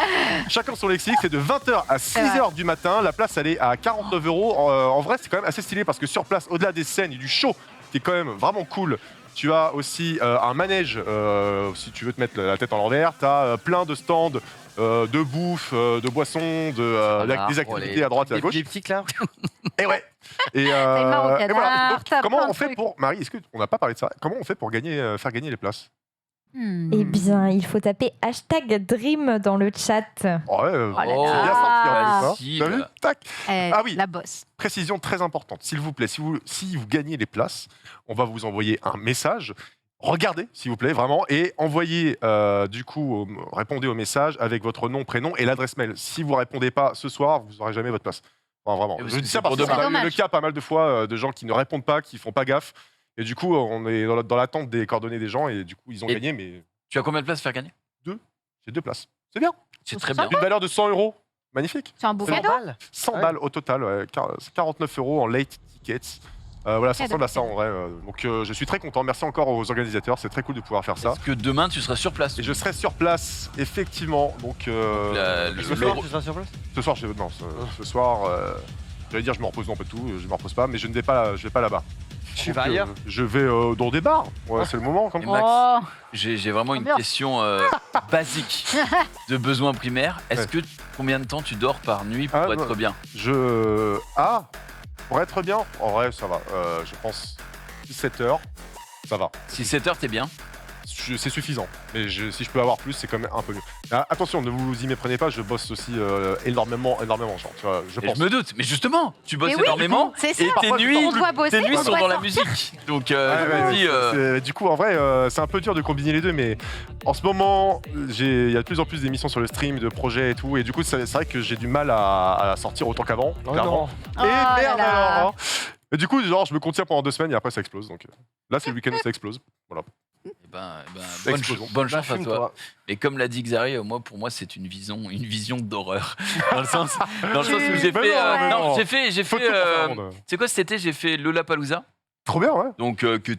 Speaker 5: Chacun son lexique. C'est de 20h à 6h du matin. La place, elle est à 49 €. En vrai, c'est quand même assez stylé parce que sur place, au-delà des scènes et du show, qui est quand même vraiment cool, tu as aussi un manège si tu veux te mettre la tête en l'envers. Tu as plein de stands de bouffe, de boissons, des activités à droite et à gauche.
Speaker 4: Des petits là.
Speaker 5: Et ouais. Et,
Speaker 3: le marocain,
Speaker 5: et voilà. Donc,
Speaker 3: t'as
Speaker 5: comment
Speaker 3: plein
Speaker 5: on
Speaker 3: de
Speaker 5: fait
Speaker 3: trucs.
Speaker 5: pour Marie? Est-ce qu'on n'a pas parlé de ça? Comment on fait pour faire gagner les places?
Speaker 6: Eh bien, il faut taper #Dream dans le chat.
Speaker 5: Oh ouais,
Speaker 3: là
Speaker 5: c'est
Speaker 3: là.
Speaker 5: bien sorti en plus, hein.
Speaker 1: Facile.
Speaker 5: T'as vu? Tac. Ah oui.
Speaker 3: La bosse.
Speaker 5: Précision très importante, s'il vous plaît, si vous gagnez les places, on va vous envoyer un message. Regardez, s'il vous plaît, vraiment, et envoyez, répondez au message avec votre nom, prénom et l'adresse mail. Si vous répondez pas ce soir, vous n'aurez jamais votre place. Enfin, vraiment.
Speaker 1: Et parce
Speaker 5: Je
Speaker 1: que
Speaker 5: dis
Speaker 1: c'est
Speaker 5: ça parce
Speaker 1: pour
Speaker 5: que
Speaker 1: demain.
Speaker 5: j'ai eu le
Speaker 3: Dommage.
Speaker 5: cas pas mal de fois de gens qui ne répondent pas, qui font pas gaffe. Et du coup, on est dans l'attente des coordonnées des gens, et du coup, ils ont
Speaker 1: Et-
Speaker 5: gagné, mais
Speaker 1: Tu as combien de places à faire gagner?
Speaker 5: j'ai 2 places. C'est bien.
Speaker 1: C'est très bien.
Speaker 5: Une valeur de 100 €. Magnifique.
Speaker 3: C'est un beau
Speaker 5: C'est
Speaker 3: cadeau.
Speaker 5: 100
Speaker 4: Ouais.
Speaker 5: balles au total, ouais. 49 € en late tickets. Voilà, ça
Speaker 3: Cadeau,
Speaker 5: ressemble à ça en vrai. Donc je suis très content. Merci encore aux organisateurs. C'est très cool de pouvoir faire ça.
Speaker 1: Est-ce que demain tu seras sur place?
Speaker 5: Et je serai sur place, effectivement. Donc
Speaker 1: le
Speaker 5: ce
Speaker 4: Ce soir,
Speaker 5: soir,
Speaker 4: tu seras sur place.
Speaker 5: ce soir, j'allais dire je me repose non pas tout, je me repose pas, mais je vais pas là-bas.
Speaker 4: Tu vas
Speaker 5: Donc,
Speaker 4: ailleurs
Speaker 5: Je vais dans des bars. Ouais, c'est le moment. Comme
Speaker 1: Et
Speaker 5: ça.
Speaker 1: Max,
Speaker 3: Oh,
Speaker 1: j'ai vraiment une
Speaker 3: Ambiance.
Speaker 1: question basique de besoins primaires. Est-ce que combien de temps tu dors par nuit pour
Speaker 5: Ah,
Speaker 1: être
Speaker 5: non.
Speaker 1: bien?
Speaker 5: Pour être bien, en vrai, ça va. Je pense 17 heures, ça va.
Speaker 1: Si 7 heures, t'es bien.
Speaker 5: C'est suffisant. Mais si je peux avoir plus, c'est quand même un peu mieux. Ah, attention, ne vous y méprenez pas, je bosse aussi énormément, genre, tu vois, je
Speaker 1: Et
Speaker 5: pense.
Speaker 1: je me doute, mais justement, tu bosses
Speaker 3: Mais oui,
Speaker 1: énormément
Speaker 3: c'est ça.
Speaker 1: et tes
Speaker 5: Parfois,
Speaker 1: nuits,
Speaker 3: on doit bosser,
Speaker 1: tes nuits
Speaker 3: on
Speaker 1: sont
Speaker 3: doit
Speaker 1: dans la
Speaker 3: sortir.
Speaker 1: musique. Donc,
Speaker 5: Ouais,
Speaker 1: je me dis,
Speaker 5: du coup, en vrai, c'est un peu dur de combiner les deux, mais en ce moment, il y a de plus en plus d'émissions sur le stream, de projets et tout, et du coup, c'est vrai que j'ai du mal à sortir autant qu'avant, clairement.
Speaker 3: Oh
Speaker 5: Et
Speaker 3: là
Speaker 5: merde
Speaker 3: là.
Speaker 5: alors, hein. Et du coup, genre, je me contiens pendant 2 semaines et après ça explose. Donc là, c'est le week-end où ça explose. Voilà.
Speaker 1: eh ben,
Speaker 5: Explosion.
Speaker 1: bonne chance à toi.
Speaker 4: Fume-toi.
Speaker 1: Et comme l'a dit Xari, pour moi, c'est une vision d'horreur. Dans le sens où j'ai
Speaker 5: Mais
Speaker 1: fait,
Speaker 5: non, mais non.
Speaker 1: j'ai
Speaker 5: Faut
Speaker 1: fait.
Speaker 5: tout pour faire un monde.
Speaker 1: C'est quoi cet été? J'ai fait Lollapalooza,
Speaker 5: Trop bien, ouais.
Speaker 1: donc qui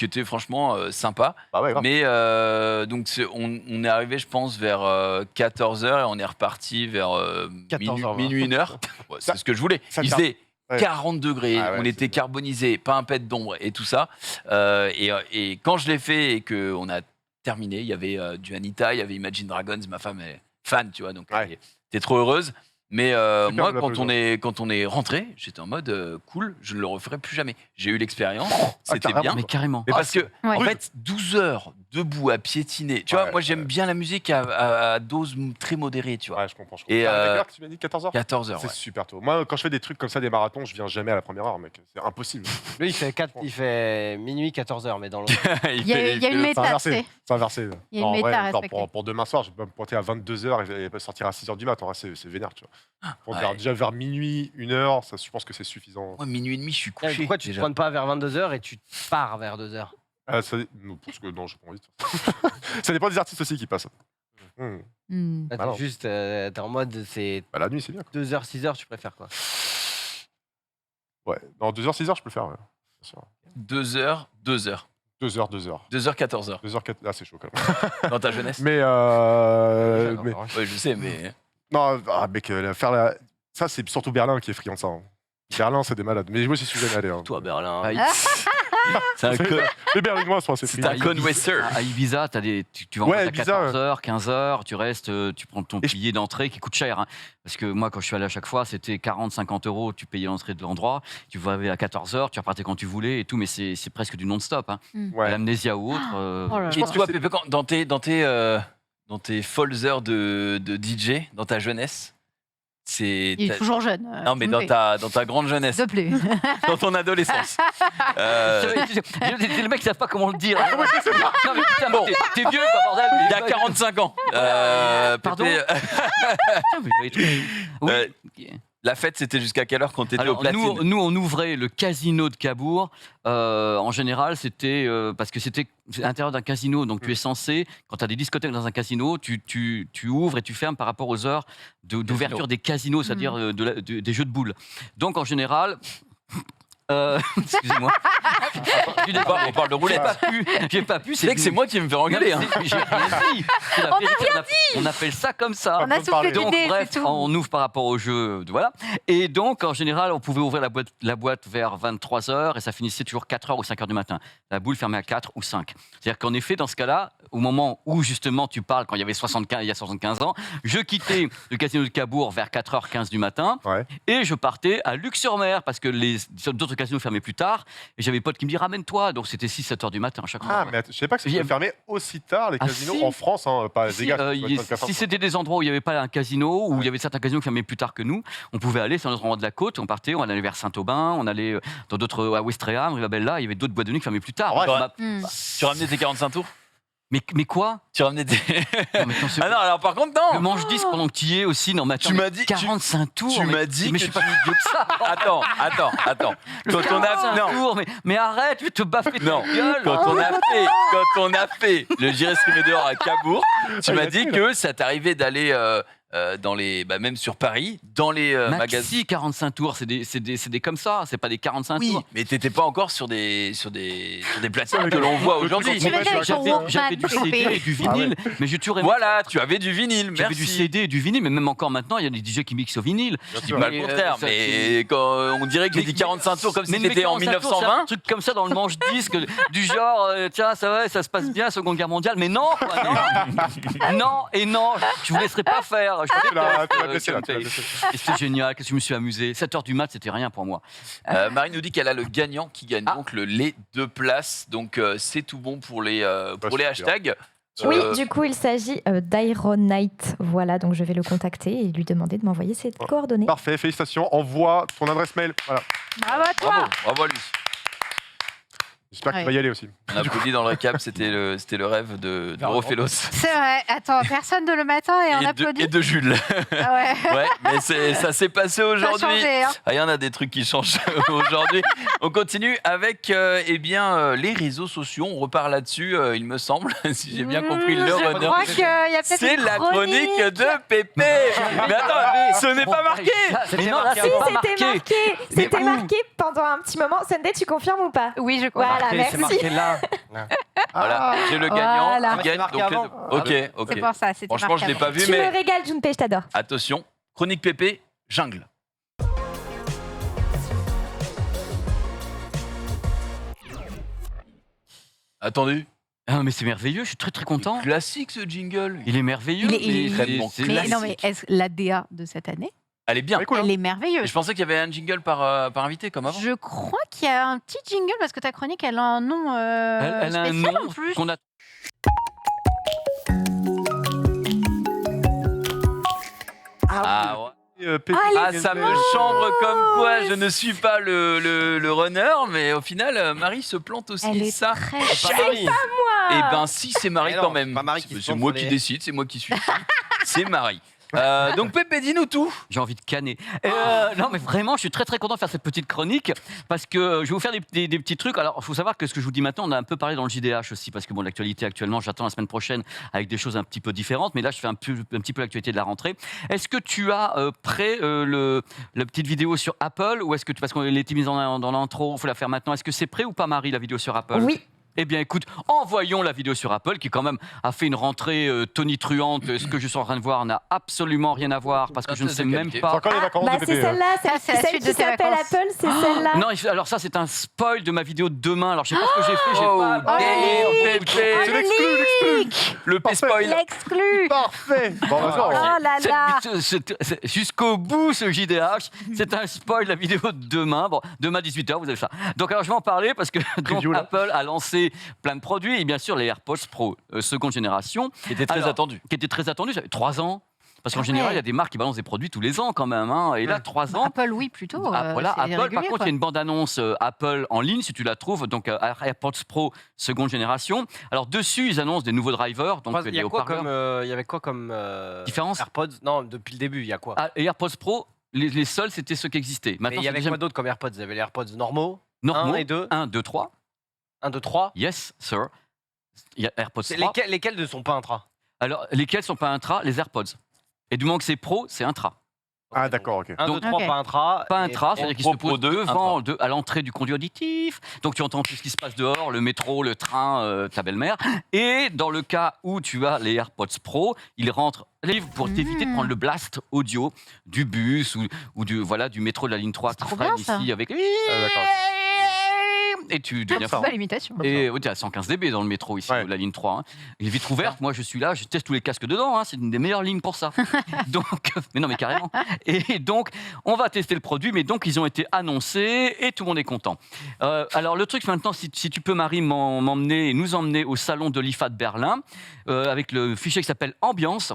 Speaker 1: était franchement sympa.
Speaker 5: Bah ouais, grave.
Speaker 1: Mais donc on est arrivé, je pense, vers 14h et on est reparti vers
Speaker 4: 14h20.
Speaker 1: minuit, 1h. Ouais, c'est ce que je voulais.
Speaker 5: ça
Speaker 1: Il
Speaker 5: car-
Speaker 1: faisait
Speaker 5: ouais.
Speaker 1: 40 degrés,
Speaker 5: Ah ouais,
Speaker 1: on
Speaker 5: c'est
Speaker 1: était
Speaker 5: bien.
Speaker 1: carbonisé, pas un pet d'ombre et tout ça. Et quand je l'ai fait et qu'on a terminé, il y avait du Anita, il y avait Imagine Dragons, ma femme est fan, tu vois, donc
Speaker 5: Ouais.
Speaker 1: elle était trop heureuse. Mais
Speaker 5: Super,
Speaker 1: moi,
Speaker 5: Lollapalooza.
Speaker 1: quand on est rentré, j'étais en mode cool, je ne le referai plus jamais. J'ai eu l'expérience, c'était
Speaker 5: carrément.
Speaker 1: bien.
Speaker 2: Mais carrément.
Speaker 1: Mais parce que,
Speaker 3: Ouais.
Speaker 1: en fait, 12 heures debout à piétiner. Tu vois,
Speaker 5: Ouais,
Speaker 1: moi, j'aime bien la musique à dose très modérée, tu vois.
Speaker 5: Ouais, je comprends.
Speaker 1: Et,
Speaker 5: À quelle heure que tu m'as dit 14h
Speaker 1: 14 heures.
Speaker 5: C'est
Speaker 1: Ouais.
Speaker 5: super tôt. Moi, quand je fais des trucs comme ça, des marathons, je viens jamais à la première heure, mec. C'est impossible.
Speaker 4: Lui, il fait minuit, 14h, mais dans l'autre.
Speaker 3: Il y a une
Speaker 5: C'est
Speaker 3: méta, tu
Speaker 5: inversé.
Speaker 3: sais.
Speaker 5: C'est inversé.
Speaker 3: Il y a une
Speaker 5: En vrai,
Speaker 3: méta à
Speaker 5: genre,
Speaker 3: respecter.
Speaker 5: pour demain soir, je vais me pointer à 22h et sortir à 6h du matin. En vrai, c'est vénère, tu vois. Pour
Speaker 1: Ouais.
Speaker 5: déjà vers minuit, 1h, ça, je pense que c'est suffisant.
Speaker 1: Moi, minuit et demi, je suis couché.
Speaker 4: Pourquoi tu te
Speaker 1: déjà.
Speaker 4: pointes pas vers 22h et tu pars vers 2h
Speaker 5: Non, parce que non, j'ai pas envie. Ça dépend des artistes aussi qui passent.
Speaker 3: Hmm.
Speaker 4: Là,
Speaker 5: Bah non.
Speaker 4: t'es juste, t'es en mode, c'est
Speaker 5: Bah, la nuit, c'est bien.
Speaker 4: 2h, 6h, tu préfères quoi?
Speaker 5: Ouais. Non, 2h, 6h, je peux le faire. Ouais. Bien sûr.
Speaker 1: 2 heures, 2 heures.
Speaker 5: 2h, 2h.
Speaker 1: 2 heures, 14 heures.
Speaker 5: 2h, 4 Ah, c'est chaud quand même.
Speaker 1: Dans ta jeunesse.
Speaker 5: Mais,
Speaker 4: D'accord,
Speaker 5: mais-
Speaker 4: ouais.
Speaker 1: Oui, je sais, mais.
Speaker 5: non, mec, ça, c'est surtout Berlin qui est friand de ça. Hein. Berlin, c'est des malades. Mais moi, j'y suis jamais allé. Hein.
Speaker 4: Toi, Berlin.
Speaker 1: C'est un con.
Speaker 5: Les Berlinois sont assez
Speaker 1: C'est
Speaker 5: friands.
Speaker 1: un con western.
Speaker 2: À Ibiza, tu vas en
Speaker 5: Ouais,
Speaker 2: fait à
Speaker 5: Ibiza,
Speaker 2: 14h, 15h, tu restes, tu prends ton
Speaker 5: Et je-
Speaker 2: billet d'entrée qui coûte cher. Hein. Parce que moi, quand je suis allé à chaque fois, c'était 40, 50 euros, tu payais l'entrée de l'endroit, tu arriver à 14h, tu repartais quand tu voulais et tout, mais c'est presque du non-stop. Hein.
Speaker 5: Ouais.
Speaker 2: À l'amnésia ou autre.
Speaker 3: Oh là là.
Speaker 1: Et toi, Pépé, dans tes folles heures de DJ, dans ta jeunesse, c'est.
Speaker 3: Il est toujours jeune.
Speaker 1: Non, mais dans ta grande jeunesse,
Speaker 3: S'il te plaît.
Speaker 1: dans ton adolescence.
Speaker 2: Les mecs savent pas comment le dire. Non, mais putain, mais t'es vieux, quoi, bordel.
Speaker 1: Il y a 45 ans.
Speaker 2: Pardon
Speaker 1: Pépé,
Speaker 2: Putain, mais- Oui.
Speaker 1: la fête, c'était jusqu'à quelle heure quand t'étais au
Speaker 2: Alors,
Speaker 1: platine
Speaker 2: nous, on ouvrait le casino de Cabourg. En général, c'était parce que c'était à l'intérieur d'un casino. Donc, tu es censé, quand tu as des discothèques dans un casino, tu ouvres et tu fermes par rapport aux heures d'ouverture des casinos, c'est-à-dire des jeux de boules. Donc, en général. Excusez-moi.
Speaker 1: On parle de roulette.
Speaker 2: J'ai pas pu.
Speaker 1: C'est que c'est moi qui me fais engueuler. Hein.
Speaker 2: J'ai rien dit. C'est la vérité, on appelle ça comme ça.
Speaker 3: On a soufflé
Speaker 2: Donc,
Speaker 3: l'idée,
Speaker 2: bref,
Speaker 3: c'est tout.
Speaker 2: on ouvre par rapport au jeu, voilà. Et donc, en général, on pouvait ouvrir la boîte vers 23h et ça finissait toujours 4h ou 5h du matin. La boule fermait à 4 ou 5. C'est-à-dire qu'en effet, dans ce cas-là, au moment où justement tu parles, quand il y a 75 ans, je quittais le casino de Cabourg vers 4h15 du matin
Speaker 5: Ouais.
Speaker 2: et je partais à Luxe-sur-Mer parce que les d'autres casinos fermaient plus tard et j'avais pote qui me dit ramène-toi. Donc c'était 6-7h du matin à chaque fois.
Speaker 5: Ah, mais je sais pas que
Speaker 2: Il y a-
Speaker 5: c'était fermé aussi tard, les
Speaker 2: Ah,
Speaker 5: casinos
Speaker 2: si.
Speaker 5: en France, hein, pas
Speaker 2: Si,
Speaker 5: des gars.
Speaker 2: si c'était des endroits où il n'y avait pas un casino, où il y avait certains casinos qui fermaient plus tard que nous, on pouvait aller sur un autre endroit de la côte, on partait, on allait vers Saint-Aubin, on allait dans d'autres, à Ouistreham, Rivabella, il y avait d'autres boîtes de nuit qui fermaient plus tard.
Speaker 5: Ouais.
Speaker 2: Bah,
Speaker 3: Hmm.
Speaker 1: Tu ramenais tes 45 tours
Speaker 2: mais quoi
Speaker 1: Tu ramenais tes.
Speaker 2: Non, mais attends, c'est-
Speaker 1: Ah non, alors par contre,
Speaker 2: Le
Speaker 1: non
Speaker 2: mange-disque pendant que tu y es aussi, non mais attends,
Speaker 1: Tu
Speaker 2: mais
Speaker 1: m'as dit-
Speaker 2: 45 tours.
Speaker 1: tu
Speaker 2: mais-
Speaker 1: m'as dit
Speaker 2: mais
Speaker 1: que
Speaker 2: je suis pas plus idiot que ça.
Speaker 1: Attends. Quand on a.
Speaker 2: 45
Speaker 1: Non,
Speaker 2: tours, mais arrête, je vais te baffer
Speaker 1: Non.
Speaker 2: ta gueule.
Speaker 1: Quand on a fait le J'irai streamer dehors à Cabourg, tu m'as dit que ça t'arrivait d'aller dans les, même sur Paris, dans les magasins.
Speaker 2: Maxi 45 tours, c'est des comme ça, c'est pas des 45
Speaker 1: Oui,
Speaker 2: tours.
Speaker 1: mais t'étais pas encore sur des plateformes que l'on voit aujourd'hui.
Speaker 3: Tu vas dire avec ton
Speaker 2: J'avais du
Speaker 3: Walkman,
Speaker 2: CD et du vinyle, mais j'ai toujours aimé.
Speaker 1: Voilà, tu avais du vinyle,
Speaker 2: J'avais
Speaker 1: merci.
Speaker 2: du CD et du vinyle, mais même encore maintenant, il y a des DJ qui mixent au vinyle.
Speaker 1: Je dis pas le contraire, mais quand on dirait que j'ai dit 45 tours comme si
Speaker 2: Mais
Speaker 1: c'était en
Speaker 2: 45 tours, c'est
Speaker 1: 1920.
Speaker 2: un truc comme ça dans le manche-disque, du genre, tiens, ça va, ça se passe bien, Seconde Guerre mondiale, mais non, quoi, non, non, et non, je vous laisserai pas faire.
Speaker 5: Tu l'as blessé, là, tu l'as blessé.
Speaker 2: Et c'était génial, qu'est-ce que je me suis amusé. 7h du mat, c'était rien pour moi.
Speaker 1: Marie nous dit qu'elle a le gagnant qui gagne donc les 2 places. Donc c'est tout bon pour les hashtags.
Speaker 6: Oui, du coup, il s'agit d'Iron Knight. Voilà, donc je vais le contacter et lui demander de m'envoyer ses coordonnées.
Speaker 5: Parfait, félicitations. Envoie ton adresse mail. Voilà.
Speaker 3: Bravo à toi.
Speaker 1: Bravo à lui.
Speaker 5: J'espère qu'il
Speaker 3: Ouais.
Speaker 5: va y aller aussi.
Speaker 1: On applaudit dans le récap, c'était le rêve de Rofelos.
Speaker 3: C'est vrai. Attends, personne de le matin et on applaudit.
Speaker 1: Et de Jules.
Speaker 3: Ah ouais.
Speaker 1: Ouais, mais ça s'est passé
Speaker 3: Ça a
Speaker 1: aujourd'hui.
Speaker 3: changé, hein.
Speaker 1: Ah, il y en a des trucs qui changent aujourd'hui. On continue avec les réseaux sociaux. On repart là-dessus, il me semble, si j'ai bien compris le
Speaker 3: Je
Speaker 1: runner.
Speaker 3: crois qu'il y a peut-être
Speaker 1: C'est
Speaker 3: une
Speaker 1: la chronique de Pépé. Mais attends, ce n'est pas marqué.
Speaker 2: Mais non, là,
Speaker 6: Si,
Speaker 2: c'est pas
Speaker 6: c'était marqué.
Speaker 2: Mais
Speaker 6: C'était
Speaker 2: où
Speaker 6: marqué pendant un petit moment. Sunday, tu confirmes ou pas?
Speaker 3: Oui, je crois.
Speaker 6: Voilà,
Speaker 2: C'est
Speaker 6: merci.
Speaker 2: marqué là.
Speaker 1: Voilà, j'ai le gagnant
Speaker 3: Voilà.
Speaker 1: qui gagne.
Speaker 4: C'est marqué
Speaker 1: Donc
Speaker 4: avant.
Speaker 1: ok.
Speaker 3: C'est pour ça. C'était
Speaker 1: Franchement,
Speaker 3: marqué
Speaker 1: je l'ai
Speaker 3: avant.
Speaker 1: pas vu,
Speaker 6: Tu me
Speaker 1: mais
Speaker 6: régales, Junpei, je t'adore.
Speaker 1: attention. Chronique Pépé, jungle. Attendu.
Speaker 2: Ah, mais c'est merveilleux, je suis très très content.
Speaker 1: Classique ce jingle.
Speaker 2: Il est merveilleux.
Speaker 3: Il est
Speaker 1: vraiment
Speaker 2: c'est-
Speaker 3: Mais
Speaker 1: classique.
Speaker 3: non, mais la DA de cette année,
Speaker 1: Elle est bien.
Speaker 5: C'est cool, hein.
Speaker 3: elle est
Speaker 1: Et
Speaker 3: merveilleuse.
Speaker 1: je pensais qu'il y avait un jingle par invité comme avant.
Speaker 3: Je crois qu'il y a un petit jingle parce que ta chronique, elle a un nom
Speaker 2: Elle a un
Speaker 3: spécial
Speaker 2: nom
Speaker 3: en plus.
Speaker 2: qu'on a.
Speaker 1: Ah, ouais.
Speaker 5: Pépé,
Speaker 1: Ah, ça me chambre comme quoi je ne suis pas le runner, mais au final, Marie se plante aussi.
Speaker 3: Elle est
Speaker 1: ça.
Speaker 3: très
Speaker 4: C'est pas Marie.
Speaker 1: Eh ben si, c'est Marie
Speaker 4: Mais non,
Speaker 1: quand même.
Speaker 4: c'est pas Marie qui se
Speaker 1: C'est
Speaker 4: plante
Speaker 1: moi
Speaker 4: sur
Speaker 1: qui
Speaker 4: les-
Speaker 1: décide, c'est moi qui suis. C'est Marie. Donc Pépé, dis-nous tout.
Speaker 2: J'ai envie de canner. Non, mais vraiment, je suis très très content de faire cette petite chronique parce que je vais vous faire des petits trucs. Alors, il faut savoir que ce que je vous dis maintenant, on a un peu parlé dans le JDH aussi parce que bon, l'actualité actuellement, j'attends la semaine prochaine avec des choses un petit peu différentes. Mais là, je fais un petit peu l'actualité de la rentrée. Est-ce que tu as prêt la petite vidéo sur Apple ou est-ce que parce qu'on l'était mise dans l'intro, il faut la faire maintenant. Est-ce que c'est prêt ou pas, Marie, la vidéo sur Apple?
Speaker 6: Oui.
Speaker 2: Eh bien, écoute, envoyons la vidéo sur Apple, qui quand même a fait une rentrée tonitruante. Ce que je suis en train de voir n'a absolument rien à voir, parce que je ne sais même
Speaker 5: C'est
Speaker 2: pas.
Speaker 5: encore les vacances
Speaker 6: Bah,
Speaker 5: de
Speaker 6: c'est
Speaker 5: Pépé.
Speaker 6: celle-là,
Speaker 3: Ça, c'est la
Speaker 6: celle
Speaker 3: suite
Speaker 6: qui
Speaker 3: de tes
Speaker 6: s'appelle
Speaker 3: vacances.
Speaker 6: Apple, c'est celle-là.
Speaker 2: Non, alors ça, c'est un spoil de ma vidéo de demain. Alors, je sais pas ce que j'ai fait. J'ai
Speaker 1: Oh,
Speaker 2: pas.
Speaker 1: Pépé.
Speaker 5: C'est l'exclu.
Speaker 1: Le P-spoil.
Speaker 3: L'exclu.
Speaker 5: Parfait. Bon, vas-y,
Speaker 3: Oh
Speaker 5: on-
Speaker 3: là là.
Speaker 2: Jusqu'au bout, ce JDH, c'est un spoil de la vidéo de demain. Bon, demain 18h, vous avez ça. Donc, alors, je vais en parler parce que donc,
Speaker 5: Preview, là.
Speaker 2: Apple a lancé plein de produits et bien sûr les AirPods Pro seconde génération,
Speaker 1: Qui était très
Speaker 2: Alors,
Speaker 1: attendu.
Speaker 2: qui étaient très attendus. Ça fait 3 ans. Parce qu'en
Speaker 3: Ah
Speaker 2: général,
Speaker 3: ouais.
Speaker 2: il y a des marques qui balancent des produits tous les ans quand même. Hein. Et là, 3 ans.
Speaker 3: Apple, oui, plutôt.
Speaker 2: Voilà,
Speaker 3: c'est
Speaker 2: Apple, par
Speaker 3: régulier,
Speaker 2: contre, il
Speaker 3: quoi.
Speaker 2: y a une bande-annonce Apple en ligne, si tu la trouves, donc AirPods Pro seconde génération. Alors, dessus, ils annoncent des nouveaux drivers, donc
Speaker 4: Il y
Speaker 2: des
Speaker 4: a quoi
Speaker 2: haut-parleurs.
Speaker 4: comme, il y avait quoi comme
Speaker 2: Différence
Speaker 4: AirPods? Non, depuis le début, il y a quoi?
Speaker 2: Ah, et AirPods Pro, les seuls, c'était ceux qui existaient.
Speaker 4: Mais
Speaker 2: Maintenant,
Speaker 4: il y avait
Speaker 2: c'est
Speaker 4: quoi d'autre comme AirPods? Il y avait les AirPods normaux,
Speaker 2: normaux.
Speaker 4: 1 et 2,
Speaker 2: 1, 2, 3.
Speaker 4: 1, 2, 3.
Speaker 2: Yes, sir. Il y a AirPods 3.
Speaker 4: Lesquels ne sont pas intra?
Speaker 2: Alors, lesquels sont pas intra? Les AirPods. Et du moment que c'est Pro, c'est intra.
Speaker 5: Ah, d'accord, ok.
Speaker 4: 1, 2,
Speaker 2: Donc,
Speaker 4: 3,
Speaker 3: ok.
Speaker 4: pas intra.
Speaker 2: Pas
Speaker 4: et
Speaker 2: intra,
Speaker 4: Pro-
Speaker 2: c'est-à-dire qu'ils se
Speaker 1: Pro
Speaker 2: posent
Speaker 1: 2,
Speaker 2: devant, à l'entrée du conduit auditif. Donc tu entends tout ce qui se passe dehors, le métro, le train, ta belle-mère. Et dans le cas où tu as les AirPods Pro, ils rentrent live pour t'éviter de prendre le blast audio du bus ou du métro de la ligne 3 qui
Speaker 3: trop
Speaker 2: freine
Speaker 3: bien, ça.
Speaker 2: ici avec...
Speaker 5: Ah, d'accord.
Speaker 2: Et tu deviens
Speaker 3: Belle imitation.
Speaker 2: et oui, tu as 115 dB dans le métro ici,
Speaker 5: Ouais.
Speaker 2: la ligne 3. Hein. Les vitres ouvertes, moi je suis là, je teste tous les casques dedans, hein, c'est une des meilleures lignes pour ça. Donc, mais non, mais carrément. Et donc, on va tester le produit, mais donc ils ont été annoncés et tout le monde est content. Alors, le truc maintenant, si tu peux, Marie, nous emmener au salon de l'IFA de Berlin, avec le fichier qui s'appelle Ambiance.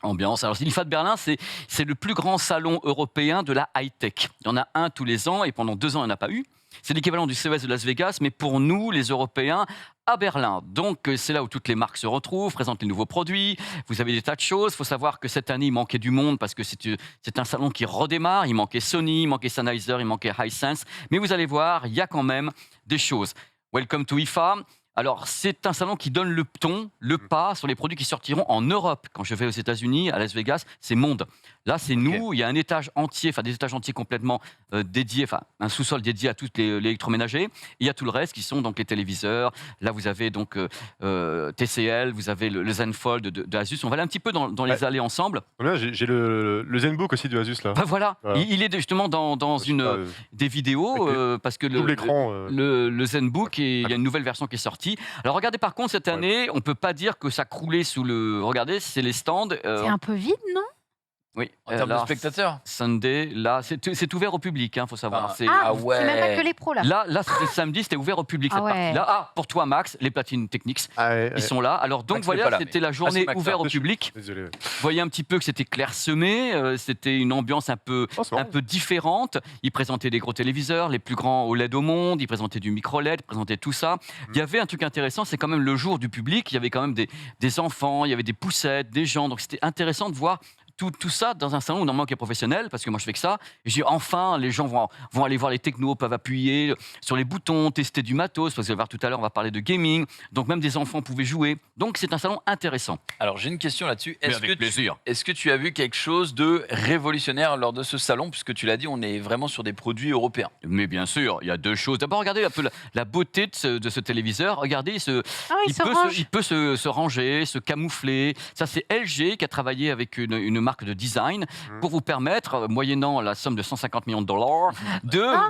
Speaker 2: Ambiance. Alors, l'IFA de Berlin, c'est le plus grand salon européen de la high-tech. Il y en a un tous les ans et pendant 2 ans, il n'y en a pas eu. C'est l'équivalent du CES de Las Vegas, mais pour nous, les Européens, à Berlin. Donc, c'est là où toutes les marques se retrouvent, présentent les nouveaux produits. Vous avez des tas de choses. Il faut savoir que cette année, il manquait du monde parce que c'est un salon qui redémarre. Il manquait Sony, il manquait Sennheiser, il manquait Hisense. Mais vous allez voir, il y a quand même des choses. Welcome to IFA. Alors, c'est un salon qui donne le ton, le pas sur les produits qui sortiront en Europe. Quand je vais aux États-Unis, à Las Vegas, c'est monde. Là, c'est nous. Il y a un étage entier, enfin des étages entiers complètement dédiés, enfin un sous-sol dédié à tout l'électroménager. Il y a tout le reste qui sont donc les téléviseurs. Là, vous avez donc TCL, vous avez le Zenfold de Asus. On va aller un petit peu dans les allées ensemble.
Speaker 5: Là, j'ai le Zenbook aussi de Asus là.
Speaker 2: Ben voilà,
Speaker 5: Voilà.
Speaker 2: il est justement dans des vidéos parce que
Speaker 5: double écran.
Speaker 2: le Zenbook, et il y a une nouvelle version qui est sortie. Alors regardez par contre cette année, on peut pas dire que ça croulait sous le. Regardez, c'est les stands.
Speaker 3: C'est un peu vide, non?
Speaker 2: Oui.
Speaker 1: En termes de spectateurs.
Speaker 2: Sunday, là, c'est ouvert au public, faut savoir. C'est
Speaker 3: C'est même pas que les pros, là.
Speaker 2: là c'était samedi, c'était ouvert au public cette
Speaker 3: ouais.
Speaker 2: partie-là. Ah, pour toi Max, les platines Technics, ils sont là. Alors donc
Speaker 1: Max n'est pas
Speaker 2: voilà,
Speaker 1: là,
Speaker 2: c'était
Speaker 1: mais-
Speaker 2: la journée
Speaker 1: c'est Max,
Speaker 2: ouverte au
Speaker 5: désolé.
Speaker 2: public.
Speaker 5: Désolé.
Speaker 2: Vous voyez un petit peu que c'était clairsemé, c'était une ambiance un peu différente. Ils présentaient des gros téléviseurs, les plus grands OLED au monde, ils présentaient du micro-LED, ils présentaient tout ça. Il y avait un truc intéressant, c'est quand même le jour du public, il y avait quand même des enfants, il y avait des poussettes, des gens, donc c'était intéressant de voir tout ça dans un salon normalement qui est professionnel, parce que moi je fais que ça. Et j'ai enfin, les gens vont aller voir les technos, peuvent appuyer sur les boutons, tester du matos, parce que voir tout à l'heure on va parler de gaming, donc même des enfants pouvaient jouer. Donc c'est un salon intéressant.
Speaker 1: Alors j'ai une question là-dessus.
Speaker 2: Mais avec plaisir.
Speaker 1: Est-ce que tu as vu quelque chose de révolutionnaire lors de ce salon, puisque tu l'as dit, on est vraiment sur des produits européens.
Speaker 2: Mais bien sûr, il y a deux choses. D'abord, regardez un peu la beauté de ce téléviseur. Regardez, il peut se ranger, se camoufler. Ça, c'est LG qui a travaillé avec une marque de design pour vous permettre, moyennant la somme de 150 millions de dollars,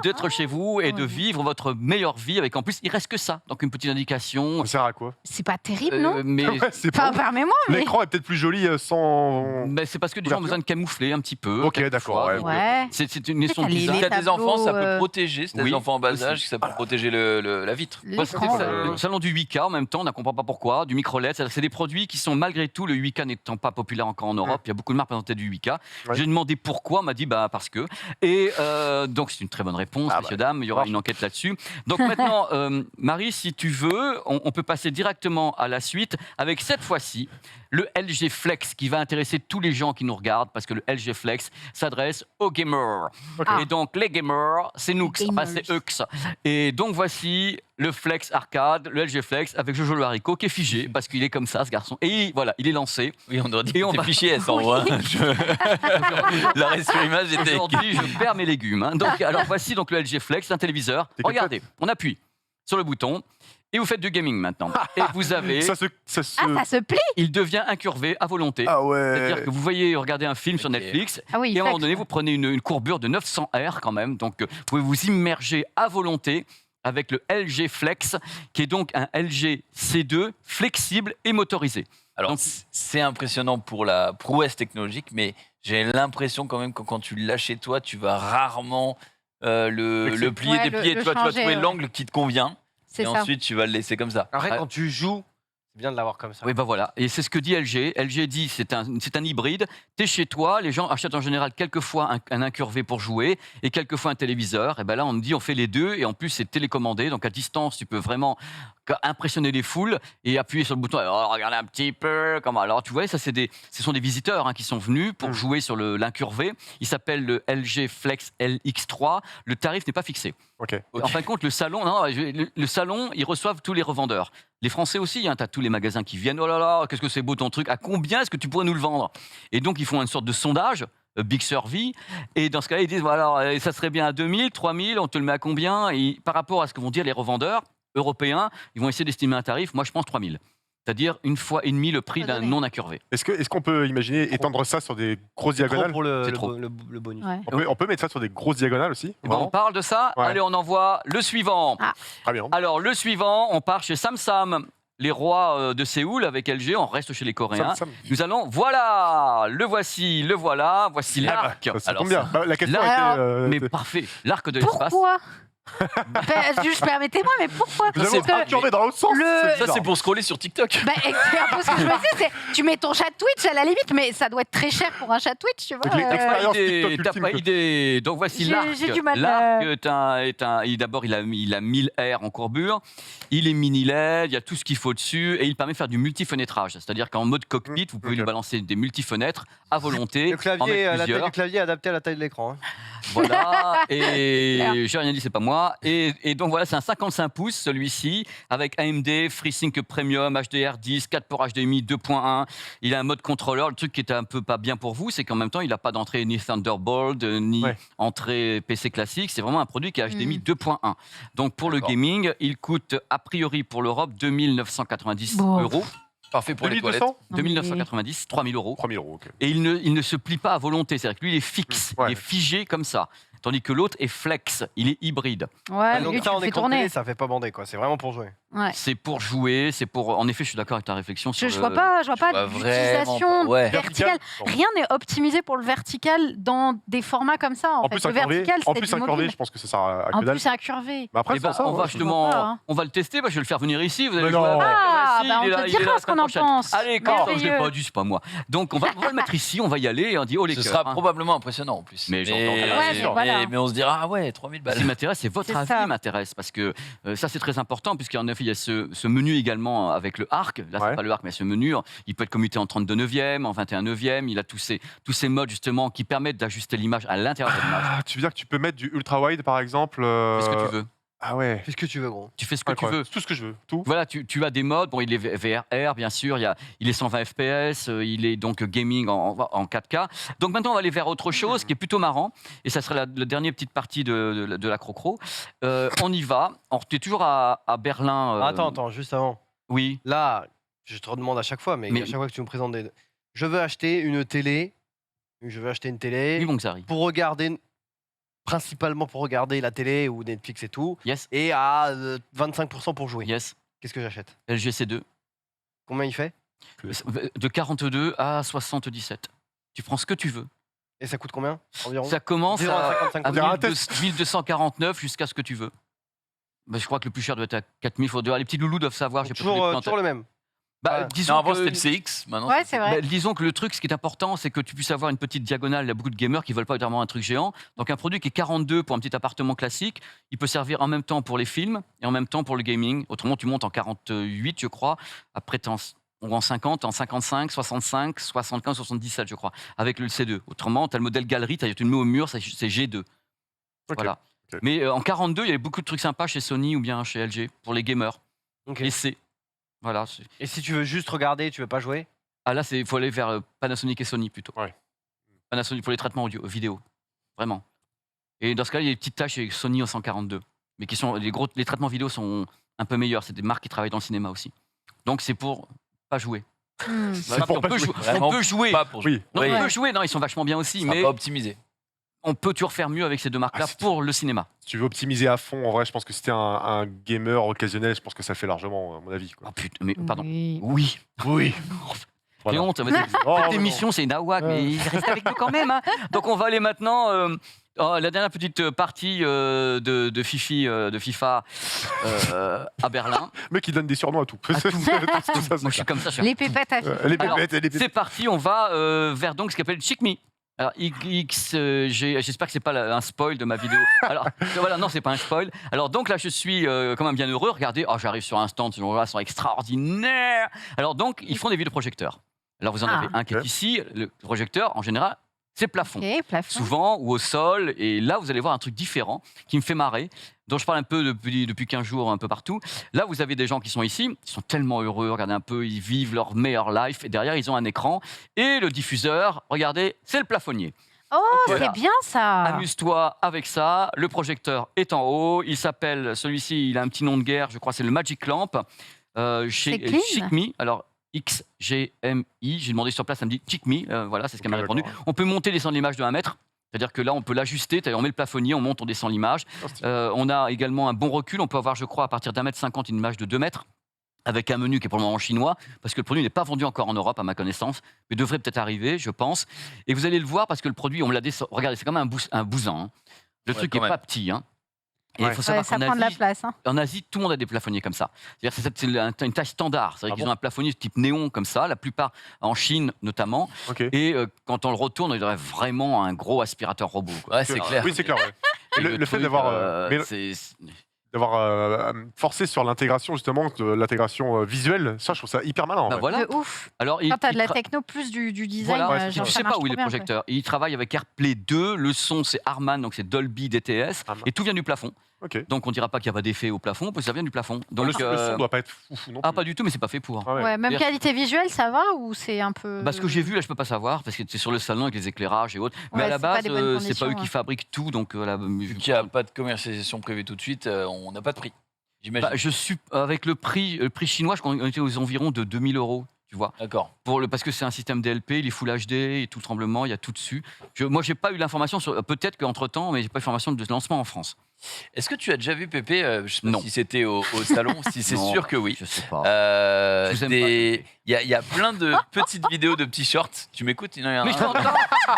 Speaker 2: d'être chez vous et de vivre votre meilleure vie avec en plus, il reste que ça. Donc une petite indication.
Speaker 5: Ça sert à quoi?
Speaker 3: C'est pas terrible, non?
Speaker 2: Mais
Speaker 5: Ouais, c'est
Speaker 3: Enfin,
Speaker 5: pas-
Speaker 3: permets-moi, mais...
Speaker 5: L'écran est peut-être plus joli sans.
Speaker 2: c'est parce que les gens ont besoin de camoufler un petit peu.
Speaker 5: Ok,
Speaker 2: quelquefois.
Speaker 5: d'accord,
Speaker 3: Ouais.
Speaker 2: C'est une question de
Speaker 3: Les
Speaker 2: design.
Speaker 1: Si tu as des
Speaker 3: tableaux,
Speaker 1: enfants, ça peut protéger. Si tu as
Speaker 2: oui,
Speaker 1: des enfants en bas
Speaker 2: aussi.
Speaker 1: âge, ça peut protéger la vitre.
Speaker 2: Ouais, c'était
Speaker 3: L'écran,
Speaker 2: le salon du 8K en même temps, on ne comprend pas pourquoi, du micro-LED. C'est-à-dire que c'est des produits qui sont malgré tout, le 8K n'étant pas populaire encore en Europe, il y a beaucoup de marques présentées du 8K.
Speaker 5: Ouais.
Speaker 2: J'ai demandé pourquoi, on m'a dit parce que. Et donc c'est une très bonne réponse, messieurs, dames, il y aura une enquête là-dessus. Donc maintenant, Marie, si tu veux, on peut passer directement à la suite avec cette fois-ci le LG Flex qui va intéresser tous les gens qui nous regardent parce que le LG Flex s'adresse aux gamers. Et donc les gamers, c'est nous, enfin c'est eux. Et donc voici le Flex Arcade, le LG Flex avec Jojo le haricot qui est figé parce qu'il est comme ça ce garçon. Et voilà, il est lancé.
Speaker 1: Oui, on aurait dit
Speaker 2: Et
Speaker 1: que
Speaker 2: on
Speaker 1: tes
Speaker 2: va-
Speaker 1: fichiers S en voix. L'arrêt sur image était.
Speaker 2: Aujourd'hui, je perds mes légumes. Donc, alors voici donc le LG Flex, un téléviseur.
Speaker 5: T'es
Speaker 2: Regardez, on appuie sur le bouton et vous faites du gaming maintenant. Et vous avez,
Speaker 5: Ça se.
Speaker 3: ça se plie.
Speaker 2: il devient incurvé à volonté.
Speaker 5: Ah ouais.
Speaker 2: C'est-à-dire que vous voyez regarder un film sur
Speaker 1: Ok.
Speaker 2: Netflix
Speaker 3: Ah oui,
Speaker 2: et à un moment
Speaker 3: flex,
Speaker 2: donné,
Speaker 3: ouais.
Speaker 2: vous prenez une courbure de 900 R quand même. Donc, vous pouvez vous immerger à volonté avec le LG Flex, qui est donc un LG C2 flexible et motorisé.
Speaker 1: Alors,
Speaker 2: Donc-
Speaker 1: c'est impressionnant pour la prouesse technologique, mais j'ai l'impression quand même que quand tu l'as chez toi, tu vas rarement le plier,
Speaker 3: Ouais,
Speaker 1: déplier.
Speaker 3: le
Speaker 1: Tu vas
Speaker 3: changer,
Speaker 1: trouver
Speaker 3: ouais.
Speaker 1: l'angle qui te convient.
Speaker 3: C'est
Speaker 1: Et
Speaker 3: ça.
Speaker 1: ensuite, tu vas le laisser comme ça.
Speaker 4: Après,
Speaker 2: Ah.
Speaker 4: quand tu joues, c'est bien de l'avoir comme ça.
Speaker 2: Oui, voilà. Et c'est ce que dit LG. LG dit c'est un hybride. Tu es chez toi, les gens achètent en général quelquefois un incurvé pour jouer et quelquefois un téléviseur. Et ben là, on dit on fait les deux et en plus, c'est télécommandé. Donc à distance, tu peux vraiment impressionner les foules et appuyer sur le bouton. Alors, regarde un petit peu. Comment alors, tu vois, ça, ce sont des visiteurs qui sont venus pour jouer sur l'incurvé. Il s'appelle le LG Flex LX3. Le tarif n'est pas fixé.
Speaker 5: Ok.
Speaker 2: En fin de compte, le salon, ils reçoivent tous les revendeurs. Les Français aussi, tu as tous les magasins qui viennent. Oh là là, qu'est-ce que c'est beau ton truc. À combien est-ce que tu pourrais nous le vendre? Et donc, ils font une sorte de sondage, Big Survey. Et dans ce cas-là, ils disent, voilà, ça serait bien à 2000, 3000, on te le met à combien? Et par rapport à ce que vont dire les revendeurs européens, ils vont essayer d'estimer un tarif. Moi, je pense 3000. C'est-à-dire une fois et demie le prix d'un non incurvé.
Speaker 5: Est-ce qu'on peut imaginer étendre ça sur des grosses diagonales?
Speaker 4: Pour
Speaker 2: C'est trop.
Speaker 4: le bonus.
Speaker 3: Ouais.
Speaker 5: On peut mettre ça sur des grosses diagonales aussi?
Speaker 2: On
Speaker 5: Vraiment
Speaker 2: parle de ça.
Speaker 5: Ouais.
Speaker 2: Allez, on envoie le suivant.
Speaker 5: Très bien.
Speaker 2: Alors, le suivant, on part chez Samsung, les rois de Séoul avec LG. On reste chez les Coréens. Nous allons, voilà, le voilà, voici l'arc.
Speaker 5: Ça
Speaker 2: Alors,
Speaker 5: tombe bien.
Speaker 2: ça-
Speaker 5: La question
Speaker 2: l'arc-
Speaker 5: était.
Speaker 2: mais parfait, l'arc de l'espace.
Speaker 3: Pourquoi? Juste permettez-moi, mais pourquoi?
Speaker 5: Nous avons
Speaker 3: Parce que
Speaker 5: incurvé dans l'autre sens.
Speaker 3: le-
Speaker 5: c'est
Speaker 1: Ça,
Speaker 5: bizarre.
Speaker 1: c'est pour scroller sur TikTok.
Speaker 3: Bah, c'est un peu ce que je me dis, c'est tu mets ton chat Twitch à la limite, mais ça doit être très cher pour un chat Twitch, tu vois.
Speaker 5: Donc, les
Speaker 2: T'as pas
Speaker 5: expériences
Speaker 2: idée,
Speaker 5: TikTok
Speaker 2: t'as
Speaker 5: ultime,
Speaker 2: pas
Speaker 5: quoi.
Speaker 2: idée. Donc voici
Speaker 3: J'ai-
Speaker 2: l'arc.
Speaker 3: j'ai du mal,
Speaker 2: L'arc d'abord il a 1000 R en courbure, il est mini LED, il y a tout ce qu'il faut dessus et il permet de faire du multifenêtrage. C'est-à-dire qu'en mode cockpit, vous pouvez
Speaker 5: Ok.
Speaker 2: lui balancer des multifenêtres à volonté,
Speaker 4: Le
Speaker 2: en
Speaker 4: clavier,
Speaker 2: mettre
Speaker 4: la taille
Speaker 2: plusieurs.
Speaker 4: du clavier est adapté à la taille de l'écran. hein.
Speaker 2: Voilà, et j'ai rien dit, c'est pas moi. Et donc voilà, c'est un 55 pouces celui-ci, avec AMD, FreeSync Premium, HDR10, 4 ports HDMI 2.1. Il a un mode contrôleur. Le truc qui est un peu pas bien pour vous, c'est qu'en même temps, il n'a pas d'entrée ni Thunderbolt, ni entrée PC classique. C'est vraiment un produit qui est HDMI 2.1. Donc pour le gaming, il coûte a priori pour l'Europe 2990 €.
Speaker 1: Parfait pour les toilettes.
Speaker 2: 2990, 3000 €.
Speaker 5: 3000 €, ok.
Speaker 2: Et il ne se plie pas à volonté. C'est-à-dire que lui, il est fixe, il est figé comme ça. Tandis que l'autre est flex, il est hybride.
Speaker 3: Ouais,
Speaker 4: donc
Speaker 3: lui,
Speaker 4: ça,
Speaker 3: tu
Speaker 4: en
Speaker 3: le fais
Speaker 4: écran de
Speaker 3: tourner.
Speaker 4: télé, ça fait pas bander, quoi. C'est vraiment pour jouer.
Speaker 3: Ouais.
Speaker 2: C'est pour jouer, c'est pour. En effet, je suis d'accord avec ta réflexion sur
Speaker 3: Je vois pas
Speaker 1: vois
Speaker 3: d'utilisation
Speaker 1: vraiment pas. Ouais.
Speaker 3: verticale. Rien n'est optimisé pour le vertical dans des formats comme ça. En fait.
Speaker 5: plus,
Speaker 3: Le
Speaker 5: un curvé,
Speaker 3: vertical,
Speaker 5: en
Speaker 3: c'est
Speaker 5: plus
Speaker 3: du
Speaker 5: un curvé,
Speaker 3: mobile.
Speaker 5: je pense que ça sert à
Speaker 3: En
Speaker 5: que dalle.
Speaker 3: plus, c'est incurvé.
Speaker 5: Mais après,
Speaker 2: Eh ben,
Speaker 5: c'est ça,
Speaker 2: on va
Speaker 5: ouais.
Speaker 2: justement,
Speaker 3: hein.
Speaker 2: on va le tester. Je vais le faire venir ici. Vous allez
Speaker 5: Mais
Speaker 2: jouer
Speaker 5: non.
Speaker 2: avec.
Speaker 3: Ah,
Speaker 2: Si,
Speaker 3: bah,
Speaker 2: il est
Speaker 3: on
Speaker 2: là,
Speaker 3: te
Speaker 2: il est là
Speaker 3: dira
Speaker 2: la
Speaker 3: ce qu'on
Speaker 2: semaine
Speaker 3: en
Speaker 2: prochaine.
Speaker 3: pense.
Speaker 2: Allez, quand je l'ai
Speaker 3: Merveilleux.
Speaker 2: pas dit, c'est pas moi. Donc on va le mettre ici, on va y aller et on dit oh les
Speaker 1: Ce
Speaker 2: cœurs,
Speaker 1: sera
Speaker 2: hein.
Speaker 1: probablement impressionnant en plus.
Speaker 2: Mais j'entends.
Speaker 3: Ouais, mais voilà.
Speaker 1: mais on se dira, ah ouais, 3000
Speaker 2: Ce
Speaker 1: balles.
Speaker 2: qui m'intéresse, c'est votre
Speaker 3: C'est
Speaker 2: avis
Speaker 3: ça.
Speaker 2: m'intéresse parce que ça c'est très important puisqu'en effet il y a ce menu également avec le arc. Là c'est pas le arc mais ce menu. Il peut être commuté en 32 neuvième, en 21 neuvième. Il a tous ces modes justement qui permettent d'ajuster l'image à l'intérieur de l'image.
Speaker 5: Ah, tu veux dire que tu peux mettre du ultra wide par exemple
Speaker 2: Fais ce que tu veux.
Speaker 5: Ah ouais.
Speaker 4: Fais ce que tu veux, gros.
Speaker 2: Tu fais ce que tu
Speaker 5: Incroyable.
Speaker 2: veux.
Speaker 5: Tout ce que je veux. Tout.
Speaker 2: Voilà, tu as des modes. Bon, il est VRR, bien sûr. Il est 120 FPS. Il est donc gaming en 4K. Donc maintenant, on va aller vers autre chose qui est plutôt marrant. Et ça sera la dernière petite partie de la crocro. On y va. Tu es toujours à Berlin.
Speaker 4: Attends, juste avant.
Speaker 2: Oui.
Speaker 4: Là, je te redemande à chaque fois, mais
Speaker 2: Mais-
Speaker 4: à chaque fois que tu me présentes des. Je veux acheter une télé. Je veux acheter une télé
Speaker 2: Oui, mon Xari.
Speaker 4: pour regarder. Principalement pour regarder la télé ou Netflix et tout.
Speaker 2: Yes.
Speaker 4: Et à 25% pour jouer.
Speaker 2: Yes.
Speaker 4: Qu'est-ce que j'achète?
Speaker 2: LG C2.
Speaker 4: Combien il fait?
Speaker 2: De 42 à 77. Tu prends ce que tu veux.
Speaker 4: Et ça coûte combien environ?
Speaker 2: Ça commence
Speaker 4: 0 à
Speaker 2: à
Speaker 4: 55
Speaker 5: dirait un
Speaker 2: 1249 jusqu'à ce que tu veux. Bah, je crois que le plus cher doit être à 4000. Les petits loulous doivent savoir. J'ai pas tous les prix en tête.
Speaker 4: Toujours le même.
Speaker 2: Bah,
Speaker 4: Ouais.
Speaker 2: disons
Speaker 1: Non, avant
Speaker 2: que-
Speaker 1: c'était le CX, maintenant
Speaker 3: Ouais, c'est vrai.
Speaker 2: Bah, disons que le truc, ce qui est important, c'est que tu puisses avoir une petite diagonale. Il y a beaucoup de gamers qui veulent pas vraiment un truc géant. Donc un produit qui est 42 pour un petit appartement classique, il peut servir en même temps pour les films et en même temps pour le gaming. Autrement, tu montes en 48, je crois. Après, ou en 50, en 55, 65, 75, 77, je crois, avec le C2. Autrement, tu as le modèle galerie, tu le mets au mur, c'est G2. Voilà.
Speaker 5: Ok.
Speaker 2: Mais en 42, il y avait beaucoup de trucs sympas chez Sony ou bien chez LG pour les gamers.
Speaker 4: Ok.
Speaker 2: Et C. Voilà.
Speaker 4: Et si tu veux juste regarder, tu veux pas jouer?
Speaker 2: Ah là, il faut aller vers Panasonic et Sony plutôt.
Speaker 5: Ouais.
Speaker 2: Panasonic pour les traitements audio, vidéo. Vraiment. Et dans ce cas-là, il y a des petites tâches avec Sony en 142. Mais les traitements vidéo sont un peu meilleurs. C'est des marques qui travaillent dans le cinéma aussi. Donc c'est pour pas jouer. Voilà,
Speaker 5: pour
Speaker 2: on
Speaker 5: pas
Speaker 2: peut
Speaker 5: jouer.
Speaker 2: on peut jouer.
Speaker 1: Pas pour
Speaker 5: Oui.
Speaker 2: Non,
Speaker 1: Oui.
Speaker 2: on peut jouer. Non, ils sont vachement bien aussi.
Speaker 1: Ça sera
Speaker 2: Mais
Speaker 1: pas optimisé.
Speaker 2: on peut toujours faire mieux avec ces deux marques-là
Speaker 5: Ah, c'est-
Speaker 2: pour le cinéma.
Speaker 5: Si tu veux optimiser à fond, en vrai, je pense que si t'es un gamer occasionnel, je pense que ça fait largement, à mon avis. Quoi.
Speaker 2: Oh putain, mais pardon.
Speaker 3: Oui.
Speaker 2: Oui.
Speaker 5: Oui.
Speaker 2: Quelle honte. Mais
Speaker 5: Oh,
Speaker 2: cette
Speaker 5: mais
Speaker 2: émission, c'est une awak, mais il reste avec nous quand même. Hein. Donc on va aller maintenant. La dernière petite partie de FIFA à Berlin.
Speaker 5: non. Le mec, il donne des surnoms à tout.
Speaker 2: À tout.
Speaker 5: Ça,
Speaker 2: Moi, je suis comme ça.
Speaker 3: Les pépettes à
Speaker 5: Les
Speaker 2: Alors,
Speaker 5: pépettes, les pépettes.
Speaker 2: C'est parti, on va vers donc ce qu'on appelle Chick Me. Alors, j'espère que c'est pas un spoil de ma vidéo. Alors, voilà, non, c'est pas un spoil. Alors, donc là, je suis comme un bienheureux. Regardez, j'arrive sur un stand, ces gens-là sont extraordinaires. Alors, donc, ils font des vidéoprojecteurs. Alors, vous en avez un qui est
Speaker 5: ok.
Speaker 2: ici. Le projecteur, en général, c'est plafond.
Speaker 3: Ok, plafond.
Speaker 2: Souvent, ou au sol. Et là, vous allez voir un truc différent qui me fait marrer, dont je parle un peu depuis 15 jours, un peu partout. Là, vous avez des gens qui sont ici, ils sont tellement heureux, regardez un peu, ils vivent leur meilleur life. Et derrière, ils ont un écran. Et le diffuseur, regardez, c'est le plafonnier.
Speaker 3: Oh,
Speaker 2: Voilà.
Speaker 3: c'est bien ça.
Speaker 2: Amuse-toi avec ça. Le projecteur est en haut. Il s'appelle, celui-ci, il a un petit nom de guerre, je crois, c'est le Magic Lamp. Chez
Speaker 3: C'est clean.
Speaker 2: Chick Me. Alors, XGMI. J'ai demandé sur place, ça me dit Chick Me. Voilà, c'est ce qu'elle m'a
Speaker 5: Ok,
Speaker 2: répondu.
Speaker 5: d'accord.
Speaker 2: On peut monter, descendre l'image de 1 mètre. C'est-à-dire que là, on peut l'ajuster. On met le plafonnier, on monte, on descend l'image. On a également un bon recul. On peut avoir, je crois, à partir d'1,50 m, une image de 2 mètres. Avec un menu qui est pour le moment chinois, parce que le produit n'est pas vendu encore en Europe, à ma connaissance, mais devrait peut-être arriver, je pense. Et vous allez le voir, parce que le produit, on me l'a descendu. Regardez, c'est comme un bousin. Hein. Le truc
Speaker 1: quand
Speaker 2: n'est
Speaker 1: même.
Speaker 2: pas petit. Hein. Et il
Speaker 5: Ouais.
Speaker 2: faut
Speaker 3: Ouais,
Speaker 2: savoir
Speaker 3: ça
Speaker 2: qu'en
Speaker 3: prend de la
Speaker 2: Asie,
Speaker 3: place. Hein.
Speaker 2: en Asie, tout le monde a des plafonniers comme ça. C'est-à-dire que c'est une taille standard. C'est-à-dire
Speaker 5: Ah
Speaker 2: qu'ils
Speaker 5: bon
Speaker 2: ont un plafonnier type néon comme ça, la plupart en Chine notamment.
Speaker 5: Ok.
Speaker 2: Et quand on le retourne, on dirait vraiment un gros aspirateur robot. Quoi.
Speaker 1: Ouais, c'est clair.
Speaker 5: Oui, c'est clair. Ouais. Et
Speaker 2: Et
Speaker 5: le fait
Speaker 2: truc,
Speaker 5: d'avoir d'avoir forcé sur l'intégration justement de l'intégration visuelle. Ça, je trouve ça hyper malin. En
Speaker 2: Bah
Speaker 5: fait.
Speaker 2: voilà.
Speaker 3: De ouf.
Speaker 2: Alors,
Speaker 3: Quand t'as de la techno plus du design,
Speaker 2: Voilà,
Speaker 5: ouais,
Speaker 3: genre,
Speaker 2: je
Speaker 3: ça
Speaker 2: sais
Speaker 3: marche
Speaker 2: pas où
Speaker 3: trop
Speaker 2: il est
Speaker 3: bien,
Speaker 2: le projecteur. Il travaille avec AirPlay 2, le son c'est Harman, donc c'est Dolby DTS, et tout vient du plafond.
Speaker 5: Ok.
Speaker 2: Donc on dira pas qu'il n'y a pas d'effet au plafond, parce que ça vient du plafond. Donc,
Speaker 5: le son doit pas être fou non plus.
Speaker 2: ah, pas du tout, mais c'est pas fait pour.
Speaker 5: Ah ouais.
Speaker 3: Ouais, même
Speaker 2: Bien.
Speaker 3: qualité visuelle, ça va ou c'est un peu.
Speaker 2: Bah, ce que j'ai vu là, je peux pas savoir parce que c'est sur le salon avec les éclairages et autres. Mais
Speaker 3: Ouais,
Speaker 2: à la
Speaker 3: c'est pas
Speaker 2: base,
Speaker 3: des bonnes
Speaker 2: c'est pas eux
Speaker 3: conditions,
Speaker 2: qui
Speaker 3: ouais.
Speaker 2: fabriquent tout, donc
Speaker 1: Vu qu'il n'y a pas de commercialisation prévue tout de suite, on n'a pas de prix. J'imagine.
Speaker 2: bah, je suis avec le prix chinois, je crois qu'on était aux environs de 2000 €. Tu vois,
Speaker 1: D'accord.
Speaker 2: parce que c'est un système DLP, il est Full HD, et tout le tremblement, il y a tout dessus. Moi, j'ai pas eu l'information sur. Peut-être qu'entre temps, mais j'ai pas eu l'information de lancement en France.
Speaker 1: Est-ce que tu as déjà vu Pépé, je sais pas
Speaker 2: Non.
Speaker 1: si c'était au salon, si c'est
Speaker 2: Non,
Speaker 1: sûr que oui.
Speaker 2: Je sais pas. Je vous aime
Speaker 1: Il y a plein de petites vidéos de petits shorts. Tu m'écoutes? Il y en a
Speaker 2: Mais
Speaker 1: un.
Speaker 2: je t'entends.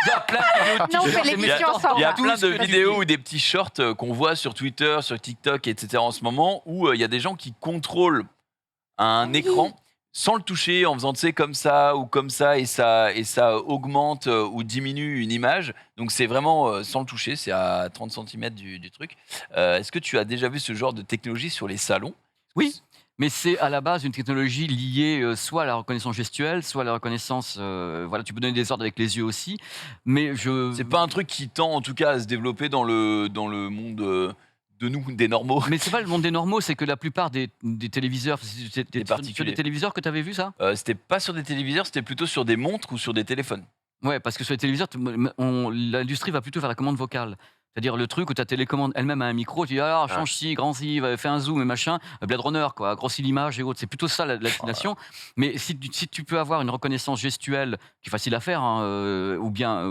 Speaker 2: Il y a plein de vidéos de
Speaker 3: Non, on
Speaker 2: t-shirts,
Speaker 3: fait
Speaker 2: mais
Speaker 3: l'émission
Speaker 2: j'entends
Speaker 3: ensemble.
Speaker 1: Il y a
Speaker 2: tout
Speaker 1: plein
Speaker 2: ce
Speaker 1: de
Speaker 2: que tu
Speaker 1: vidéos
Speaker 2: dis.
Speaker 1: ou des petits shorts qu'on voit sur Twitter, sur TikTok, etc. en ce moment, où il y a des gens qui contrôlent un écran sans le toucher, en faisant, tu sais, comme ça ou comme ça, et ça augmente ou diminue une image. Donc c'est vraiment sans le toucher, c'est à 30 cm du truc. Est-ce que tu as déjà vu ce genre de technologie sur les salons?
Speaker 2: Oui, mais c'est à la base une technologie liée soit à la reconnaissance gestuelle, soit à la reconnaissance. Voilà, tu peux donner des ordres avec les yeux aussi. Mais
Speaker 1: C'est pas un truc qui tend en tout cas à se développer dans le monde de nous, des normaux.
Speaker 2: Mais c'est pas le monde des normaux, c'est que la plupart des téléviseurs. C'était sur
Speaker 1: particuliers.
Speaker 2: des téléviseurs que tu avais vu ça?
Speaker 1: C'était pas sur des téléviseurs, c'était plutôt sur des montres ou sur des téléphones.
Speaker 2: Ouais, parce que sur les téléviseurs, l'industrie va plutôt vers la commande vocale. C'est-à-dire le truc où ta télécommande elle-même a un micro, tu dis alors change ci, grand ci, fais un zoom et machin, Blade Runner, quoi, grossis l'image et autres. C'est plutôt ça la destination. Mais si tu peux avoir une reconnaissance gestuelle qui est facile à faire, hein, ou bien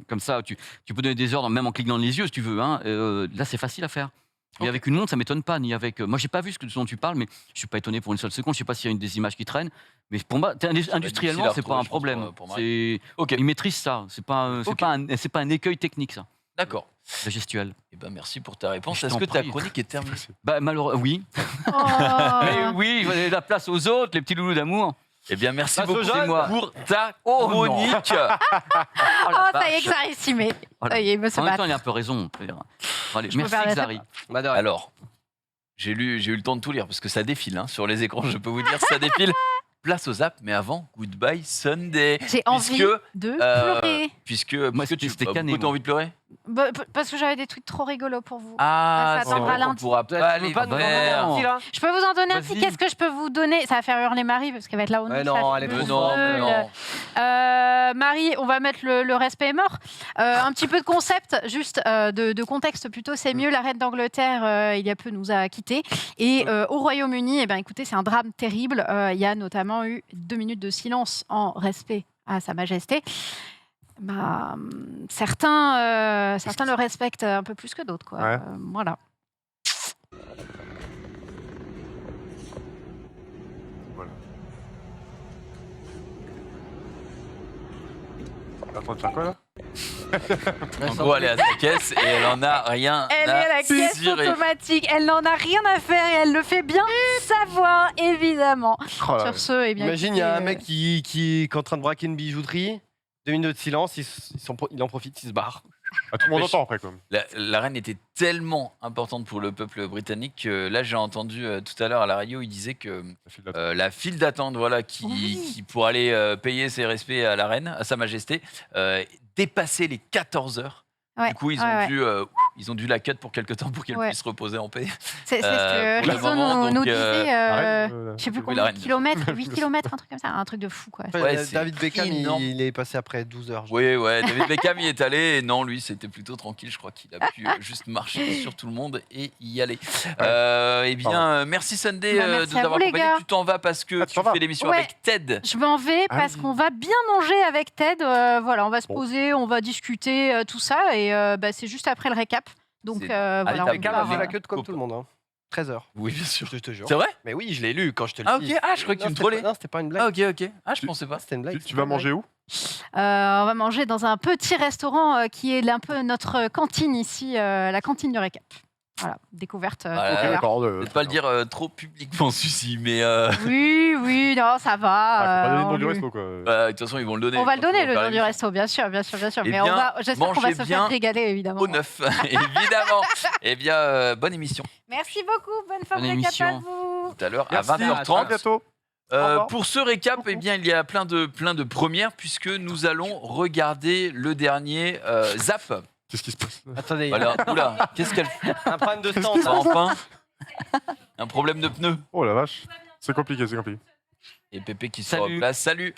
Speaker 2: comme ça, tu peux donner des ordres même en clignant les yeux si tu veux. Hein, là, c'est facile à faire. Et avec une montre, ça m'étonne pas. Ni avec. Moi, j'ai pas vu ce dont tu parles, mais je suis pas étonné pour une seule seconde. Je sais pas s'il y a des images qui traînent, mais pour moi, industriellement, c'est pas un problème.
Speaker 1: Ok.
Speaker 2: Ils maîtrisent ça. C'est pas un écueil technique, ça.
Speaker 1: D'accord.
Speaker 2: La gestuelle.
Speaker 1: Eh ben, merci pour ta réponse.
Speaker 2: Je
Speaker 1: Est-ce
Speaker 2: t'en
Speaker 1: que ta
Speaker 2: prie.
Speaker 1: chronique est terminée?
Speaker 2: Bah, malheureusement, oui.
Speaker 3: Oh.
Speaker 2: Mais oui, il fallait la place aux autres, les petits loulous d'amour.
Speaker 1: Eh bien, merci
Speaker 2: Passe aux
Speaker 1: beaucoup
Speaker 2: jeunes.
Speaker 1: pour ta
Speaker 2: Oh, non.
Speaker 1: chronique.
Speaker 2: Oh,
Speaker 3: Oh, ça y est que ça a estimé.
Speaker 2: Voilà.
Speaker 3: Ça y est, il veut se
Speaker 2: En même temps,
Speaker 3: battre.
Speaker 2: il a un peu raison. Allez,
Speaker 3: Je me
Speaker 2: merci,
Speaker 3: permets
Speaker 2: Xari.
Speaker 4: Bah, de rien.
Speaker 1: Alors, j'ai eu le temps de tout lire parce que ça défile hein, sur les écrans. Je peux vous dire, ça défile. Place aux apps, mais avant, Goodbye Sunday.
Speaker 3: J'ai envie de pleurer.
Speaker 1: Puisque
Speaker 2: c'était cané,
Speaker 1: t'as
Speaker 2: moi.
Speaker 1: envie de pleurer?
Speaker 3: Bah, parce que j'avais des tweets trop rigolos pour vous.
Speaker 1: Ah,
Speaker 3: Ça
Speaker 1: c'est
Speaker 3: attendra
Speaker 1: vrai qu'on
Speaker 3: lundi.
Speaker 1: pourra pas les
Speaker 4: pas nous en
Speaker 1: faire.
Speaker 4: donner un petit, là
Speaker 3: Je peux vous en donner un petit.
Speaker 2: Vas-y.
Speaker 3: Qu'est-ce que je peux vous donner? Ça va faire hurler Marie parce qu'elle va être là au
Speaker 4: Ouais,
Speaker 3: nom.
Speaker 4: non, elle est trop
Speaker 1: Mais non.
Speaker 3: Marie, on va mettre le respect est mort. Un petit peu de concept, juste de contexte plutôt. C'est mieux. La reine d'Angleterre, il y a peu, nous a quittés. Et au Royaume-Uni, eh ben, écoutez, c'est un drame terrible. Il y a notamment eu 2 minutes de silence en respect à Sa Majesté. Bah, certains le respectent un peu plus que d'autres, quoi.
Speaker 5: Ouais.
Speaker 3: Voilà.
Speaker 5: T'es en train de faire quoi là?
Speaker 1: En gros, elle est à sa caisse et elle en a rien
Speaker 3: Elle est à la caisse
Speaker 1: cirer.
Speaker 3: automatique. Elle n'en a rien à faire et elle le fait bien savoir, évidemment.
Speaker 5: Oh là là.
Speaker 3: Sur ce, eh bien,
Speaker 4: Imagine, il y a un
Speaker 3: écoutez,
Speaker 4: mec qui est en train de braquer une bijouterie. 2 minutes de silence, il en profite, il se barre.
Speaker 5: Ah, tout le monde entend après quand même.
Speaker 1: La reine était tellement importante pour le peuple britannique que là, j'ai entendu tout à l'heure à la radio, il disait que
Speaker 5: Ça fait de la-
Speaker 1: la file d'attente, voilà,
Speaker 3: Oui.
Speaker 1: qui pour aller payer ses respects à la reine, à Sa Majesté, dépassait les 14 heures.
Speaker 3: ouais,
Speaker 1: Du coup, ils ont dû la cut pour quelque temps pour qu'elle
Speaker 3: Ouais.
Speaker 1: puisse reposer en paix.
Speaker 3: c'est ce que
Speaker 1: pour le
Speaker 3: Rizzo
Speaker 1: moment,
Speaker 3: nous
Speaker 1: donc,
Speaker 3: disait.
Speaker 5: La reine,
Speaker 3: Je sais plus
Speaker 1: oui,
Speaker 3: combien
Speaker 1: la
Speaker 3: de
Speaker 1: reine.
Speaker 3: kilomètres, 8 kilomètres, un truc comme ça, un truc de fou, quoi.
Speaker 1: Ouais, c'est
Speaker 4: David Beckham,
Speaker 1: énorme.
Speaker 4: il est passé après 12 heures.
Speaker 1: Oui, ouais, David Beckham y est allé. Et non, lui, c'était plutôt tranquille. Je crois qu'il a pu juste marcher sur tout le monde et y aller. Eh bien, merci Sunday
Speaker 3: Bah,
Speaker 1: de
Speaker 3: merci
Speaker 1: nous
Speaker 3: à
Speaker 1: avoir
Speaker 3: vous, les
Speaker 1: accompagnés.
Speaker 3: gars.
Speaker 1: Tu t'en vas parce que
Speaker 5: Ah,
Speaker 1: tu
Speaker 5: tu t'en vas.
Speaker 1: fais l'émission
Speaker 3: Ouais.
Speaker 1: avec Ted.
Speaker 3: Je m'en vais
Speaker 5: Ah
Speaker 3: parce
Speaker 5: oui.
Speaker 3: qu'on va bien manger avec Ted. Voilà, on va se poser, on va discuter, tout ça. Et bah, c'est juste après le récap. Donc
Speaker 1: C'est-
Speaker 3: voilà,
Speaker 1: Allez,
Speaker 3: on
Speaker 1: t'as
Speaker 4: Beckham
Speaker 3: part,
Speaker 4: a fait la
Speaker 3: euh,
Speaker 4: queue comme tout le monde. Hein. 13 heures.
Speaker 1: Oui, bien sûr.
Speaker 4: Je te jure.
Speaker 1: C'est vrai?
Speaker 4: Mais oui, je l'ai lu quand je te le
Speaker 1: Ah,
Speaker 4: dis.
Speaker 1: ok. Ah, je croyais que tu me trollais.
Speaker 4: Non, c'était pas une blague.
Speaker 1: Ah, ok. Ah, je pensais pas.
Speaker 4: C'était une blague.
Speaker 5: Tu vas manger où?
Speaker 3: on va manger dans un petit restaurant qui est un peu notre cantine ici, la cantine du récap. Voilà, découverte.
Speaker 1: Voilà.
Speaker 5: Ok,
Speaker 3: populaire.
Speaker 5: d'accord.
Speaker 1: Peut-être pas le dire trop publiquement, celui-ci, mais
Speaker 3: Oui, non, ça va.
Speaker 5: Ah, faut pas donner le nom
Speaker 3: on
Speaker 5: du
Speaker 3: lui-
Speaker 5: resto, quoi.
Speaker 1: de toute façon, ils vont le donner.
Speaker 3: On va le
Speaker 1: quand
Speaker 3: donner
Speaker 1: ils vont
Speaker 3: le
Speaker 1: faire
Speaker 3: nom du
Speaker 1: l'émission.
Speaker 3: resto, bien sûr.
Speaker 1: Eh
Speaker 3: Mais
Speaker 1: bien,
Speaker 3: j'espère qu'on va
Speaker 1: mangez
Speaker 3: se
Speaker 1: bien
Speaker 3: faire régaler, évidemment.
Speaker 1: Au neuf, évidemment. Eh bien, bonne émission.
Speaker 3: Merci beaucoup, bonne fin de
Speaker 2: Bonne
Speaker 3: récap à
Speaker 2: émission.
Speaker 3: vous.
Speaker 1: Tout à l'heure, à
Speaker 5: Merci,
Speaker 1: 20h30.
Speaker 5: à bientôt.
Speaker 1: Pour ce récap, eh bien, il y a plein de premières puisque nous allons regarder le dernier Zap.
Speaker 5: Qu'est-ce qui se passe
Speaker 4: Attendez,
Speaker 1: Voilà. Oula, qu'est-ce qu'elle fait
Speaker 4: un problème de stand.
Speaker 1: Ça, enfin un problème de pneus.
Speaker 5: Oh la vache. C'est compliqué, c'est compliqué.
Speaker 1: Et Pépé qui se
Speaker 2: Salut.
Speaker 1: replace. Salut.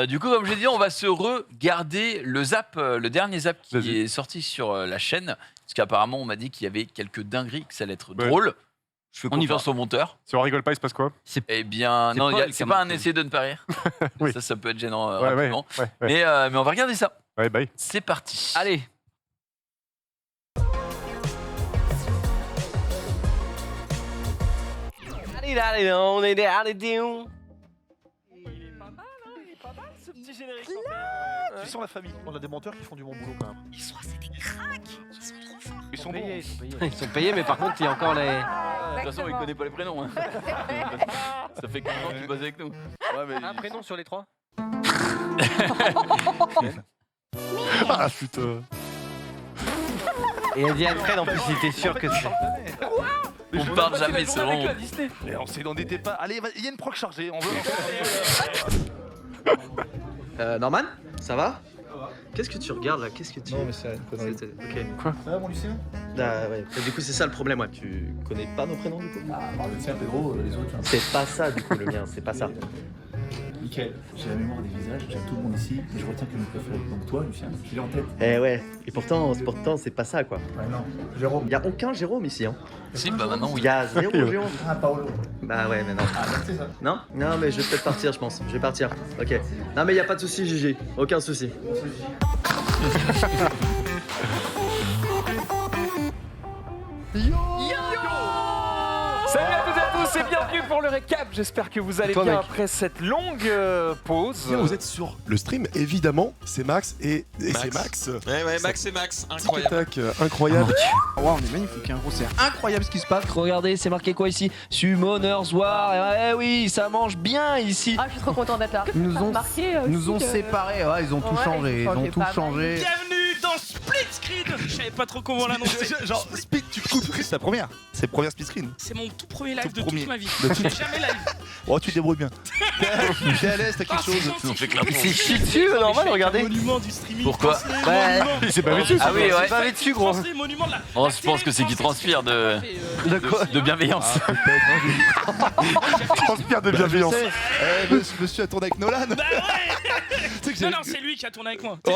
Speaker 1: Du coup, comme j'ai dit, on va se regarder le Zap, le dernier Zap qui
Speaker 5: Vas-y.
Speaker 1: est sorti sur la chaîne. Parce qu'apparemment, on m'a dit qu'il y avait quelques dingueries, que ça allait être
Speaker 5: Ouais.
Speaker 1: drôle. Je fais
Speaker 2: On y
Speaker 1: confiance au monteur.
Speaker 5: Si on rigole pas, il se passe quoi
Speaker 1: Eh bien,
Speaker 2: C'est
Speaker 1: non,
Speaker 2: Paul
Speaker 1: c'est
Speaker 2: qui a
Speaker 1: pas un
Speaker 2: monté.
Speaker 1: essai de ne pas rire.
Speaker 5: Oui.
Speaker 1: Ça peut être gênant
Speaker 5: Ouais, ouais,
Speaker 1: rapidement.
Speaker 5: ouais.
Speaker 1: Mais on va regarder ça.
Speaker 5: Ouais, bye.
Speaker 1: C'est parti.
Speaker 2: Allez.
Speaker 4: On est des
Speaker 10: Tu sens la famille. On a des menteurs qui font du bon boulot quand même.
Speaker 3: Ils sont des cracks. Ils sont trop forts.
Speaker 10: Ils sont payés.
Speaker 4: Ils sont payés, mais par contre, il y a encore les.
Speaker 1: De toute façon, il connaît pas les prénoms. hein. Ça fait 15 ans qu'il bosse avec nous. Ouais, mais
Speaker 4: Un prénom sur les trois
Speaker 5: Ah putain.
Speaker 4: Et elle dit Alfred, en plus, il était sûr que c'est.
Speaker 1: on parle jamais, c'est bon.
Speaker 10: Et on s'en était pas. Allez, il y a une proc chargée. On veut.
Speaker 11: Norman, ça va? Qu'est-ce que tu regardes là? Qu'est-ce que tu.
Speaker 10: Non, mais c'est une connerie.
Speaker 11: Ok.
Speaker 10: Ça va, mon Lucien?
Speaker 11: Ah, ouais. Et du coup, c'est ça le problème, ouais. Tu connais pas nos prénoms du coup?
Speaker 10: Ah, par le tien, Pedro, les autres.
Speaker 11: C'est pas ça du coup le mien, c'est pas ça.
Speaker 10: Nickel. J'ai la mémoire des visages, j'ai tout le monde ici, mais je retiens que mes préférés. Donc toi, Lucien, tu l'as en tête.
Speaker 11: Eh ouais. Et pourtant c'est pas ça quoi.
Speaker 10: Ouais, non. Jérôme.
Speaker 11: Y a aucun Jérôme ici, hein.
Speaker 1: Si, bah maintenant, oui.
Speaker 11: Y a zéro Jérôme.
Speaker 10: Ah, Paolo.
Speaker 11: Bah ouais, mais non.
Speaker 10: Ah, c'est ça.
Speaker 11: Non? Non, mais je vais peut-être partir, je pense. Je vais partir. Ok. Non, mais y a pas de souci, GG. Aucun souci.
Speaker 12: Salut à toutes et à tous et bienvenue pour le récap. J'espère que vous allez
Speaker 4: Toi,
Speaker 12: bien
Speaker 4: mec.
Speaker 12: après cette longue pause.
Speaker 5: Vous êtes sur le stream, évidemment. C'est Max et c'est Max.
Speaker 13: Ouais, Max et Max, incroyable.
Speaker 5: Tac, incroyable.
Speaker 10: Wow, on est magnifique, hein, gros, c'est incroyable ce qui se passe.
Speaker 11: Regardez, c'est marqué quoi ici? Summoners War. Eh oui, ça mange bien ici.
Speaker 9: Ah, je suis trop content d'être là.
Speaker 10: Ils nous ont,
Speaker 9: Marqué,
Speaker 10: nous ont séparés, ouais, ils ont tout
Speaker 9: Ouais,
Speaker 10: changé, ils ont tout
Speaker 9: pas mal.
Speaker 10: changé.
Speaker 12: Bienvenue dans Split Screen. Je savais pas trop comment l'annoncer.
Speaker 10: Genre, Speed, tu coupes, c'est la première. C'est la première speed screen.
Speaker 12: C'est mon tout premier live
Speaker 10: Tout
Speaker 12: de
Speaker 10: premier.
Speaker 12: toute ma vie.
Speaker 10: De
Speaker 12: J'ai
Speaker 10: toute-
Speaker 12: jamais live.
Speaker 10: Oh, tu te débrouilles bien. T'es à l'aise, t'as quelque chose.
Speaker 1: On fait que la
Speaker 4: C'est chier dessus, normal, regardez.
Speaker 12: Monument du streaming.
Speaker 1: Pourquoi
Speaker 12: français,
Speaker 4: Ouais.
Speaker 12: monument.
Speaker 5: Il s'est pas dessus.
Speaker 1: Ah oui, ouais.
Speaker 4: C'est pas dessus, gros.
Speaker 12: Français, monument de la.
Speaker 1: Oh,
Speaker 12: la
Speaker 1: je pense que c'est qu'il
Speaker 12: télé
Speaker 1: transpire de,
Speaker 12: française.
Speaker 4: De quoi
Speaker 1: de bienveillance.
Speaker 5: Transpire de bienveillance.
Speaker 10: Monsieur a tourné avec Nolan.
Speaker 12: Bah ouais.
Speaker 10: Tu sais que
Speaker 12: Non,
Speaker 10: j'ai-
Speaker 12: non, c'est lui qui a tourné avec moi.
Speaker 10: Oh.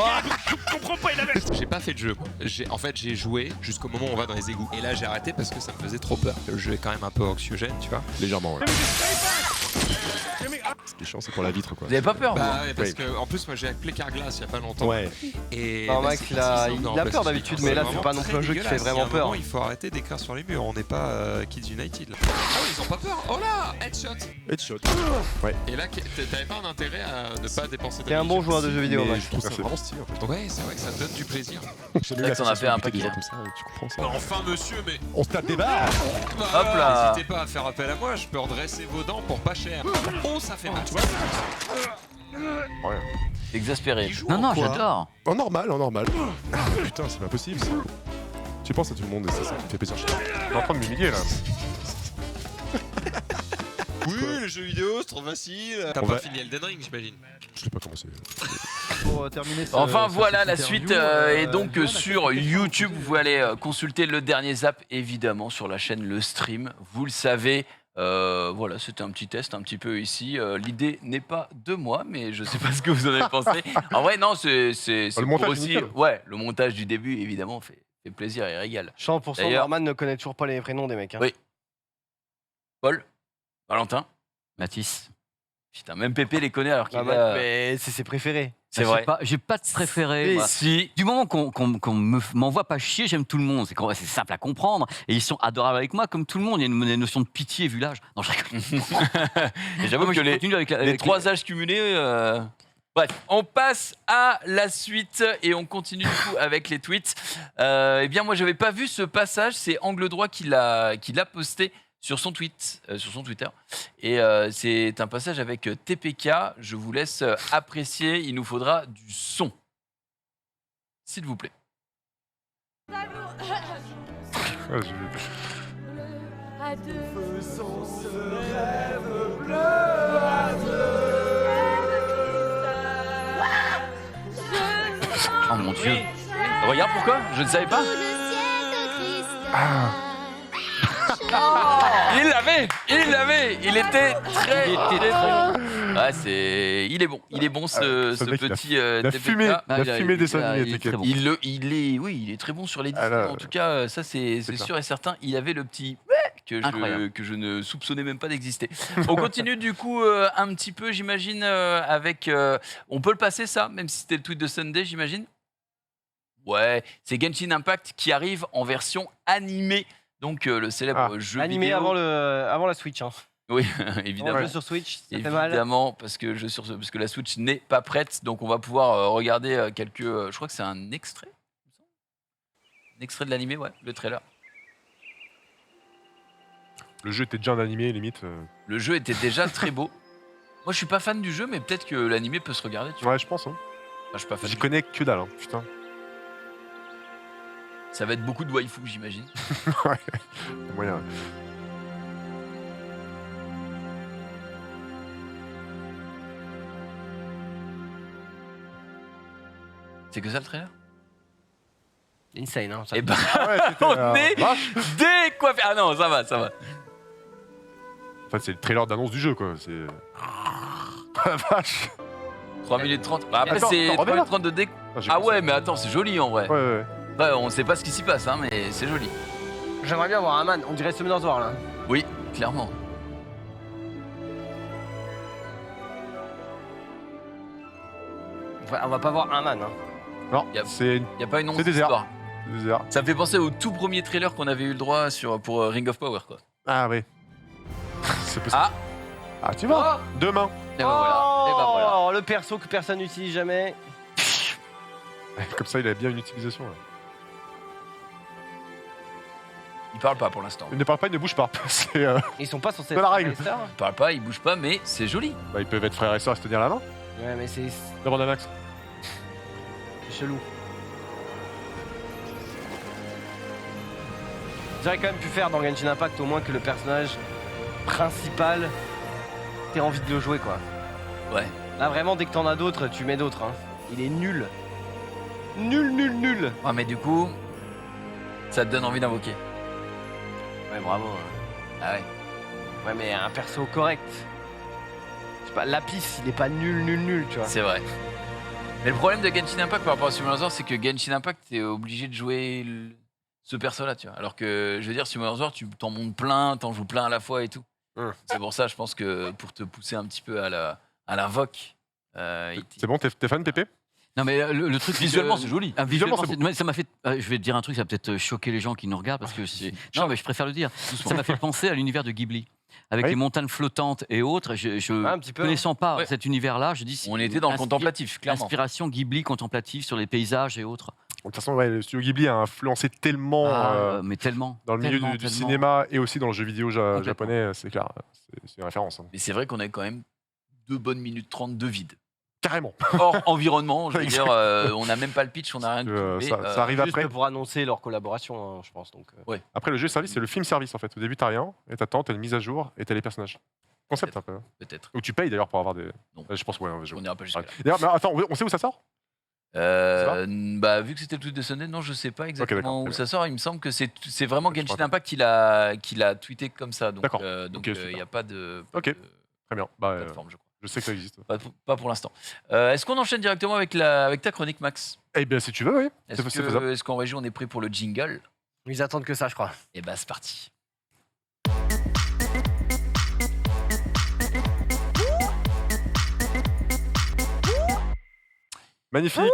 Speaker 12: Je comprends pas, il avait.
Speaker 13: J'ai pas fait de jeu. En fait, j'ai joué jusqu'au moment où on va dans les égouts. Et là, j'ai arrêté parce que ça me faisait trop peur. Le jeu est quand même un peu anxiogène, tu vois.
Speaker 5: Légèrement, ouais. C'est chiant, c'est pour la vitre, quoi.
Speaker 1: Vous avez pas peur, vous
Speaker 13: Bah ouais, parce
Speaker 5: Oui.
Speaker 13: que en plus, moi j'ai appelé Carglass il y a pas longtemps.
Speaker 5: Ouais.
Speaker 13: Et
Speaker 4: Non,
Speaker 13: bah,
Speaker 4: Max,
Speaker 13: c'est
Speaker 4: il a-
Speaker 13: pas si
Speaker 4: il
Speaker 13: simple.
Speaker 4: a
Speaker 13: Non,
Speaker 4: peur
Speaker 13: parce que
Speaker 4: d'habitude,
Speaker 13: c'est
Speaker 4: mais là, c'est
Speaker 13: vraiment
Speaker 4: pas non plus un
Speaker 13: très
Speaker 4: jeu qui fait
Speaker 13: dégueulasse.
Speaker 4: vraiment
Speaker 13: Il y a un
Speaker 4: peur.
Speaker 13: moment, il faut arrêter d'écrire sur les murs. On n'est pas Kids United là. Ah oui, ils ont pas peur. Oh là, headshot.
Speaker 5: Headshot.
Speaker 13: Et là, t'avais pas un intérêt à ne pas dépenser.
Speaker 4: T'es un bon joueur de jeux vidéo,
Speaker 5: Mais
Speaker 4: Max.
Speaker 5: je trouve ça vraiment stylé, en fait.
Speaker 13: Ouais, c'est vrai que ça donne du plaisir.
Speaker 5: J'ai
Speaker 1: vrai que t'en as fait un paquet.
Speaker 5: comme ça, tu comprends ça.
Speaker 13: Enfin, monsieur, mais
Speaker 5: On se tape des barres.
Speaker 1: Hop là.
Speaker 13: n'hésitez pas à faire appel à moi. Je peux redresser vos dents pour pas cher. Oh, ça fait mal.
Speaker 5: Ouais.
Speaker 1: Exaspéré.
Speaker 13: Il joue
Speaker 2: Non,
Speaker 13: en
Speaker 2: non,
Speaker 13: quoi
Speaker 2: j'adore.
Speaker 5: En normal, en normal. Ah, putain, c'est pas possible. Tu penses à tout le monde et c'est ça qui me fait plaisir. Je suis en train de m'humilier là.
Speaker 13: Oui, les jeux vidéo, c'est trop facile. T'as
Speaker 5: On
Speaker 13: pas
Speaker 5: va-
Speaker 13: fini Elden Ring, j'imagine.
Speaker 5: Je l'ai pas commencé.
Speaker 10: Pour terminer ce-
Speaker 1: Enfin
Speaker 10: cette
Speaker 1: voilà, la
Speaker 10: interview,
Speaker 1: suite est donc sur YouTube. Vous pouvez aller consulter le dernier Zap, évidemment, sur la chaîne Le Stream. Vous le savez, voilà, c'était un petit test un petit peu ici. L'idée n'est pas de moi, mais je sais pas ce que vous en avez pensé. En vrai, non, c'est
Speaker 5: Le
Speaker 1: pour
Speaker 5: montage est
Speaker 1: aussi...
Speaker 5: nickel.
Speaker 1: Ouais, le montage du début, évidemment, fait plaisir et régale.
Speaker 4: 100%
Speaker 1: D'ailleurs-
Speaker 4: Norman ne connaît toujours pas les prénoms des mecs. Hein.
Speaker 1: Oui. Paul, Valentin,
Speaker 2: Mathis.
Speaker 1: putain, même Pépé les connaît alors qu'il
Speaker 4: Ah,
Speaker 1: a...
Speaker 4: mais c'est ses préférés.
Speaker 1: C'est vrai.
Speaker 2: J'ai pas de préféré.
Speaker 1: Et
Speaker 2: moi.
Speaker 1: si...
Speaker 2: Du moment qu'on m'envoie pas chier, j'aime tout le monde. C'est simple à comprendre. Et ils sont adorables avec moi, comme tout le monde. Il y a une notion de pitié vu l'âge. Non, je rigole.
Speaker 1: Et j'avoue
Speaker 2: Moi,
Speaker 1: que
Speaker 2: je continue avec
Speaker 1: les
Speaker 2: avec
Speaker 1: trois âges cumulés... Bref, on passe à la suite et on continue du coup avec les tweets. Eh bien, moi, j'avais pas vu ce passage. C'est Angle Droit qui l'a posté sur son tweet, sur son Twitter. Et c'est un passage avec TPK. Je vous laisse apprécier. Il nous faudra du son, s'il vous plaît.
Speaker 14: À deux. Faisons ce rêve bleu à
Speaker 2: Oh mon Dieu.
Speaker 1: Regarde pourquoi. Je ne savais pas. Il l'avait. Il était très bon. Ouais, il est bon ce petit
Speaker 5: la
Speaker 1: TPK.
Speaker 5: fumée, la fumée des animés.
Speaker 1: Il est très bon sur les disques. En tout cas, ça c'est sûr et certain. Il avait le petit que je ne soupçonnais même pas d'exister. On continue du coup un petit peu, j'imagine, avec. On peut le passer ça, même si c'était le tweet de Sunday, j'imagine. Ouais, c'est Genshin Impact qui arrive en version animée. Donc le célèbre jeu
Speaker 4: animé
Speaker 1: vidéo.
Speaker 4: avant la Switch. Hein.
Speaker 1: Oui, évidemment.
Speaker 4: Le jeu sur Switch, ça fait mal.
Speaker 1: Évidemment, parce que la Switch n'est pas prête. Donc on va pouvoir regarder quelques. Je crois que c'est un extrait. Un extrait de l'animé, ouais, le trailer.
Speaker 5: Le jeu était déjà un animé, limite.
Speaker 1: Le jeu était déjà très beau. Moi, je suis pas fan du jeu, mais peut-être que l'animé peut se regarder. Tu vois.
Speaker 5: Ouais, je pense. Hein.
Speaker 1: Enfin, je suis pas fan.
Speaker 5: J'y connais que dalle, hein, putain.
Speaker 1: Ça va être beaucoup de waifu, j'imagine.
Speaker 5: Ouais, moyen.
Speaker 1: C'est que ça le trailer?
Speaker 4: Insane, hein.
Speaker 1: Et ben, on est décoiffé. Ah non, ça va.
Speaker 5: En fait, c'est le trailer d'annonce du jeu, quoi. C'est. La vache.
Speaker 1: 3 minutes 30. Bah, après, c'est 3 minutes 30 de déco. Ah ouais, mais attends, c'est joli en vrai.
Speaker 5: Ouais.
Speaker 1: Après, on sait pas ce qui s'y passe, hein, mais c'est joli.
Speaker 4: J'aimerais bien voir un man. On dirait Summoner's War, là.
Speaker 1: Oui, clairement.
Speaker 4: On va pas voir un man. Hein.
Speaker 5: Non,
Speaker 1: il n'y a pas une once
Speaker 5: d'histoire.
Speaker 1: Ça me fait penser au tout premier trailer qu'on avait eu le droit pour Ring of Power, quoi.
Speaker 5: Ah oui. C'est possible. Ah, tu vois. Demain.
Speaker 1: Et ben voilà.
Speaker 4: Le perso que personne n'utilise jamais.
Speaker 5: Comme ça, il a bien une utilisation. Là.
Speaker 1: Il parle pas pour l'instant.
Speaker 5: Il ne parle pas, il ne bouge pas.
Speaker 4: Ils sont pas censés
Speaker 5: être
Speaker 4: frères et sœurs.
Speaker 1: Il parle pas, il bouge pas, mais c'est joli.
Speaker 5: Bah, ils peuvent être frères et sœurs et se tenir la main.
Speaker 4: Ouais, mais c'est.
Speaker 5: Demande à Max.
Speaker 4: C'est chelou. J'aurais quand même pu faire dans Genshin Impact au moins que le personnage principal, t'aies envie de le jouer, quoi.
Speaker 1: Ouais.
Speaker 4: Là, vraiment, dès que t'en as d'autres, tu mets d'autres. Hein. Il est nul. Nul.
Speaker 1: Ouais, mais du coup, ça te donne envie d'invoquer.
Speaker 4: Ouais, bravo.
Speaker 1: Ah ouais.
Speaker 4: Ouais, mais un perso correct. Je sais pas, Lapis, il est pas nul, tu vois.
Speaker 1: C'est vrai. Mais le problème de Genshin Impact par rapport à Summoner's War, c'est que Genshin Impact, t'es obligé de jouer ce perso-là, tu vois. Alors que, je veux dire, Summoner's War, tu t'en montes plein, t'en joues plein à la fois et tout. C'est pour ça, je pense que pour te pousser un petit peu à l'invoque.
Speaker 5: C'est bon, t'es fan, Pépé?
Speaker 2: Non mais le truc
Speaker 1: visuellement c'est joli.
Speaker 2: Visuellement ça m'a fait. Je vais te dire un truc, ça va peut-être choquer les gens qui nous regardent parce que non mais je préfère le dire. Ça m'a fait penser à l'univers de Ghibli. Avec les montagnes flottantes et autres, je connaissant pas cet univers-là, je dis.
Speaker 1: On était dans le contemplatif, clairement.
Speaker 2: Inspiration Ghibli contemplative sur les paysages et autres.
Speaker 5: De toute façon, le studio Ghibli a influencé tellement,
Speaker 2: mais tellement
Speaker 5: dans le milieu du cinéma et aussi dans le jeu vidéo japonais, c'est clair, c'est une référence. Hein.
Speaker 1: Mais c'est vrai qu'on a quand même 2 bonnes minutes 30 de vide.
Speaker 5: Carrément.
Speaker 1: Hors environnement, je veux dire, on n'a même pas le pitch, on n'a rien du tout.
Speaker 5: Ça arrive
Speaker 4: juste
Speaker 5: après.
Speaker 4: Pour annoncer leur collaboration, hein, je pense. Donc,
Speaker 1: ouais.
Speaker 5: Après, le jeu service, c'est le film service en fait. Au début, t'as rien, et t'attends, t'as une mise à jour, et t'as les personnages. Concept un peu.
Speaker 1: Peut-être.
Speaker 5: Ou tu payes d'ailleurs pour avoir des.
Speaker 1: Non.
Speaker 5: Je pense, ouais.
Speaker 1: On n'ira pas jusqu'à là.
Speaker 5: D'ailleurs, mais attends, on sait où ça sort?
Speaker 1: Bah, vu que c'était le tweet de Sunday, non, je sais pas exactement où ça sort. Il me semble que c'est vraiment Genshin Impact qui l'a tweeté comme ça. Donc, il n'y a pas de.
Speaker 5: Ok. Très bien. Bah,
Speaker 1: plateforme, je crois.
Speaker 5: Je sais que ça existe.
Speaker 1: Pas pour l'instant. Est-ce qu'on enchaîne directement avec ta chronique, Max?
Speaker 5: Eh bien, si tu veux, oui.
Speaker 1: Est-ce qu'en région, on est prêt pour le jingle?
Speaker 4: Ils attendent que ça, je crois.
Speaker 1: Et bah, c'est parti.
Speaker 5: Magnifique.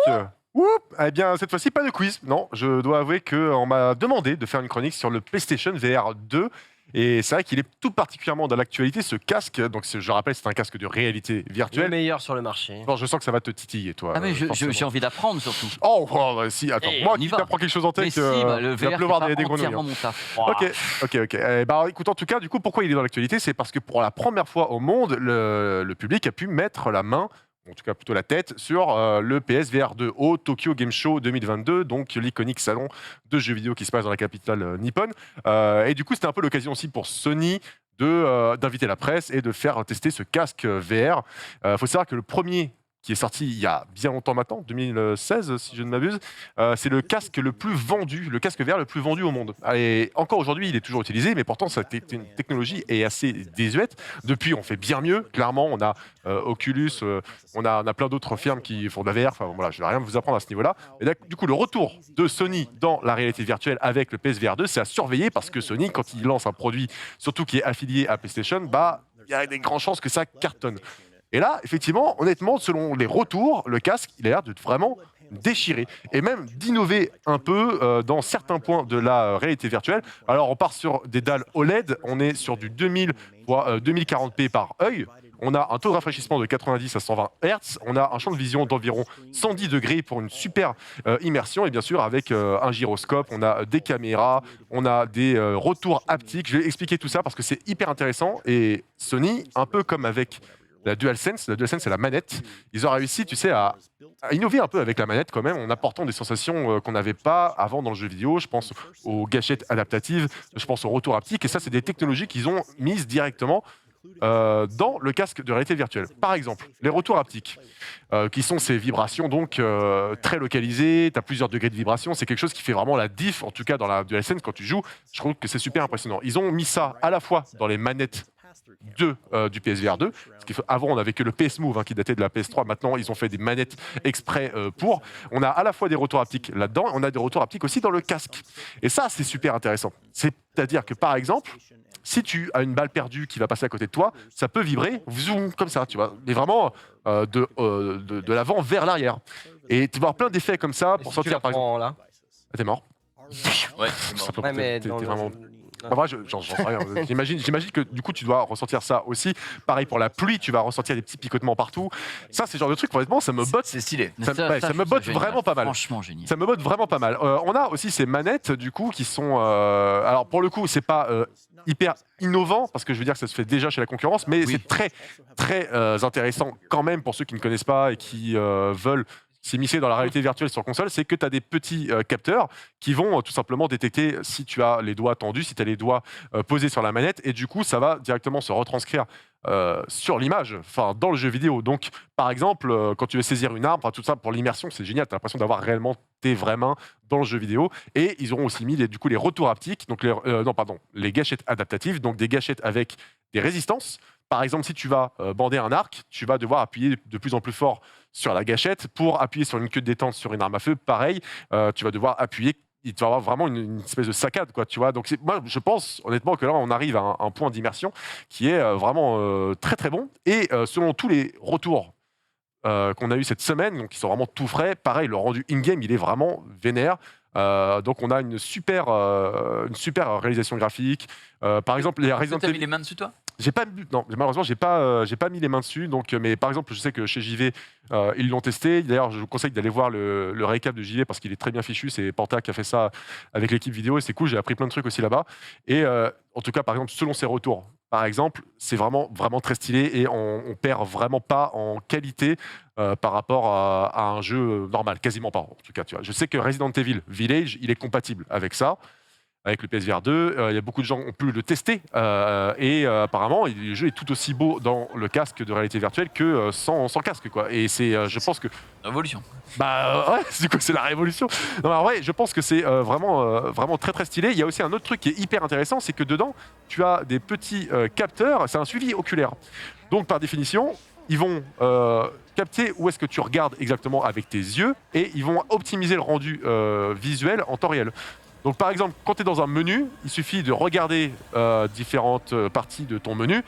Speaker 5: Eh bien, cette fois-ci, pas de quiz. Non, je dois avouer qu'on m'a demandé de faire une chronique sur le PlayStation VR 2 Et c'est vrai qu'il est tout particulièrement dans l'actualité, ce casque. Donc, je rappelle, c'est un casque de réalité
Speaker 4: Le
Speaker 5: virtuelle.
Speaker 4: meilleur sur le marché.
Speaker 5: Bon, je sens que ça va te titiller, toi.
Speaker 2: Ah mais
Speaker 5: forcément.
Speaker 2: j'ai envie d'apprendre surtout.
Speaker 5: Oh, si, attends.
Speaker 2: Et
Speaker 5: Moi
Speaker 2: on y
Speaker 5: qui
Speaker 2: va.
Speaker 5: t'apprends quelque chose en tech,
Speaker 2: Mais si, bah, le
Speaker 5: il va
Speaker 2: VR,
Speaker 5: pleuvoir
Speaker 2: c'est
Speaker 5: des
Speaker 2: pas
Speaker 5: grenouilles.
Speaker 2: entièrement
Speaker 5: hein.
Speaker 2: mon taf.
Speaker 5: Ok. Écoute, en tout cas, du coup, pourquoi il est dans l'actualité? C'est parce que pour la première fois au monde, le public a pu mettre la main, en tout cas plutôt la tête, sur le PSVR 2 au Tokyo Game Show 2022, donc l'iconique salon de jeux vidéo qui se passe dans la capitale nippone. Et du coup, c'était un peu l'occasion aussi pour Sony d'inviter la presse et de faire tester ce casque VR. Il faut savoir que le premier qui est sorti il y a bien longtemps maintenant, 2016 si je ne m'abuse, c'est le casque le plus vendu, le casque VR le plus vendu au monde. Et encore aujourd'hui, il est toujours utilisé, mais pourtant cette technologie est assez désuète. Depuis, on fait bien mieux. Clairement, on a Oculus, on a plein d'autres firmes qui font de la VR. Enfin voilà, je ne vais rien vous apprendre à ce niveau-là. Et du coup, le retour de Sony dans la réalité virtuelle avec le PSVR 2, c'est à surveiller parce que Sony, quand il lance un produit, surtout qui est affilié à PlayStation, il y a des grandes chances que ça cartonne. Et là, effectivement, honnêtement, selon les retours, le casque, il a l'air de vraiment déchirer et même d'innover un peu dans certains points de la réalité virtuelle. Alors, on part sur des dalles OLED, on est sur du 2000 x 2040p par œil. On a un taux de rafraîchissement de 90 à 120 Hz. On a un champ de vision d'environ 110 degrés pour une super immersion. Et bien sûr, avec un gyroscope, on a des caméras, on a des retours haptiques. Je vais expliquer tout ça parce que c'est hyper intéressant. Et Sony, un peu comme avec la DualSense c'est la manette. Ils ont réussi, tu sais, à innover un peu avec la manette quand même, en apportant des sensations qu'on n'avait pas avant dans le jeu vidéo. Je pense aux gâchettes adaptatives, je pense au retour haptique. Et ça, c'est des technologies qu'ils ont mises directement dans le casque de réalité virtuelle. Par exemple, les retours haptiques, qui sont ces vibrations donc très localisées, tu as plusieurs degrés de vibration, c'est quelque chose qui fait vraiment la diff, en tout cas dans la DualSense quand tu joues, je trouve que c'est super impressionnant. Ils ont mis ça à la fois dans les manettes du PSVR 2, parce qu'avant on n'avait que le PS Move qui datait de la PS3, maintenant ils ont fait des manettes exprès pour. On a à la fois des retours haptiques là-dedans, on a des retours haptiques aussi dans le casque. Et ça c'est super intéressant. C'est-à-dire que par exemple, si tu as une balle perdue qui va passer à côté de toi, ça peut vibrer zoom, comme ça, tu vois, mais vraiment de l'avant vers l'arrière. Et tu vas avoir plein d'effets comme ça pour sortir par exemple.
Speaker 4: Là.
Speaker 5: T'es mort.
Speaker 1: Ouais,
Speaker 4: Ouais, mais
Speaker 5: t'es
Speaker 4: dans le-
Speaker 5: vraiment. En vrai, j'en sais rien. J'imagine que du coup, tu dois ressentir ça aussi. Pareil pour la pluie, tu vas ressentir des petits picotements partout. Ça, c'est le genre de truc, honnêtement, ça me botte.
Speaker 1: C'est stylé.
Speaker 5: Ça me botte vraiment pas mal.
Speaker 2: Franchement génial.
Speaker 5: Ça me botte vraiment pas mal. On a aussi ces manettes, du coup, qui sont. Alors, pour le coup, c'est pas hyper innovant, parce que je veux dire que ça se fait déjà chez la concurrence, mais c'est très, très intéressant quand même pour ceux qui ne connaissent pas et qui veulent s'immiscer dans la réalité virtuelle sur console, c'est que tu as des petits capteurs qui vont tout simplement détecter si tu as les doigts tendus, si tu as les doigts posés sur la manette, et du coup, ça va directement se retranscrire sur l'image, enfin dans le jeu vidéo. Donc, par exemple, quand tu veux saisir une arme, tout ça pour l'immersion, c'est génial. Tu as l'impression d'avoir réellement tes vraies mains dans le jeu vidéo. Et ils auront aussi mis du coup les retours haptiques, donc les gâchettes adaptatives, donc des gâchettes avec des résistances. Par exemple, si tu vas bander un arc, tu vas devoir appuyer de plus en plus fort sur la gâchette. Pour appuyer sur une queue de détente sur une arme à feu, pareil, tu vas devoir appuyer. Il va y avoir vraiment une espèce de saccade, quoi, tu vois. Donc, moi, je pense honnêtement que là, on arrive à un point d'immersion qui est vraiment très, très bon. Et selon tous les retours qu'on a eu cette semaine, donc qui sont vraiment tout frais, pareil, le rendu in-game, il est vraiment vénère. Donc, on a une super réalisation graphique. Par exemple, les Resident
Speaker 1: T'as mis
Speaker 5: Evil.
Speaker 1: les mains dessus, toi?
Speaker 5: Non, malheureusement, j'ai pas mis les mains dessus. Donc, mais par exemple, je sais que chez JV, ils l'ont testé. D'ailleurs, je vous conseille d'aller voir le récap de JV parce qu'il est très bien fichu. C'est Panta qui a fait ça avec l'équipe vidéo et c'est cool. J'ai appris plein de trucs aussi là-bas. Et en tout cas, par exemple, selon ses retours, par exemple, c'est vraiment, vraiment très stylé et on perd vraiment pas en qualité par rapport à un jeu normal, quasiment pas. En tout cas, tu vois. Je sais que Resident Evil Village, il est compatible avec ça. Avec le PSVR 2, il y a beaucoup de gens qui ont pu le tester et apparemment le jeu est tout aussi beau dans le casque de réalité virtuelle que sans casque, quoi. Et c'est, je pense que
Speaker 1: révolution.
Speaker 5: Bah ouais, du coup c'est la révolution. Non, mais en vrai, je pense que c'est vraiment très très stylé. Il y a aussi un autre truc qui est hyper intéressant, c'est que dedans tu as des petits capteurs. C'est un suivi oculaire. Donc par définition, ils vont capter où est-ce que tu regardes exactement avec tes yeux et ils vont optimiser le rendu visuel en temps réel. Donc par exemple, quand tu es dans un menu, il suffit de regarder différentes parties de ton menu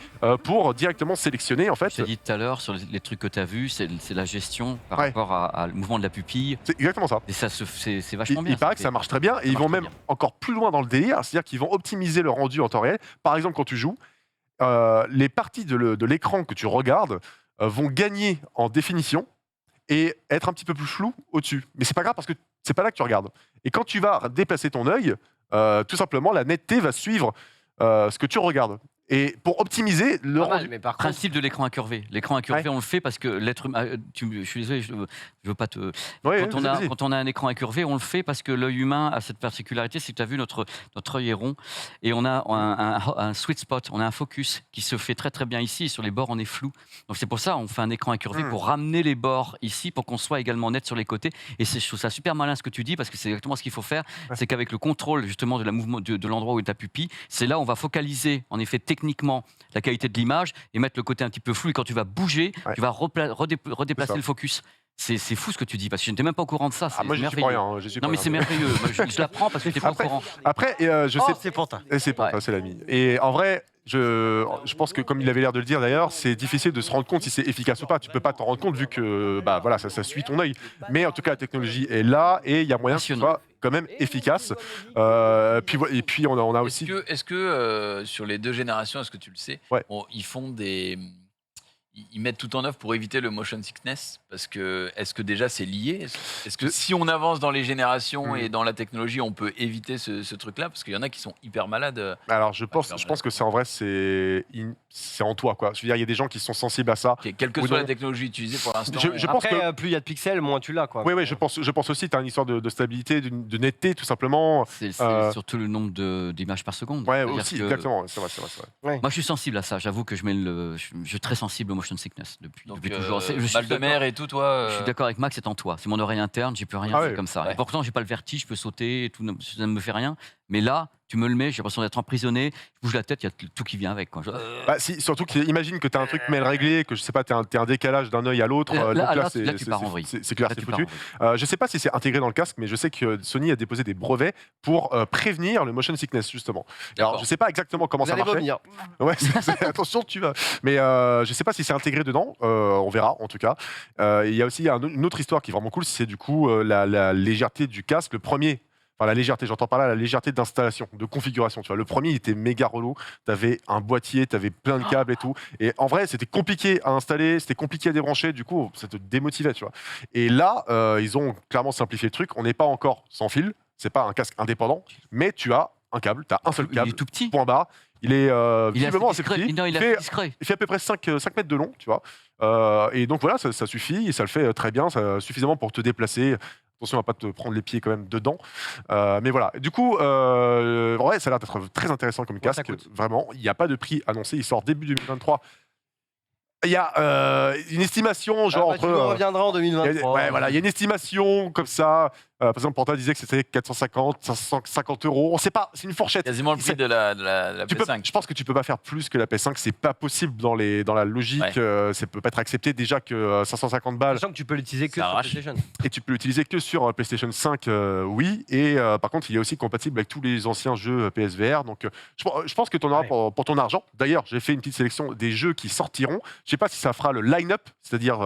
Speaker 5: pour directement sélectionner en fait.
Speaker 2: Je t'ai dit tout à l'heure sur les trucs que tu as vus, c'est la gestion par rapport à le mouvement de la pupille.
Speaker 5: C'est exactement ça.
Speaker 2: Et ça c'est vachement bien.
Speaker 5: Il paraît que ça marche très bien et ils vont même encore plus loin dans le délire, c'est-à-dire qu'ils vont optimiser le rendu en temps réel. Par exemple, quand tu joues, les parties de l'écran que tu regardes vont gagner en définition et être un petit peu plus flou au-dessus. Mais c'est pas grave parce que c'est pas là que tu regardes. Et quand tu vas déplacer ton œil, tout simplement, la netteté va suivre ce que tu regardes. Et pour optimiser le rendu.
Speaker 2: Mais par principe de l'écran incurvé. L'écran incurvé, on le fait parce que l'être humain. Je suis désolé, je veux pas te. Quand on a un écran incurvé, on le fait parce que l'œil humain a cette particularité, c'est que tu as vu notre œil est rond et on a un sweet spot, on a un focus qui se fait très très bien ici et sur les bords on est flou. Donc c'est pour ça on fait un écran incurvé pour ramener les bords ici pour qu'on soit également net sur les côtés. Et je trouve ça super malin ce que tu dis parce que c'est exactement ce qu'il faut faire. C'est qu'avec le contrôle justement de la mouvement de l'endroit où est ta pupille, c'est là où on va focaliser en effet techniquement la qualité de l'image et mettre le côté un petit peu flou. Et quand tu vas bouger, tu vas redéplacer le focus. C'est fou ce que tu dis, parce que je n'étais même pas au courant de ça.
Speaker 5: Moi, je suis pas rien.
Speaker 2: Non, mais c'est merveilleux. Moi, je l'apprends parce que tu n'étais pas au courant.
Speaker 5: Après, je sais.
Speaker 4: C'est Pantin.
Speaker 5: C'est Pantin, c'est l'ami. Et en vrai, je pense que, comme il avait l'air de le dire d'ailleurs, c'est difficile de se rendre compte si c'est efficace ou pas. Tu peux pas t'en rendre compte vu que voilà, ça suit ton œil. Mais en tout cas, la technologie est là et il y a moyen que ce soit quand même efficace. Et puis, on a aussi.
Speaker 1: Est-ce que sur les deux générations, est-ce que tu le sais, ils font des. Ils mettent tout en œuvre pour éviter le motion sickness parce que est-ce que déjà c'est lié? Est-ce que si on avance dans les générations et dans la technologie, on peut éviter ce truc-là? Parce qu'il y en a qui sont hyper malades.
Speaker 5: Alors je pense que c'est en vrai, c'est en toi quoi. Je veux dire, il y a des gens qui sont sensibles à ça.
Speaker 1: Quelle que soit la technologie utilisée pour l'instant.
Speaker 4: Je pense que plus il y a de pixels, moins tu l'as quoi.
Speaker 5: Oui, je pense aussi. Tu as une histoire de stabilité, de netteté tout simplement.
Speaker 2: C'est surtout le nombre d'images par seconde.
Speaker 5: Ouais, aussi exactement. C'est vrai.
Speaker 2: Moi, je suis sensible à ça. J'avoue que je suis très sensible au motion sickness depuis toujours.
Speaker 1: Mal de mer et tout, toi.
Speaker 2: Je suis d'accord avec Max, c'est en toi. C'est mon oreille interne, j'y peux rien, c'est comme ça. Et pourtant, j'ai pas le vertige, je peux sauter, et tout, ça ne me fait rien. Mais là, tu me le mets, j'ai l'impression d'être emprisonné, je bouge la tête, il y a tout qui vient avec. Quoi.
Speaker 5: Surtout imagine que tu as un truc mal réglé, que je sais pas, tu as un décalage d'un œil à l'autre.
Speaker 2: Là, tu pars en vrille.
Speaker 5: C'est clair, c'est foutu. Je sais pas si c'est intégré dans le casque, mais je sais que Sony a déposé des brevets pour prévenir le motion sickness, justement. Alors, je sais pas exactement comment ça marche. Ouais, attention, tu vas. Mais je sais pas si c'est intégré dedans, on verra en tout cas. Il y a aussi une autre histoire qui est vraiment cool, c'est du coup la légèreté du casque. Le premier. Enfin, la légèreté, j'entends par là la légèreté d'installation, de configuration. Tu vois, le premier, il était méga relou. Tu avais un boîtier, tu avais plein de câbles et tout. Et en vrai, c'était compliqué à installer, c'était compliqué à débrancher. Du coup, ça te démotivait, tu vois. Et là, ils ont clairement simplifié le truc. On n'est pas encore sans fil. C'est pas un casque indépendant, mais tu as un câble. Tu as un seul câble.
Speaker 2: Il est tout petit.
Speaker 5: Point barre. Il est visiblement assez petit.
Speaker 2: Il
Speaker 5: fait à peu près 5 mètres de long, tu vois. Et donc voilà, ça suffit. Et ça le fait très bien. Suffisamment pour te déplacer. Attention à ne pas te prendre les pieds quand même dedans. Mais voilà. Du coup, ouais, ça a l'air d'être très intéressant comme casque. Vraiment, il n'y a pas de prix annoncé. Il sort début 2023. Il y a une estimation, genre entre.
Speaker 4: Tu reviendras en 2023.
Speaker 5: Ouais, voilà, il y a une estimation comme ça. Par exemple, Panta disait que c'était 450, 550 euros. On sait pas, c'est une fourchette.
Speaker 1: Quasiment le prix de la PS5.
Speaker 5: Je pense que tu peux pas faire plus que la PS5. C'est pas possible dans la logique. Ça peut pas être accepté. Déjà que 550 balles.
Speaker 4: Sachant que tu peux l'utiliser que sur PlayStation.
Speaker 5: Et tu peux l'utiliser que sur PlayStation 5, oui. Et par contre, il est aussi compatible avec tous les anciens jeux PSVR. Donc, je pense que tu en auras pour ton argent. D'ailleurs, j'ai fait une petite sélection des jeux qui sortiront. Je sais pas si ça fera le line-up, c'est-à-dire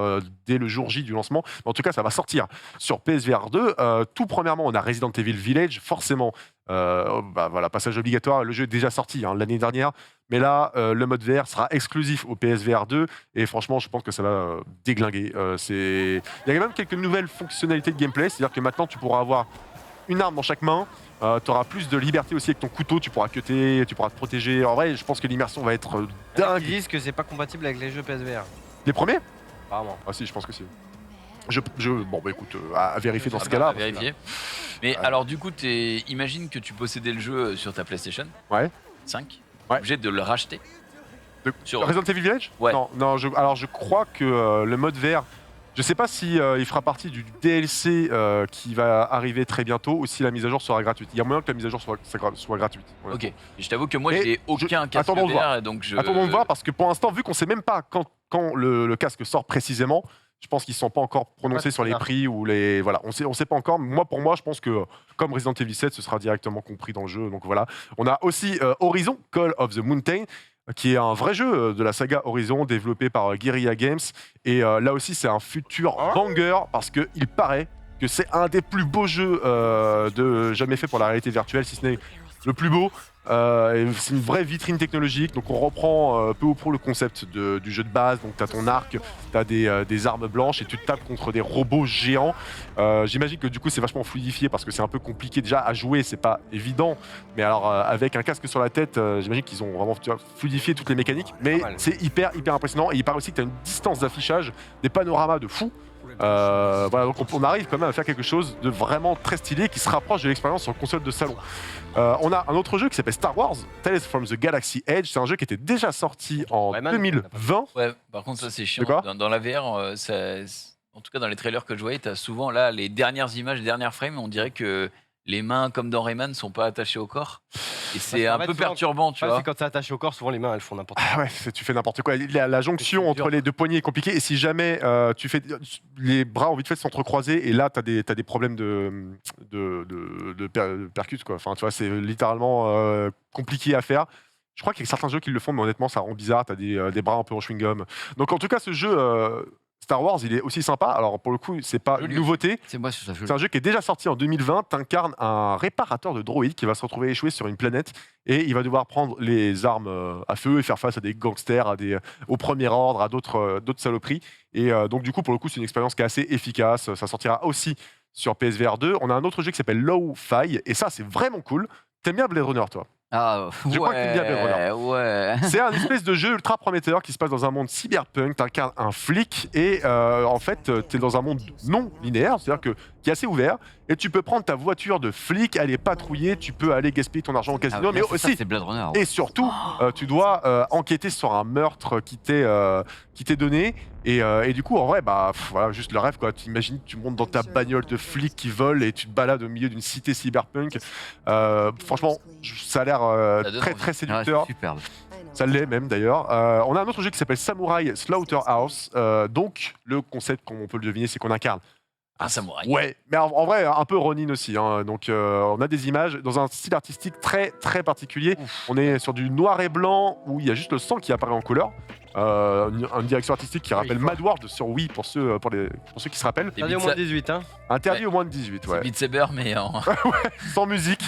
Speaker 5: dès le jour J du lancement. Mais en tout cas, ça va sortir sur PSVR 2. Tout premièrement, on a Resident Evil Village, forcément, voilà, passage obligatoire. Le jeu est déjà sorti l'année dernière, mais là, le mode VR sera exclusif au PSVR 2, et franchement, je pense que ça va déglinguer. Il y a même quelques nouvelles fonctionnalités de gameplay, c'est-à-dire que maintenant, tu pourras avoir une arme dans chaque main. Tu auras plus de liberté aussi avec ton couteau, tu pourras cutter, tu pourras te protéger. En vrai, je pense que l'immersion va être dingue.
Speaker 4: Ils disent que c'est pas compatible avec les jeux PSVR.
Speaker 5: Les premiers ?
Speaker 4: Apparemment.
Speaker 5: Ah si, je pense que si. Bon, écoute, à vérifier dans ce cas-là.
Speaker 1: À vérifier. Mais alors, du coup, imagine que tu possédais le jeu sur ta PlayStation 5. Obligé de le racheter.
Speaker 5: Sur Resident Evil Village ?
Speaker 1: Ouais.
Speaker 5: Non, je crois que le mode VR, je sais pas si il fera partie du DLC qui va arriver très bientôt ou si la mise à jour sera gratuite. Il y a moyen que la mise à jour soit gratuite.
Speaker 1: Ok. Et je t'avoue que moi, j'ai aucun casque VR. Donc
Speaker 5: Attendons de voir parce que pour l'instant, vu qu'on sait même pas quand le casque sort précisément, Je pense qu'ils ne sont pas encore prononcés sur les prix ou les. Voilà, on sait pas encore. Pour moi, je pense que comme Resident Evil 7, ce sera directement compris dans le jeu. Donc voilà. On a aussi Horizon, Call of the Mountain, qui est un vrai jeu de la saga Horizon, développé par Guerrilla Games. Et là aussi, c'est un futur banger parce qu'il paraît que c'est un des plus beaux jeux jamais fait pour la réalité virtuelle, si ce n'est le plus beau. C'est une vraie vitrine technologique, donc on reprend peu ou prou le concept du jeu de base. Donc tu as ton arc, tu as des armes blanches et tu te tapes contre des robots géants. J'imagine que du coup c'est vachement fluidifié parce que c'est un peu compliqué déjà à jouer, c'est pas évident. Mais alors avec un casque sur la tête, j'imagine qu'ils ont vraiment fluidifié toutes les mécaniques. Mais c'est hyper impressionnant et il paraît aussi que tu as une distance d'affichage, des panoramas de fou. Voilà, donc on arrive quand même à faire quelque chose de vraiment très stylé qui se rapproche de l'expérience sur console de salon. On a un autre jeu qui s'appelle Star Wars Tales from the Galaxy Edge. C'est un jeu qui était déjà sorti en 2020.
Speaker 1: Ouais, par contre, ça c'est chiant. Dans la VR, en tout cas dans les trailers que je voyais, t'as souvent là les dernières images, les dernières frames, on dirait que les mains, comme dans Rayman, ne sont pas attachées au corps. Et c'est un peu perturbant, tu vois.
Speaker 4: C'est quand c'est attaché au corps, souvent les mains, elles font n'importe quoi.
Speaker 5: Ah ouais, tu fais n'importe quoi. La jonction entre les deux poignets est compliquée. Et si jamais tu fais les bras ont vite fait de s'entrecroiser, et là, tu as des problèmes de percute, quoi. Enfin, tu vois, c'est littéralement compliqué à faire. Je crois qu'il y a certains jeux qui le font, mais honnêtement, ça rend bizarre. Tu as des bras un peu en chewing-gum. Donc, en tout cas, ce jeu. Star Wars, il est aussi sympa. Alors pour le coup, c'est pas une nouveauté. C'est un jeu qui est déjà sorti en 2020. Tu incarnes un réparateur de droïdes qui va se retrouver échoué sur une planète et il va devoir prendre les armes à feu et faire face à des gangsters, au premier ordre, à d'autres saloperies. Et donc du coup, pour le coup, c'est une expérience qui est assez efficace. Ça sortira aussi sur PSVR 2. On a un autre jeu qui s'appelle Low-Fi et ça, c'est vraiment cool. T'aimes bien Blade Runner, toi? Je crois que t'aimes bien Blade Runner.
Speaker 2: Ouais.
Speaker 5: C'est un espèce de jeu ultra prometteur qui se passe dans un monde cyberpunk. T'incarnes un flic et en fait, t'es dans un monde non linéaire, c'est-à-dire qui est assez ouvert. Et tu peux prendre ta voiture de flic, aller patrouiller, tu peux aller gaspiller ton argent au casino, mais aussi,
Speaker 2: c'est Blade Runner.
Speaker 5: Et surtout, tu dois enquêter sur un meurtre qui t'est donné. Et du coup, en vrai, voilà, juste le rêve, quoi. T'imagines, tu montes dans ta bagnole de flic qui vole et tu te balades au milieu d'une cité cyberpunk. Franchement, ça a l'air très très séducteur.
Speaker 2: Superbe.
Speaker 5: Ça l'est même d'ailleurs. On a un autre jeu qui s'appelle Samurai Slaughterhouse. Donc, le concept, comme on peut le deviner, c'est qu'on incarne
Speaker 1: un samouraï.
Speaker 5: Ouais, mais en vrai, un peu Ronin aussi. Hein. Donc, on a des images dans un style artistique très très particulier. On est sur du noir et blanc où il y a juste le sang qui apparaît en couleur. Une direction artistique qui rappelle Mad World sur Wii pour ceux qui se rappellent.
Speaker 4: Interdit au moins de 18, hein.
Speaker 5: Interdit au moins de 18, ouais.
Speaker 1: C'est Beat Saber, mais
Speaker 5: ouais, sans musique.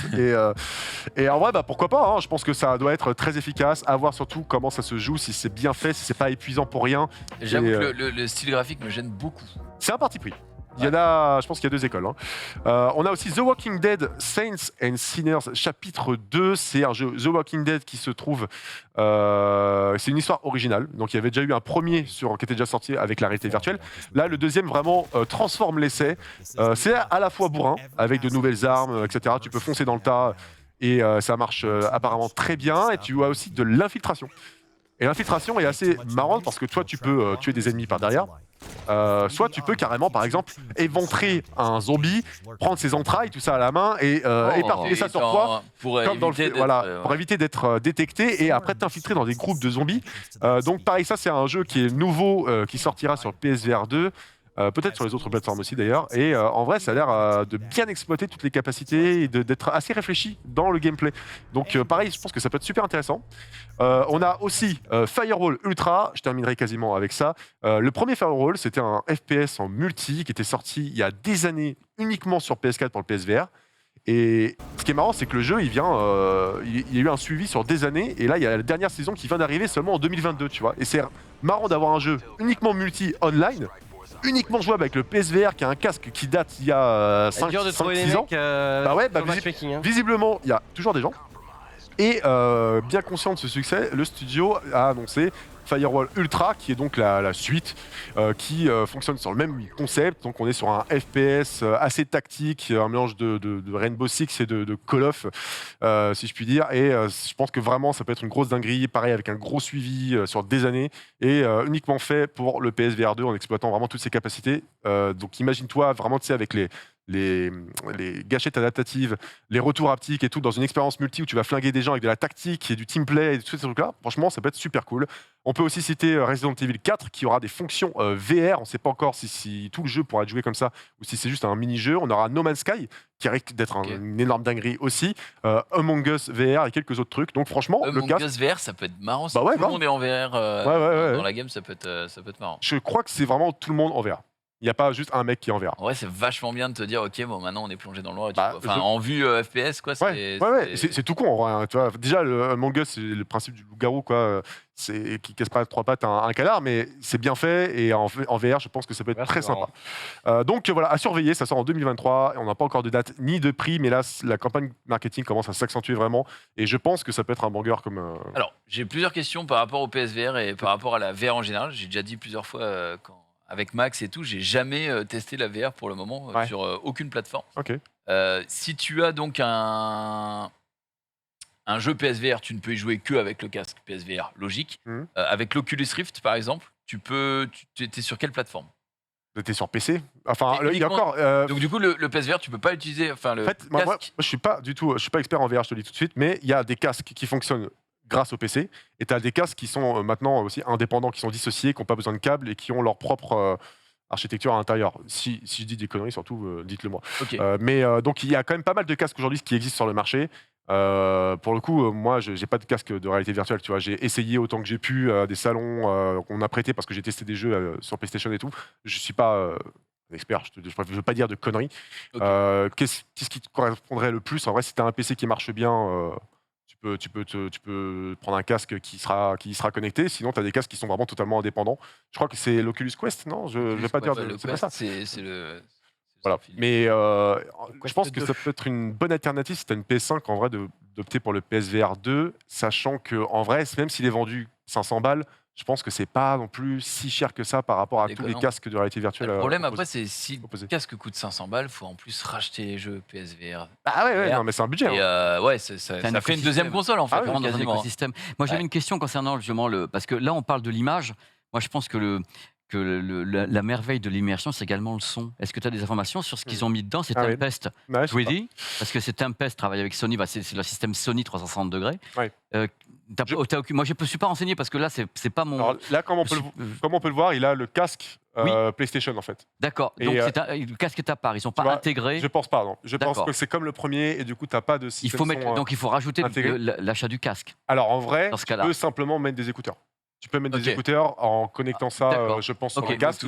Speaker 5: Et en vrai, pourquoi pas, hein. Je pense que ça doit être très efficace. À voir surtout comment ça se joue, si c'est bien fait, si c'est pas épuisant pour rien.
Speaker 1: J'avoue que le style graphique me gêne beaucoup.
Speaker 5: C'est un parti pris. Il y en a, je pense qu'il y a deux écoles. Hein. On a aussi The Walking Dead Saints and Sinners chapitre 2. C'est un jeu The Walking Dead qui se trouve... c'est une histoire originale. Donc il y avait déjà eu un premier qui était déjà sorti avec la réalité virtuelle. Là, le deuxième vraiment transforme l'essai. C'est à la fois bourrin, avec de nouvelles armes, etc. Tu peux foncer dans le tas et ça marche apparemment très bien. Et tu as aussi de l'infiltration. Et l'infiltration est assez marrante parce que toi, tu peux tuer des ennemis par derrière. Soit tu peux carrément, par exemple, éventrer un zombie, prendre ses entrailles, tout ça à la main et éparpiller ça sur toi, pour éviter d'être détecté et après t'infiltrer dans des groupes de zombies. Donc pareil, ça c'est un jeu qui est nouveau, qui sortira sur PSVR 2. Peut-être sur les autres plateformes aussi d'ailleurs, et en vrai ça a l'air de bien exploiter toutes les capacités et d'être assez réfléchi dans le gameplay. Donc pareil, je pense que ça peut être super intéressant. On a aussi Firewall Ultra, je terminerai quasiment avec ça. Le premier Firewall, c'était un FPS en multi qui était sorti il y a des années uniquement sur PS4 pour le PSVR. Et ce qui est marrant, c'est que le jeu, il y a eu un suivi sur des années, et là, il y a la dernière saison qui vient d'arriver seulement en 2022, tu vois. Et c'est marrant d'avoir un jeu uniquement multi online, uniquement jouable avec le PSVR qui a un casque qui date il y a 5-6 ans. Visiblement, il y a toujours des gens. Et bien conscient de ce succès, le studio a annoncé Firewall Ultra, qui est donc la suite, qui fonctionne sur le même concept. Donc on est sur un FPS assez tactique, un mélange de Rainbow Six et de Call of, si je puis dire. Et je pense que vraiment ça peut être une grosse dinguerie, pareil avec un gros suivi sur des années, et uniquement fait pour le PSVR 2 en exploitant vraiment toutes ses capacités. Donc imagine-toi vraiment, tu sais, avec les gâchettes adaptatives, les retours haptiques et tout, dans une expérience multi où tu vas flinguer des gens avec de la tactique et du teamplay et tous ces trucs-là. Franchement, ça peut être super cool. On peut aussi citer Resident Evil 4 qui aura des fonctions VR. On ne sait pas encore si tout le jeu pourra être joué comme ça ou si c'est juste un mini-jeu. On aura No Man's Sky qui risque d'être une énorme dinguerie aussi. Among Us VR et quelques autres trucs. Donc franchement,
Speaker 1: Among Us VR, ça peut être marrant. Si
Speaker 5: Bah ouais,
Speaker 1: tout le monde est en VR
Speaker 5: dans
Speaker 1: la game, ça peut être marrant.
Speaker 5: Je crois que c'est vraiment tout le monde en VR. Il n'y a pas juste un mec qui est en VR.
Speaker 1: En vrai, c'est vachement bien de te dire, ok, bon, maintenant on est plongé dans le noir.
Speaker 5: Bah,
Speaker 1: en vue FPS, quoi.
Speaker 5: C'est tout con en vrai. Hein, tu vois. Déjà, le Among Us, c'est le principe du loup-garou, quoi. C'est qui casse pas trois pattes un canard, mais c'est bien fait et en VR, je pense que ça peut être très sympa. Donc voilà, à surveiller. Ça sort en 2023. On n'a pas encore de date ni de prix, mais là, la campagne marketing commence à s'accentuer vraiment. Et je pense que ça peut être un banger comme.
Speaker 1: Alors, j'ai plusieurs questions par rapport au PSVR et par rapport à la VR en général. J'ai déjà dit plusieurs fois avec Max et tout, j'ai jamais testé la VR pour le moment sur aucune plateforme.
Speaker 5: Ok.
Speaker 1: Si tu as donc un jeu PSVR, tu ne peux y jouer que avec le casque PSVR, logique. Avec l'Oculus Rift, par exemple, tu es sur quelle plateforme?
Speaker 5: T'es sur PC. Enfin, il y a encore.
Speaker 1: Donc du coup, le PSVR, tu peux pas utiliser. Enfin, le casque.
Speaker 5: Moi, je suis pas du tout. Je suis pas expert en VR, je te le dis tout de suite, mais il y a des casques qui fonctionnent grâce au PC, et tu as des casques qui sont maintenant aussi indépendants, qui sont dissociés, qui n'ont pas besoin de câbles et qui ont leur propre architecture à l'intérieur. Si je dis des conneries, surtout, dites-le moi.
Speaker 1: Okay.
Speaker 5: Donc il y a quand même pas mal de casques aujourd'hui qui existent sur le marché. Pour le coup, moi, j'ai pas de casque de réalité virtuelle. Tu vois, j'ai essayé autant que j'ai pu des salons qu'on a prêté parce que j'ai testé des jeux sur PlayStation et tout. Je suis pas expert, je veux pas dire de conneries. Okay. Qu'est-ce qui te correspondrait le plus? En vrai, si tu as un PC qui marche bien, tu peux prendre un casque qui sera connecté. Sinon, tu as des casques qui sont vraiment totalement indépendants. Je crois que c'est l'Oculus Quest, non? Je ne vais pas dire.
Speaker 1: Le Quest, c'est le.
Speaker 5: Voilà. Mais je pense que ça peut être une bonne alternative si tu as une PS5 en vrai d'opter pour le PSVR 2, sachant que en vrai, même s'il est vendu 500 balles, je pense que c'est pas non plus si cher que ça par rapport à tous les casques de réalité virtuelle.
Speaker 1: Le problème après, c'est si le casque coûte 500 balles, faut en plus racheter les jeux PSVR.
Speaker 5: Ah ouais, non, mais c'est un budget.
Speaker 1: Et ça fait une deuxième console en fait.
Speaker 2: Dans un écosystème. Moi, j'avais une question concernant justement parce que là, on parle de l'image. Moi, je pense que la merveille de l'immersion, c'est également le son. Est-ce que tu as des informations sur ce qu'ils ont mis dedans? C'est Tempest 3D, parce que c'est Tempest travaille avec Sony, c'est le système Sony 360 degrés.
Speaker 5: Ouais.
Speaker 2: Moi, je ne me suis pas renseigné parce que là, c'est pas mon.
Speaker 5: Alors, là, comme on peut le voir, il a le casque PlayStation en fait.
Speaker 2: D'accord. Donc le casque est à part. Ils sont pas intégrés.
Speaker 5: Je pense pas. Non. Je pense que c'est comme le premier et du coup, tu n'as pas de système.
Speaker 2: Donc il faut rajouter l'achat du casque.
Speaker 5: Alors en vrai, tu peux simplement mettre des écouteurs. Tu peux mettre des écouteurs en connectant ça, je pense, sur le casque.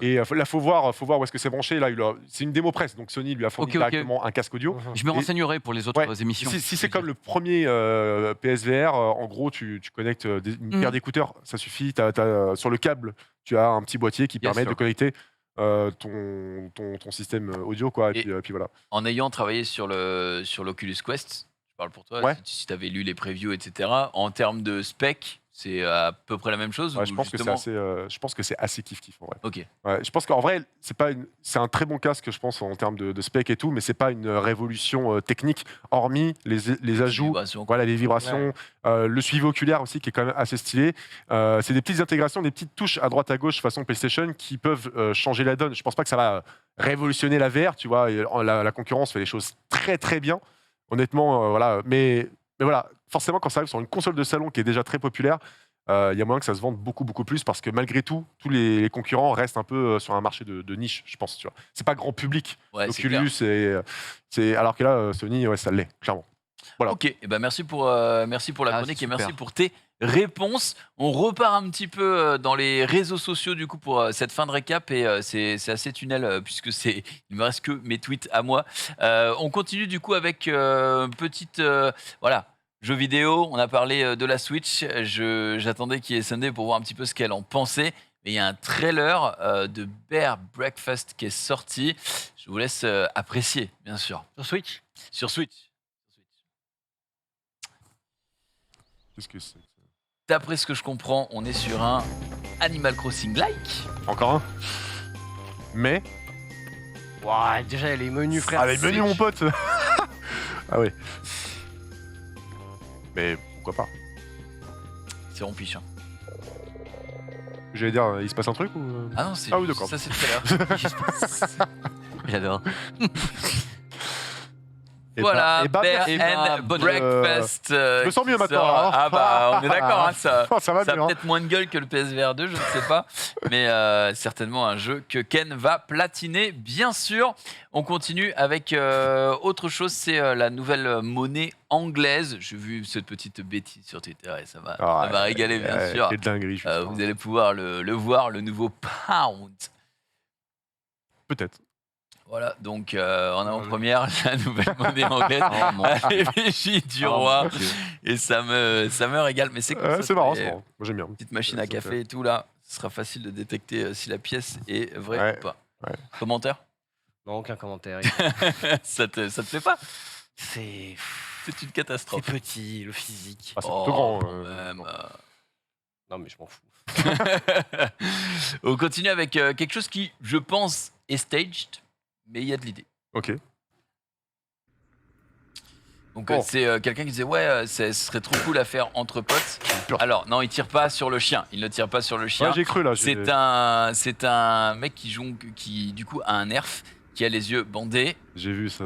Speaker 5: Et là, faut voir où est-ce que c'est branché. Là, c'est une démo presse, donc Sony lui a fourni directement un casque audio.
Speaker 2: Je me renseignerai pour les autres émissions.
Speaker 5: Si c'est comme le premier PSVR, en gros, tu connectes une paire d'écouteurs, ça suffit. Sur le câble, tu as un petit boîtier qui permet de connecter ton système audio, quoi. Et puis voilà.
Speaker 1: En ayant travaillé sur l'Oculus Quest, je parle pour toi, si tu avais lu les previews, etc., en termes de spec, c'est à peu près la même chose?
Speaker 5: Je pense que c'est assez kiff-kiff en vrai.
Speaker 1: Ok.
Speaker 5: Je pense qu'en vrai, c'est un très bon casque, je pense, en termes de spec et tout, mais c'est pas une révolution technique, hormis les ajouts, les vibrations, le suivi oculaire aussi qui est quand même assez stylé. C'est des petites intégrations, des petites touches à droite à gauche façon PlayStation qui peuvent changer la donne. Je pense pas que ça va révolutionner la VR, tu vois. La concurrence fait les choses très très bien, honnêtement, voilà. Mais voilà, forcément, quand ça arrive sur une console de salon qui est déjà très populaire, il y a moyen que ça se vende beaucoup plus parce que malgré tout, tous les concurrents restent un peu sur un marché de niche, je pense. Tu vois, c'est pas grand public. Oculus, alors que là, Sony, ça l'est clairement. Voilà.
Speaker 1: Ok, merci pour la chronique et merci pour tes réponses. On repart un petit peu dans les réseaux sociaux du coup pour cette fin de récap et c'est assez tunnel puisque il me reste que mes tweets à moi. On continue du coup avec petite jeux vidéo. On a parlé de la Switch. J'attendais qu'il y ait Sunday pour voir un petit peu ce qu'elle en pensait. Mais il y a un trailer de Bear Breakfast qui est sorti. Je vous laisse apprécier, bien sûr. Sur Switch.
Speaker 5: Qu'est-ce que c'est?
Speaker 1: D'après ce que je comprends, on est sur un Animal Crossing-like.
Speaker 5: Encore un? Mais
Speaker 4: déjà, les menus, frère.
Speaker 5: Les menus, mon pote. Ah ouais. Mais pourquoi pas?
Speaker 1: C'est rompiche. Hein.
Speaker 5: J'allais dire, il se passe un truc ou...
Speaker 1: Ah non, c'est
Speaker 5: oui, d'accord.
Speaker 1: Ça, c'est le trailer.
Speaker 2: J'adore.
Speaker 1: Voilà,
Speaker 5: et bah,
Speaker 1: Bear
Speaker 5: merci.
Speaker 1: and
Speaker 2: bonne-
Speaker 1: Breakfast.
Speaker 5: Je me sens mieux
Speaker 1: qui
Speaker 5: maintenant,
Speaker 1: sort.
Speaker 5: hein.
Speaker 1: Ah bah, on est d'accord, hein, ça
Speaker 5: va
Speaker 1: a
Speaker 5: mieux, hein.
Speaker 1: peut-être moins de gueule que le PSVR 2, je ne sais pas. Mais certainement un jeu que Ken va platiner, bien sûr. On continue avec autre chose, c'est la nouvelle monnaie anglaise. J'ai vu cette petite bêtise sur Twitter et ça m'a régalé, bien sûr.
Speaker 5: Quelle dinguerie, je suis
Speaker 1: Vous allez pouvoir le voir, le nouveau Pound.
Speaker 5: Peut-être.
Speaker 1: Voilà, donc en avant-première, la nouvelle monnaie anglaise
Speaker 2: Oh, mon
Speaker 1: à l'effigie du
Speaker 2: Oh,
Speaker 1: roi.
Speaker 2: mon Dieu.
Speaker 1: Et ça me régale. Mais c'est cool. ça,
Speaker 5: C'est marrant,
Speaker 1: c'est
Speaker 5: c'est marrant. Moi, j'aime bien.
Speaker 1: petite machine à
Speaker 5: Ça
Speaker 1: café
Speaker 5: fait-
Speaker 1: et tout là. Ce sera facile de détecter si la pièce est vraie
Speaker 5: Ouais,
Speaker 1: ou pas.
Speaker 5: ouais.
Speaker 1: Commentaire
Speaker 4: Non, aucun commentaire.
Speaker 1: ça te plaît pas?
Speaker 4: C'est
Speaker 1: C'est une catastrophe.
Speaker 4: petit, le physique.
Speaker 5: Ah, c'est plutôt grand.
Speaker 1: quand même.
Speaker 4: Non, mais je m'en fous.
Speaker 1: On continue avec quelque chose qui, je pense, est staged, mais il y a de l'idée.
Speaker 5: Ok.
Speaker 1: Donc
Speaker 5: Bon.
Speaker 1: c'est quelqu'un qui disait ouais, ce serait trop cool à faire entre potes. Alors non, il tire pas sur le chien. Il ne tire pas sur le chien.
Speaker 5: Ouais, j'ai cru là.
Speaker 1: C'est un mec qui du coup a un nerf, qui a les yeux bandés
Speaker 5: J'ai vu ça.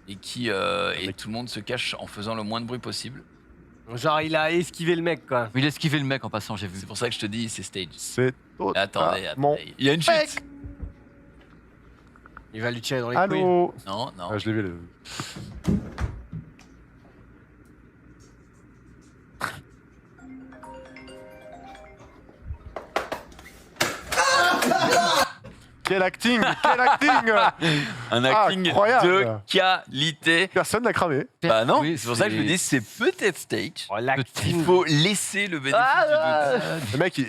Speaker 1: et qui et tout le monde se cache en faisant le moins de bruit possible.
Speaker 4: Genre, il a esquivé le mec, quoi.
Speaker 2: Il a esquivé le mec en passant, j'ai vu.
Speaker 1: C'est pour ça que je te dis c'est stage.
Speaker 5: C'est
Speaker 1: Attendez,
Speaker 5: totalement
Speaker 1: il y a une chute.
Speaker 5: fake.
Speaker 4: Il va lui tirer dans les couilles.
Speaker 5: Allô.
Speaker 1: Non, non.
Speaker 5: Ah, je l'ai vu. Quel acting! Quel acting!
Speaker 1: Un acting
Speaker 5: Incroyable.
Speaker 1: de qualité.
Speaker 5: Personne n'a cramé.
Speaker 1: Bah non,
Speaker 2: Oui,
Speaker 1: c'est pour ça que je me dis c'est peut-être stage.
Speaker 4: Oh,
Speaker 1: Il
Speaker 4: l'acting.
Speaker 1: faut laisser le bénéfice du doute.
Speaker 5: Le mec, il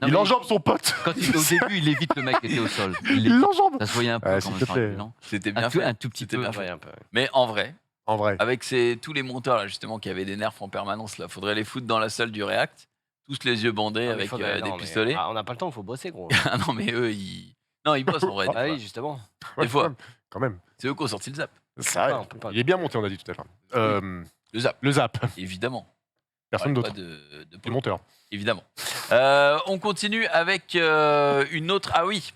Speaker 2: mais-
Speaker 5: enjambe son pote.
Speaker 2: Au début, il évite le mec qui était au sol.
Speaker 5: Il l'enjambe.
Speaker 2: Ça se voyait un peu
Speaker 5: Ouais,
Speaker 2: quand
Speaker 5: s'il
Speaker 2: même,
Speaker 5: te
Speaker 2: ça,
Speaker 5: plaît.
Speaker 2: non
Speaker 1: C'était bien
Speaker 2: un, tout,
Speaker 1: fait.
Speaker 2: un tout petit
Speaker 1: C'était
Speaker 2: peu.
Speaker 1: bien fait.
Speaker 4: Ouais, un peu.
Speaker 1: Mais en vrai,
Speaker 5: En vrai.
Speaker 1: avec tous les monteurs là justement qui avaient des nerfs en permanence, là, faudrait les foutre dans la salle du React, tous les yeux bandés
Speaker 4: Non, mais
Speaker 1: avec
Speaker 4: faudrait-
Speaker 1: des
Speaker 4: non, mais-
Speaker 1: pistolets.
Speaker 4: Ah, on n'a pas le temps, il faut bosser, gros.
Speaker 1: Ah non mais eux ils bossent en vrai. des
Speaker 4: Ah
Speaker 1: fois.
Speaker 4: oui, justement.
Speaker 1: Des fois.
Speaker 5: Quand même.
Speaker 1: C'est eux qui ont sorti le zap.
Speaker 5: C'est vrai.
Speaker 4: Ah, on peut pas.
Speaker 5: Il est bien monté, on a dit tout à l'heure.
Speaker 1: Le zap,
Speaker 5: Le zap.
Speaker 1: évidemment.
Speaker 5: Personne
Speaker 1: Pas
Speaker 5: d'autre.
Speaker 1: de
Speaker 5: Les monteurs.
Speaker 1: évidemment. On continue avec une autre. Ah oui.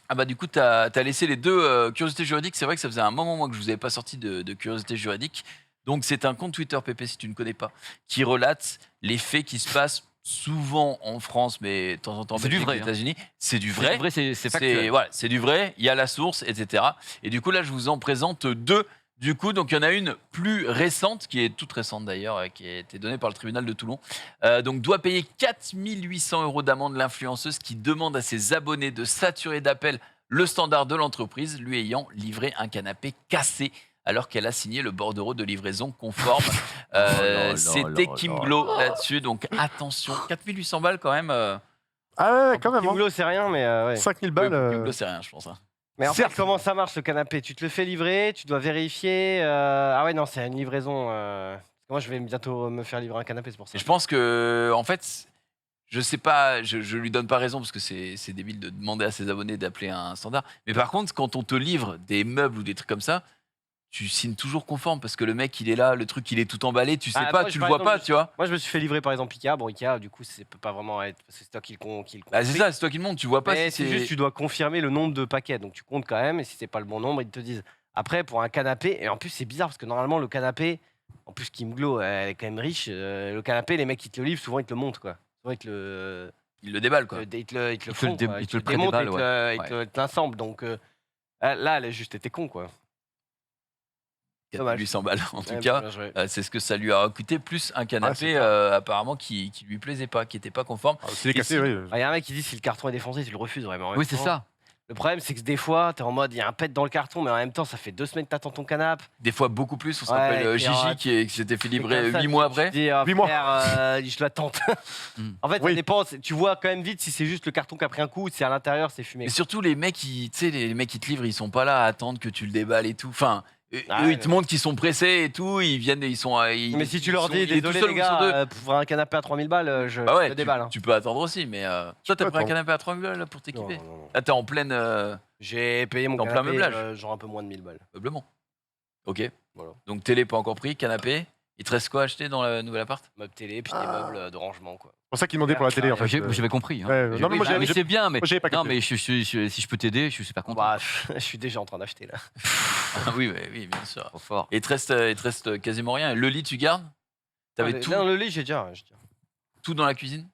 Speaker 1: Ah bah du coup, t'as laissé les deux curiosités juridiques. C'est vrai que ça faisait un moment moi que je vous avais pas sorti de curiosités juridiques. Donc c'est un compte Twitter PP si tu ne connais pas, qui relate les faits qui se passent souvent en France, mais de temps en temps
Speaker 2: C'est du
Speaker 1: Belgique,
Speaker 2: vrai,
Speaker 1: aux
Speaker 2: hein.
Speaker 1: États-Unis. C'est du vrai.
Speaker 2: C'est factuel.
Speaker 1: Voilà, c'est du vrai. Il y a la source, etc. Et du coup là, je vous en présente deux. Du coup, donc il y en a une plus récente, qui est toute récente d'ailleurs, qui a été donnée par le tribunal de Toulon. Donc doit payer 4 800 € d'amende l'influenceuse qui demande à ses abonnés de saturer d'appels le standard de l'entreprise, lui ayant livré un canapé cassé alors qu'elle a signé le bordereau de livraison conforme. C'était Kim Glow là-dessus, donc attention, 4 800 balles quand même.
Speaker 5: Ah ouais, quand même.
Speaker 4: Kim Glow, c'est rien, mais ouais.
Speaker 5: 5000 balles.
Speaker 1: Kim Glow, c'est rien, je pense. Hein.
Speaker 4: Mais en fait,
Speaker 5: Certes.
Speaker 4: comment ça marche le canapé? Tu te le fais livrer, tu dois vérifier. Ah ouais, non, c'est une livraison. Moi, je vais bientôt me faire livrer un canapé, c'est pour ça.
Speaker 1: Et je pense que, en fait, je sais pas, je lui donne pas raison parce que c'est débile de demander à ses abonnés d'appeler un standard. Mais par contre, quand on te livre des meubles ou des trucs comme ça, tu signes toujours conforme parce que le mec il est là, le truc il est tout emballé, tu sais
Speaker 4: Ah,
Speaker 1: pas,
Speaker 4: moi,
Speaker 1: tu le
Speaker 4: par
Speaker 1: vois
Speaker 4: exemple,
Speaker 1: pas, tu vois.
Speaker 4: Moi, je me suis fait livrer par exemple Ikea. Bon, Ikea, du coup, ça peut pas vraiment être. Parce que c'est toi qui le
Speaker 1: Bah, c'est ça, c'est toi qui le montres, tu vois pas
Speaker 4: Mais
Speaker 1: si
Speaker 4: c'est juste, tu dois confirmer le nombre de paquets. Donc, tu comptes quand même. Et si c'est pas le bon nombre, ils te disent. Après, pour un canapé, et en plus, c'est bizarre parce que normalement, le canapé, en plus, Kim Glow, elle est quand même riche. Le canapé, les mecs qui te le livrent, souvent, ils te le montent, quoi. Souvent, ils te le.
Speaker 1: Il le déballe quoi.
Speaker 4: Ils te le
Speaker 2: Ils te le
Speaker 4: font,
Speaker 2: dé-
Speaker 4: quoi.
Speaker 2: ils te le
Speaker 4: démontent et
Speaker 2: prédéballent,
Speaker 4: ils te l'assemblent. Donc, là, elle a juste été con, quoi.
Speaker 1: 800 balles en tout
Speaker 4: Ouais,
Speaker 1: cas.
Speaker 4: bien joué.
Speaker 1: C'est ce que ça lui a coûté, plus un canapé
Speaker 5: c'est
Speaker 1: apparemment qui lui plaisait pas, qui était pas conforme.
Speaker 5: S'il est
Speaker 1: Et
Speaker 5: cassé,
Speaker 1: si-
Speaker 5: oui.
Speaker 4: Il y a un mec qui dit si le carton est défoncé, tu le refuses vraiment.
Speaker 2: Oui, c'est ça.
Speaker 4: Le problème, c'est que des fois, t'es en mode, il y a un pet dans le carton, mais en même temps, ça fait 2 semaines que t'attends ton canapé.
Speaker 1: Des fois beaucoup plus, on se
Speaker 4: Ouais,
Speaker 1: rappelle
Speaker 4: et puis,
Speaker 1: Gigi qui s'était fait livrer
Speaker 4: comme ça,
Speaker 1: 8 mois
Speaker 4: tu te
Speaker 1: après.
Speaker 4: dis,
Speaker 5: 8 mois.
Speaker 4: frère, je l'attends.
Speaker 2: Mm.
Speaker 4: En fait, ça dépend. Tu vois quand même vite si c'est juste le carton qui a pris un coup ou si à l'intérieur c'est fumé.
Speaker 1: Mais surtout les mecs, tu sais, les mecs qui te livrent, ils sont pas là à attendre que tu le déballes et tout. Enfin,
Speaker 4: Ah
Speaker 1: eux,
Speaker 4: ouais,
Speaker 1: ils te montrent qu'ils sont pressés et tout. Ils viennent, ils sont.
Speaker 4: Mais si tu leur dis,
Speaker 1: il est tout
Speaker 4: désolé
Speaker 1: seul
Speaker 4: les
Speaker 1: ou ils sont deux.
Speaker 4: gars, pour un canapé à 3000 balles, je
Speaker 1: Bah ouais,
Speaker 4: le déballe. hein.
Speaker 1: tu peux attendre aussi, mais toi, t'as
Speaker 5: peux
Speaker 1: pris un
Speaker 5: attendre.
Speaker 1: canapé à 3000 balles là, pour t'équiper.
Speaker 4: Non, non, non.
Speaker 1: Là, t'es en pleine
Speaker 4: J'ai payé mon
Speaker 1: Dans plein
Speaker 4: canapé,
Speaker 1: meublage.
Speaker 4: genre un peu moins de 1000 balles.
Speaker 1: meublement. Ok.
Speaker 4: Voilà.
Speaker 1: Donc télé pas encore pris, canapé. Il te reste quoi à acheter dans la nouvelle appart?
Speaker 4: Meubles télé, puis des meubles de rangement, quoi.
Speaker 5: C'est pour ça qu'il demandait pour la télé, en fait.
Speaker 2: J'avais compris. Hein.
Speaker 5: Ouais, non, mais moi,
Speaker 2: c'est bien, mais,
Speaker 5: j'ai pas
Speaker 2: non,
Speaker 5: capté.
Speaker 2: mais si je peux t'aider, je suis super content.
Speaker 4: Bah, je suis déjà en train d'acheter, là.
Speaker 1: Ah oui, bien sûr.
Speaker 2: Trop fort.
Speaker 1: Et il te reste quasiment rien. Le lit, tu gardes? T'avais tout,
Speaker 4: Non, le lit, j'ai déjà.
Speaker 1: tout dans la cuisine?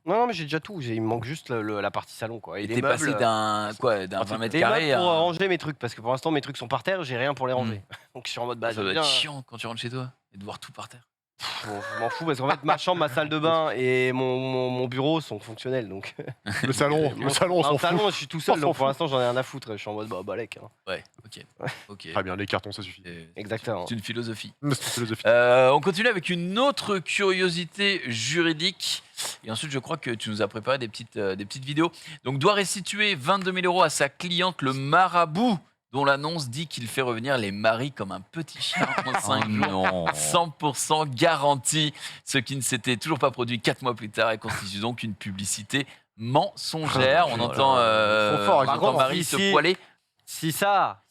Speaker 4: Non, mais j'ai déjà tout. Il me manque juste la partie salon, quoi.
Speaker 1: Et
Speaker 4: les
Speaker 1: t'es passé
Speaker 4: meubles,
Speaker 1: d'un 20 mètres
Speaker 4: des
Speaker 1: carrés
Speaker 4: meubles pour
Speaker 1: à...
Speaker 4: ranger mes trucs, parce que pour l'instant, mes trucs sont par terre, j'ai rien pour les ranger. Donc je suis en mode base.
Speaker 1: Ça doit être chiant quand tu rentres chez toi et de voir tout par terre.
Speaker 4: Bon, je m'en fous parce qu'en fait ma chambre, ma salle de bain et mon bureau sont fonctionnels donc.
Speaker 5: Le salon, on s'en fout.
Speaker 4: Je suis tout seul
Speaker 5: On
Speaker 4: donc
Speaker 5: s'en
Speaker 4: pour
Speaker 5: fout.
Speaker 4: l'instant j'en ai rien à foutre. Je suis en mode balèque. Hein.
Speaker 1: Ouais, ok.
Speaker 5: Très bien, les cartons ça suffit.
Speaker 4: Exactement.
Speaker 1: C'est une philosophie.
Speaker 5: C'est une philosophie.
Speaker 1: On continue avec une autre curiosité juridique. Et ensuite, je crois que tu nous as préparé des petites vidéos. Donc, doit restituer 22 000 € à sa cliente, le marabout, dont l'annonce dit qu'il fait revenir les maris comme un petit chien en 5 jours. 100% garanti. Ce qui ne s'était toujours pas produit 4 mois plus tard et constitue donc une publicité mensongère. On entend, Marie se poiler.
Speaker 4: Si ça,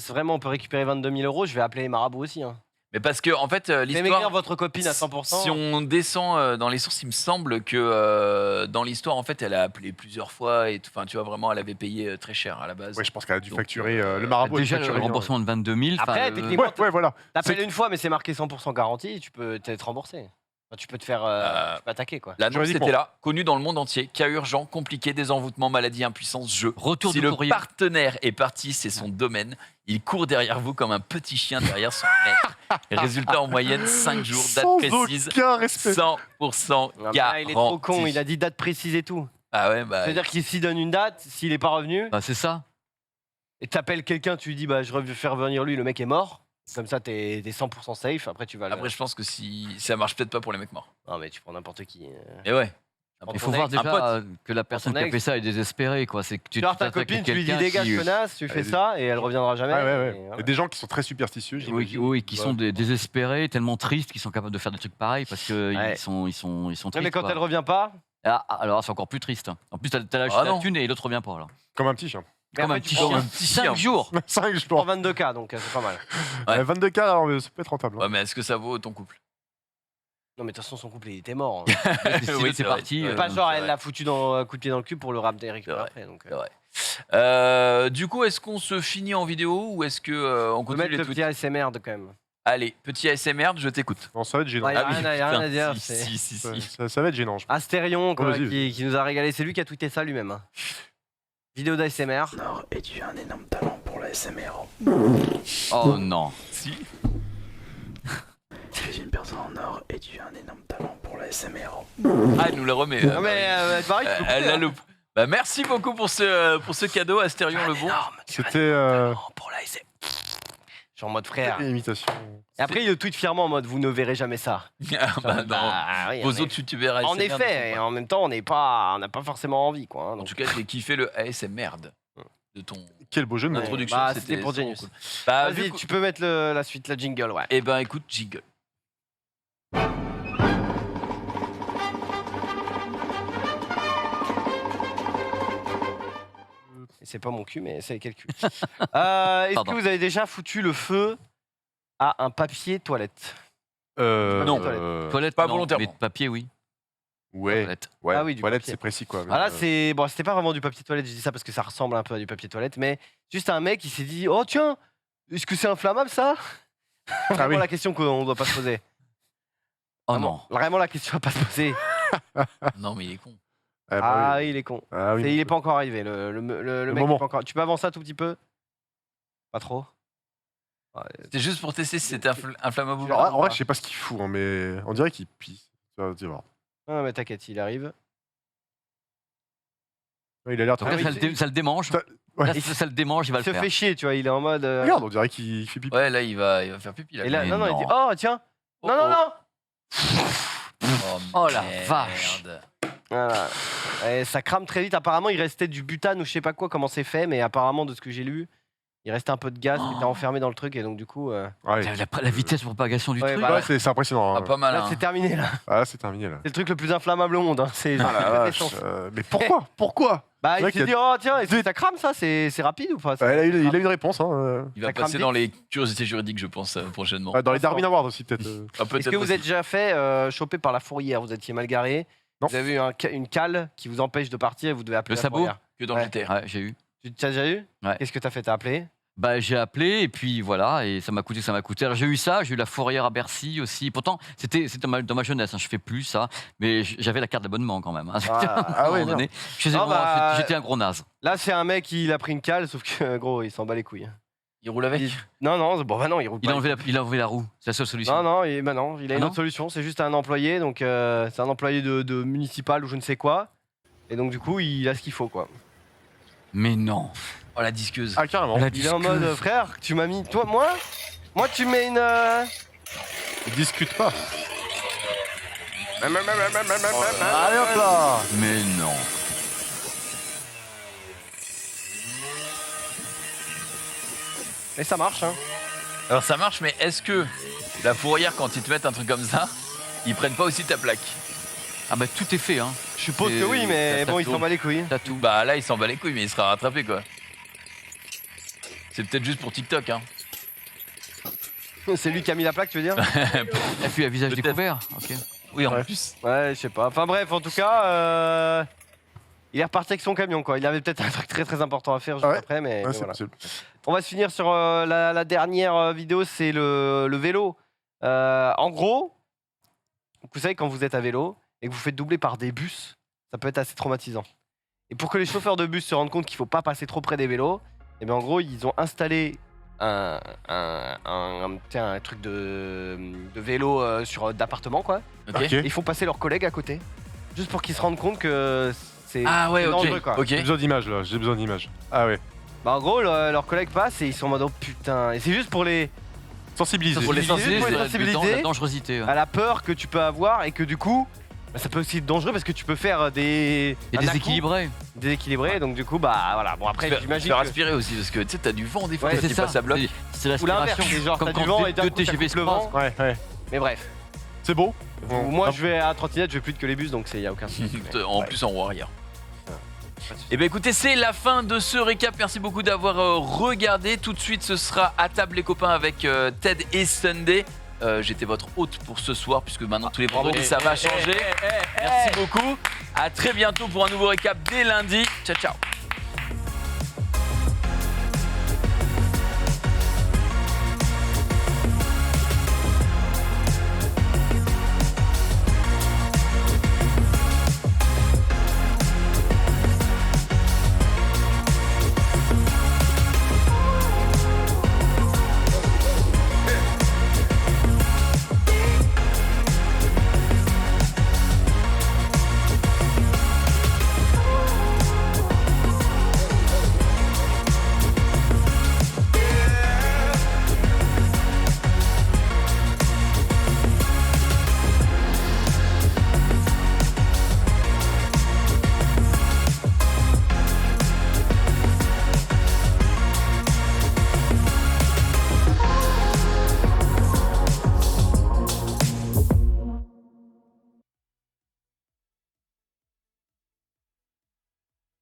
Speaker 4: vraiment on peut récupérer 22 000 €, je vais appeler les marabouts aussi. Hein.
Speaker 1: Mais parce que, en fait,
Speaker 4: m'écrire
Speaker 1: l'histoire.
Speaker 4: votre copine à 100%.
Speaker 1: Si on descend dans les sources, il me semble que dans l'histoire, en fait, elle a appelé plusieurs fois et enfin, tu vois, vraiment, elle avait payé très cher à la base.
Speaker 5: Ouais, je pense qu'elle a dû facturer le marabout.
Speaker 2: Déjà, le remboursement de 22 000.
Speaker 4: Après, techniquement,
Speaker 5: voilà.
Speaker 4: t'appelles une fois, mais c'est marqué 100% garantie, tu peux être remboursé. Enfin, tu peux te faire tu peux attaquer, quoi.
Speaker 1: L'annonce était là, connue dans le monde entier, cas urgent, compliqué, désenvoûtement, maladie, impuissance, jeu.
Speaker 2: Retour
Speaker 1: si
Speaker 2: de
Speaker 1: le
Speaker 2: courrier.
Speaker 1: partenaire est parti, c'est son domaine. Il court derrière vous comme un petit chien derrière son maître. Et résultat, en moyenne, 5 jours, date
Speaker 5: Sans
Speaker 1: précise,
Speaker 5: aucun respect.
Speaker 1: 100% garanti.
Speaker 4: Il est trop con, il a dit date précise et tout.
Speaker 1: Ah ouais, bah.
Speaker 4: C'est-à-dire qu'il s'y donne une date, s'il est pas revenu.
Speaker 2: Bah, c'est ça.
Speaker 4: Et t'appelles quelqu'un, tu lui dis, bah, je vais faire venir lui, le mec est mort. Comme ça, t'es 100% safe. Après, tu vas.
Speaker 1: Après, je pense que si ça marche peut-être pas pour les mecs morts.
Speaker 4: Non, mais tu prends n'importe qui.
Speaker 1: Et ouais.
Speaker 2: Il faut voir déjà que la personne qui a fait ça est désespérée. Quoi. C'est que
Speaker 4: tu ta copine, tu lui dis dégage, connasse, tu fais ça et elle reviendra jamais.
Speaker 5: Il y a des gens qui sont très superstitieux.
Speaker 2: Oui, qui sont désespérés, tellement tristes qu'ils sont capables de faire des trucs pareils parce qu'ils sont tristes.
Speaker 4: Mais quand
Speaker 2: quoi.
Speaker 4: elle revient pas.
Speaker 2: Alors c'est encore plus triste. En plus, t'as la thune et l'autre revient pas. Alors.
Speaker 5: Comme un petit chien.
Speaker 2: Comme un petit chien. 5 jours.
Speaker 5: 5 jours.
Speaker 4: Pour 22K, donc c'est pas mal.
Speaker 5: 22K, alors, ça peut être rentable.
Speaker 1: Ouais, mais est-ce que ça vaut ton couple?
Speaker 4: Non, mais de toute façon, son couple, il était mort. Hein.
Speaker 2: Oui, c'est parti.
Speaker 4: Pas genre, elle l'a foutu dans coup de pied dans le cul pour le ramener récupérer après. Donc,
Speaker 1: du coup, est-ce qu'on se finit en vidéo ou est-ce que on continue les
Speaker 4: le
Speaker 1: tweets?
Speaker 4: petit ASMR quand même.
Speaker 1: Allez, petit ASMR, je t'écoute.
Speaker 5: Non, ça va être gênant.
Speaker 4: Il y a rien à dire.
Speaker 1: Si.
Speaker 5: Ça va être gênant.
Speaker 4: Astérion, qui nous a régalé. C'est lui qui a tweeté ça lui-même. Hein. Vidéo d'ASMR.
Speaker 10: Nord, et tu as un énorme talent pour la SMR.
Speaker 2: Oh non.
Speaker 1: Si.
Speaker 10: Tu es une personne en or et tu as un énorme talent pour la SMR.
Speaker 1: Ah, elle nous la remet.
Speaker 4: Non, mais pareil,
Speaker 1: elle la loupe. Bah, merci beaucoup pour ce cadeau, Astérion le bon.
Speaker 5: C'était.
Speaker 4: Pour la ASMR. Je suis en mode frère.
Speaker 5: Imitation.
Speaker 4: Et après, il le tweet fièrement en mode vous ne verrez jamais ça.
Speaker 1: Oui, vos autres youtubeurs ASMR.
Speaker 4: En effet, et en même temps, on n'a pas forcément envie. Quoi, hein,
Speaker 1: en tout cas, j'ai kiffé le ASMR de ton.
Speaker 5: Quel beau jeu de mots.
Speaker 1: Introduction,
Speaker 4: c'était pour Genius.
Speaker 1: Cool. Bah,
Speaker 4: vas-y, tu peux mettre la suite, la jingle, ouais.
Speaker 1: Eh ben, écoute, jingle.
Speaker 4: C'est pas mon cul, mais c'est quel cul. Est-ce que vous avez déjà foutu le feu à un papier toilette?
Speaker 1: Non.
Speaker 2: Toilette,
Speaker 1: pas
Speaker 2: non,
Speaker 1: volontairement.
Speaker 2: Mais papier, oui.
Speaker 5: Ouais.
Speaker 4: Ah oui, du
Speaker 5: toilette,
Speaker 4: papier.
Speaker 5: c'est précis quoi.
Speaker 4: Ah là, c'est bon, c'était pas vraiment du papier toilette. Je dis ça parce que ça ressemble un peu à du papier toilette, mais juste un mec qui s'est dit, oh tiens, est-ce que c'est inflammable ça? Vraiment la question qu'on doit pas se poser.
Speaker 2: Oh non.
Speaker 4: Vraiment la question à pas se poser.
Speaker 1: Non, mais il est con.
Speaker 4: Ah oui, il est con.
Speaker 5: Ah, oui.
Speaker 4: Il est pas encore arrivé. Le mec
Speaker 5: moment.
Speaker 4: est pas encore. Tu peux avancer un tout petit peu? Pas trop.
Speaker 1: C'était juste pour tester si c'était inflammable ou
Speaker 5: En
Speaker 1: pas.
Speaker 5: vrai, je sais pas ce qu'il fout, hein, mais on dirait qu'il pisse. Tu vas voir.
Speaker 4: Ah mais t'inquiète, il arrive.
Speaker 5: Ouais, il a l'air.
Speaker 2: En tout cas, ça le démange.
Speaker 5: Ouais.
Speaker 2: Là, ça le démange, il va
Speaker 4: Il
Speaker 2: le
Speaker 4: se
Speaker 2: faire.
Speaker 4: fait chier, tu vois. Il est en mode.
Speaker 5: Regarde, on dirait qu'il fait pipi.
Speaker 1: Ouais, là, il va faire pipi. Là.
Speaker 4: Et là,
Speaker 2: Mais
Speaker 4: non, il
Speaker 2: non.
Speaker 4: dit, oh tiens. Non.
Speaker 2: Oh la
Speaker 1: merde.
Speaker 2: vache.
Speaker 4: Voilà. Et ça crame très vite. Apparemment, il restait du butane ou je sais pas quoi, comment c'est fait, mais apparemment, de ce que j'ai lu, il restait un peu de gaz qui était enfermé dans le truc et donc du coup.
Speaker 2: La vitesse de propagation du truc.
Speaker 4: voilà.
Speaker 5: Ouais, c'est impressionnant. hein.
Speaker 1: Pas mal.
Speaker 4: Là,
Speaker 1: hein.
Speaker 4: c'est terminé là.
Speaker 5: Ah, c'est terminé là.
Speaker 4: C'est le truc le plus inflammable au monde. Hein. C'est
Speaker 5: Ah la vache, mais pourquoi Pourquoi
Speaker 4: Bah,
Speaker 5: C'est
Speaker 4: il
Speaker 5: vrai
Speaker 4: s'est
Speaker 5: qu'il
Speaker 4: dit, oh tiens, est-ce que ça crame ça? C'est rapide ou pas?
Speaker 5: Ouais, il a une réponse. Hein.
Speaker 1: Il va
Speaker 4: Ça crame
Speaker 1: passer
Speaker 4: vite.
Speaker 1: dans les curiosités juridiques, je pense, prochainement.
Speaker 5: Dans les Darwin Awards aussi, peut-être.
Speaker 4: Est-ce que vous êtes déjà fait choper par la fourrière? Vous étiez mal garé?
Speaker 5: Non.
Speaker 4: Vous avez eu une cale qui vous empêche de partir et vous devez appeler
Speaker 2: Le
Speaker 4: la
Speaker 2: sabot
Speaker 4: fourrière.
Speaker 1: Que dans
Speaker 4: Ouais.
Speaker 1: GTA.
Speaker 2: Ouais, j'ai eu.
Speaker 4: Tu as déjà eu?
Speaker 2: Ouais.
Speaker 4: Qu'est-ce que t'as fait? T'as appelé?
Speaker 2: Bah, j'ai appelé et puis voilà, et ça m'a coûté, ça m'a coûté. Alors, j'ai eu ça, j'ai eu la fourrière à Bercy aussi. Pourtant, c'était dans ma jeunesse, hein, je fais plus ça, mais j'avais la carte d'abonnement quand même. Hein. À un moment donné. J'étais un gros naze.
Speaker 4: Là, c'est un mec, il a pris une cale, sauf que gros, il s'en bat les couilles.
Speaker 1: Il roule avec?
Speaker 4: Non, non, il roule pas.
Speaker 2: Il a enlevé la roue, c'est la seule solution.
Speaker 4: Non, il a une autre solution. C'est juste un employé, donc c'est un employé de municipal ou je ne sais quoi. Et donc, du coup, il a ce qu'il faut, quoi.
Speaker 2: Mais non.
Speaker 1: Oh, la disqueuse.
Speaker 5: Ah, carrément.
Speaker 4: Il est en mode, frère, tu m'as mis. Toi, moi, tu mets une.
Speaker 5: Ils discutent pas.
Speaker 4: Allez hop là.
Speaker 2: Mais non.
Speaker 4: Et ça marche, hein.
Speaker 1: Alors ça marche, mais est-ce que la fourrière, quand ils te mettent un truc comme ça, ils prennent pas aussi ta plaque?
Speaker 2: Ah bah tout est fait, hein.
Speaker 4: Je suppose que oui, mais bon, il s'en bat les couilles.
Speaker 2: T'as tout.
Speaker 1: Bah là, il s'en bat les couilles, mais il sera rattrapé, quoi. C'est peut-être juste pour TikTok, hein.
Speaker 4: C'est lui qui a mis la plaque, tu veux dire?
Speaker 2: Et puis à visage découvert. Ok.
Speaker 1: Oui, en
Speaker 4: Ouais.
Speaker 1: plus.
Speaker 4: Ouais, je sais pas. Enfin bref, en tout cas, il est reparti avec son camion, quoi. Il avait peut-être un truc très très important à faire juste après, mais
Speaker 5: Ouais, c'est
Speaker 4: voilà.
Speaker 5: possible.
Speaker 4: On va se finir sur la dernière vidéo, c'est le vélo. En gros, vous savez, quand vous êtes à vélo et que vous faites doubler par des bus, ça peut être assez traumatisant. Et pour que les chauffeurs de bus se rendent compte qu'il faut pas passer trop près des vélos, et bien en gros, ils ont installé un truc de vélo d'appartement, quoi.
Speaker 1: Ok.
Speaker 4: Et ils font passer leurs collègues à côté, juste pour qu'ils se rendent compte que c'est
Speaker 1: Ah ouais,
Speaker 4: c'est
Speaker 1: ok.
Speaker 4: dangereux, quoi.
Speaker 1: Ok.
Speaker 5: J'ai besoin d'images là, j'ai besoin d'images. Ah ouais.
Speaker 4: Bah en gros, leurs collègues passent et ils sont en mode oh putain. Et c'est juste pour les
Speaker 5: sensibiliser.
Speaker 2: Pour les sensibiliser,
Speaker 4: sensibiliser
Speaker 2: la dangerosité. Ouais.
Speaker 4: à la peur que tu peux avoir et que du coup, bah, ça peut aussi être dangereux parce que tu peux faire
Speaker 2: Et déséquilibré.
Speaker 4: déséquilibré. Donc du coup, bah voilà. Bon après, j'imagine.
Speaker 1: Faire
Speaker 4: que...
Speaker 1: respirer aussi, parce que tu sais, t'as du vent des fois
Speaker 4: Ouais,
Speaker 1: quand
Speaker 4: c'est
Speaker 1: tu
Speaker 4: ça.
Speaker 1: passes à bloc.
Speaker 2: C'est
Speaker 4: Ou l'inverse,
Speaker 2: l'aspiration.
Speaker 4: c'est genre
Speaker 2: Comme
Speaker 4: t'as du
Speaker 2: quand
Speaker 4: vent et d'un
Speaker 2: deux
Speaker 4: coup, ça
Speaker 2: TGV
Speaker 4: coupe
Speaker 2: se
Speaker 4: le vent.
Speaker 2: croisent.
Speaker 5: Ouais.
Speaker 4: Mais bref.
Speaker 5: C'est beau.
Speaker 4: Moi, je vais à trottinette, je vais plus que les bus, donc il y a aucun souci.
Speaker 1: En plus, en roue arrière. Et ben écoutez, c'est la fin de ce récap. Merci beaucoup d'avoir regardé. Tout de suite, ce sera à table les copains avec Ted et Sunday. J'étais votre hôte pour ce soir puisque maintenant tous les vendredis ça va changer. Merci beaucoup. À très bientôt pour un nouveau récap dès lundi. Ciao ciao.